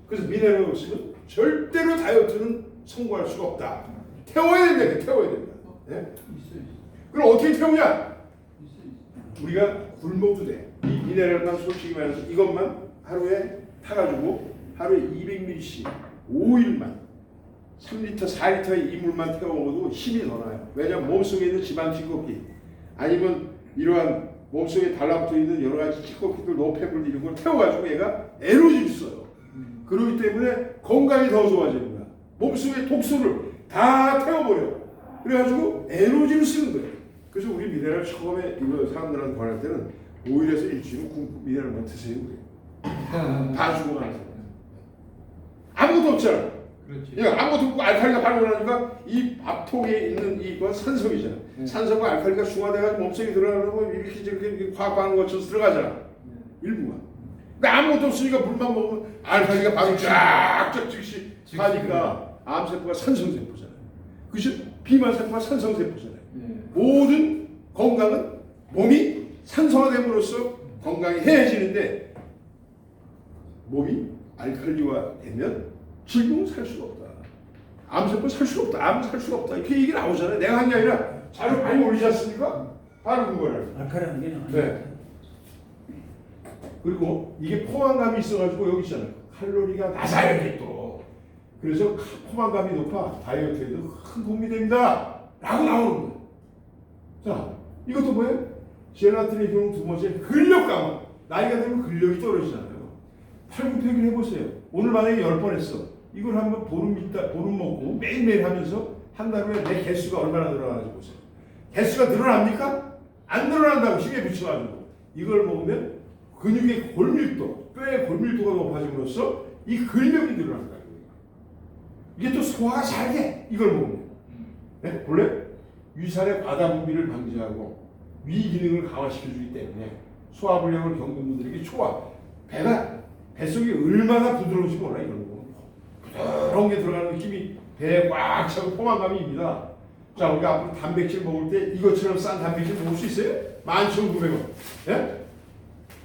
그래서 미네랄 없으면 절대로 다이어트는 성공할 수가 없다. 태워야 된다. 태워야 된다. 네? 있어. 그럼 어떻게 태우냐? 있어. 우리가 굶어도 돼. 이 미네랄만 솔직히 말해서 이것만 하루에 타가지고 하루에 200ml씩 5일만 3리터, 4리터의 이물만 태워 먹어도 힘이 더 나요. 왜냐하면 몸속에 있는 지방 찌꺼기 아니면 이러한 몸속에 달라붙어 있는 여러 가지 찌꺼기들, 노폐물 이런 걸 태워가지고 얘가 에너지를 써요. 그렇기 때문에 건강이 더 좋아지는 거야. 몸속에 독소를 다 태워버려. 그래가지고 에너지를 쓰는 거예요. 그래서 우리 미네랄 처음에 이거 사람들한테 권할 때는 5일에서 일주일은 미네랄만 드세요. 다 주고 나서 아무것도 없잖아. 그렇지. 아무것도 없고 알칼리가 발견하니까 이 밥통에 있는 이건 산성이잖아. 산성과 알칼리가 중화돼가지고 몸속에 들어가면 이렇게 저렇게 과학하는 것처럼 들어가잖아. 일부가. 근데 아무것도 없으니까 물만 먹으면 알칼리가 바로 쫙쫙 즉시 가니까 암세포가 산성세포잖아요. 그죠? 비만세포가 산성세포잖아요. 모든 건강은 몸이 산성화됨으로써 건강이 해해지는데 몸이 알칼리화 되면 질병은 살 수가 없다. 암세포는 살 수가 없다. 암은 살 수가 없다. 이렇게 얘기 나오잖아요. 내가 한 게 아니라 자료 많이 올리지 않습니까? 바로 그거를. 알칼리한 게 아니야. 네. 그리고 이게 포만감이 있어가지고 여기 있잖아요. 칼로리가 낮아요, 이게 또. 그래서 포만감이 높아 다이어트에도 큰 도움이 됩니다. 라고 나오는 거예요. 자, 이것도 뭐예요? 젤라틴의 경우 두 번째 근력 강화. 나이가 들면 근력이 떨어지잖아요. 팔굽혀펴기를 해보세요. 오늘 만약에 10번 했어. 이걸 한번 보름 먹고 매일매일 하면서 한 달 후에 내 개수가 얼마나 늘어나는지 보세요. 개수가 늘어납니까? 안 늘어난다고 힘에 붙여가지고. 이걸 먹으면 근육의 골밀도, 뼈의 골밀도가 높아짐으로써 이 근력이 늘어난다. 이게 또 소화가 잘 돼. 이걸 먹으면. 네? 원래 위산의 과다 분비를 방지하고 위 기능을 강화시켜주기 때문에 소화불량을 겪는 분들에게 좋아. 뱃속이 얼마나 부드러운지 몰라. 이런 거. 부드러운 게 들어가는 느낌이 배에 꽉 차고 포만감입니다. 자, 우리가 앞으로 단백질 먹을 때 이것처럼 싼 단백질 먹을 수 있어요? 11,900원. 예?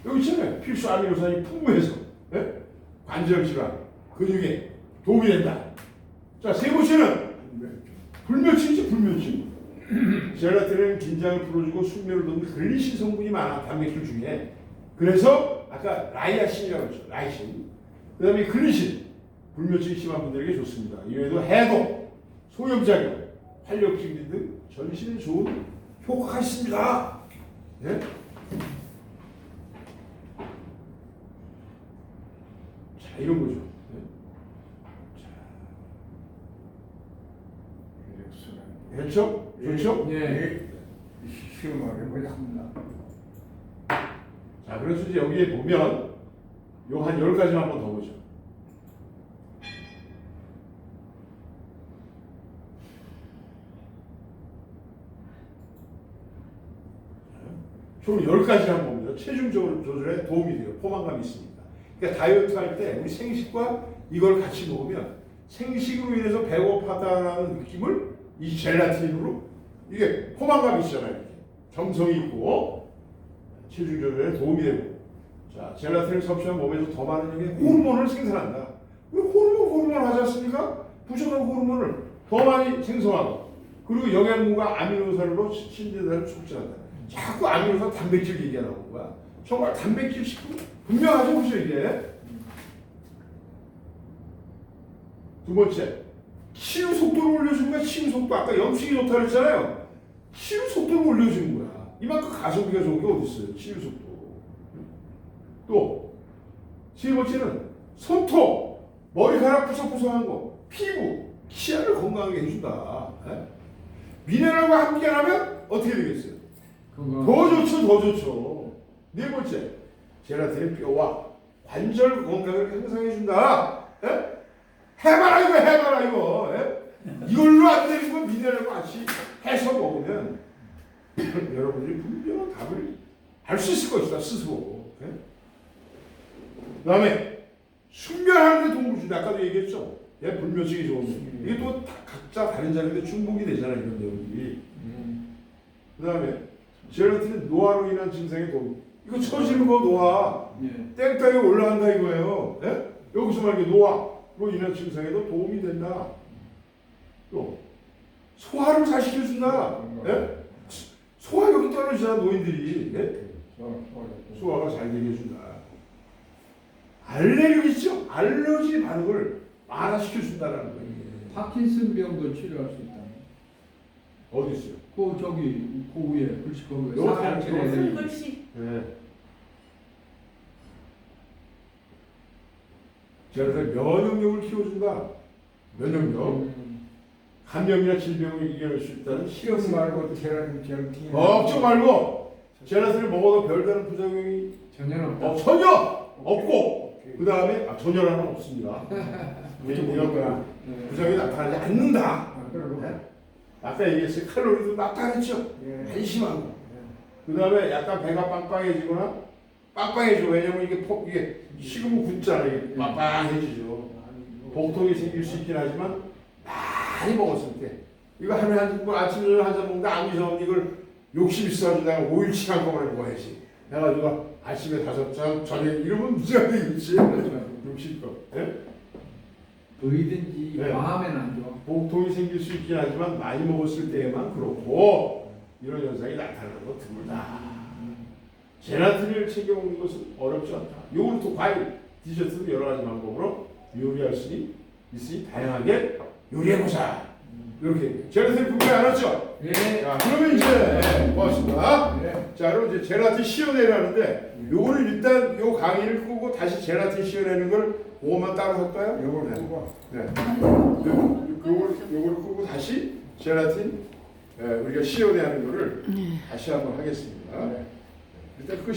여기 있잖아요. 필수 아미노산이 풍부해서 예? 관절 질환, 근육에 도움이 된다. 자, 세 번째는 불면증이지, 불면증. 젤라틴은 긴장을 풀어주고 숙면을 돕는 글리신 성분이 많아, 단백질 중에. 그래서 아까 라이아신이라고 했죠. 라이신. 그 다음에 글리신. 불면증이 심한 분들에게 좋습니다. 이외에도 해독, 소염작용, 활력 증진 등 전신에 좋은 효과가 있습니다. 네? 자, 이런 거죠. 네? 자, 됐죠? 좋죠? 예. 시험하게 보자. 자, 그래서 이제 여기에 보면 요 한 10가지 한번 더 보죠. 총 10가지 한번 봅니다. 체중 조절에 도움이 돼요. 포만감이 있습니다. 그러니까 다이어트 할 때 우리 생식과 이걸 같이 먹으면 생식으로 인해서 배고파다라는 느낌을 이 젤라틴으로 이게 포만감이 있잖아요. 이렇게. 점성이 있고 체중 조절에 도움이 되고 자, 젤라틴을 섭취한 몸에서 더 많은 양의 호르몬을 생산한다. 우리 호르몬 하지 않습니까? 부족한 호르몬을 더 많이 생성하고 그리고 영양분과 아미노산으로 신진대사를 촉진한다. 자꾸 아미노산 단백질 얘기하는 거야. 정말 단백질 식품 분명하죠, 그죠 이게? 두 번째, 치유 속도를 올려주는 거야. 치유 속도 아까 염색이 좋다 그랬잖아요. 치유 속도를 올려주는 거야. 이만큼 가성비가 좋은 게 어디 있어요? 치유 속도. 또 세 번째는 손톱, 머리카락 푸석푸석한 거, 피부, 치아를 건강하게 해준다. 에? 미네랄과 함께하면 어떻게 되겠어요? 더 좋죠, 더 좋죠. 네 번째, 젤라틴의 뼈와 관절 건강을 향상해준다. 에? 해봐라 이거, 해봐라 이거. 에? 이걸로 안 되는 거 미네랄과 같이 해서 먹으면 여러분들이 분명한 답을 알 수 있을 것이다 스스로. 에? 그다음에 숙면하는 데 도움을 준다. 아까도 얘기했죠. 얘 불면증이 좋은 이게 또 각자 다른 자리인데 중복이 되잖아요. 이런 내용들이. 그다음에 젤라틴은 노화로 인한 증상에 도움. 이거 처지는 거 노화. 예. 땡땅에 올라간다 이거예요. 예? 여기서 말하는 노화로 인한 증상에도 도움이 된다. 또 소화를 잘 시켜준다. 예? 소화력이 떨어지잖아 노인들이. 예? 소화가 잘 되게 해준다. 알레르기 있죠? 알러지 반응을 완화시켜준다는 거예요. 파킨슨 병도 치료할 수 있다. 어디 있어요? 그 저기 그 위에 글씨 그 위에 요거 사각형의 요거 큰 글씨. 네. 제가 면역력을 키워준다. 면역력. 감염이나 질병을 이겨낼 수 있다는 시험 말고 젤라틴 걱정 말고 젤라틴을 먹어도 별다른 부작용이 전혀 없다. 전혀 없고 그 다음에 전혀라는 없습니다. 이런 거야. 예. 부작용이 나타나지 않는다. 그리고 아까 얘기했어요. 칼로리도 나타났죠. 안심하고. 그 다음에 약간 배가 빵빵해지거나 빵빵해져. 왜냐면 이게 식으면 굳잖아. 이게 빵빵해지죠. 복통이 생길 수 있긴 하지만 많이 먹었을 때 이거 하루에 아침 저녁 한 잔 먹는데 아무 이상 없는 이걸 욕심 있어가지고 내가 5일치 한꺼번에 먹어야지. 해가지고 아침에 5잔 저녁에 이러면 무지하게 되겠지. 욕심껏. 예? 보이든지 네. 마음에는 안 좋아. 복통이 생길 수 있긴 하지만 많이 먹었을 때에만 그렇고 이런 현상이 나타나는 건 드물다. 젤라틴을 챙겨 먹는 것은 어렵지 않다. 요구르트, 과일, 디저트도 여러 가지 방법으로 요리할 수 있으니 다양하게 요리해보자. 이렇게 젤라틴 분명히 알았죠? 예. 자, 그러면 이제 고맙습니다. 예. 자, 그럼 이제 젤라틴 씌워내라는데 요거를 일단 요 강의를 끄고 다시 젤라틴 씌워내는 걸 그것만 따로 할까요? 요걸 네. 끄고 네. 요거를 끄고 다시 젤라틴 우리가 씌워내는 거를 다시 한번 하겠습니다. 일단 끝이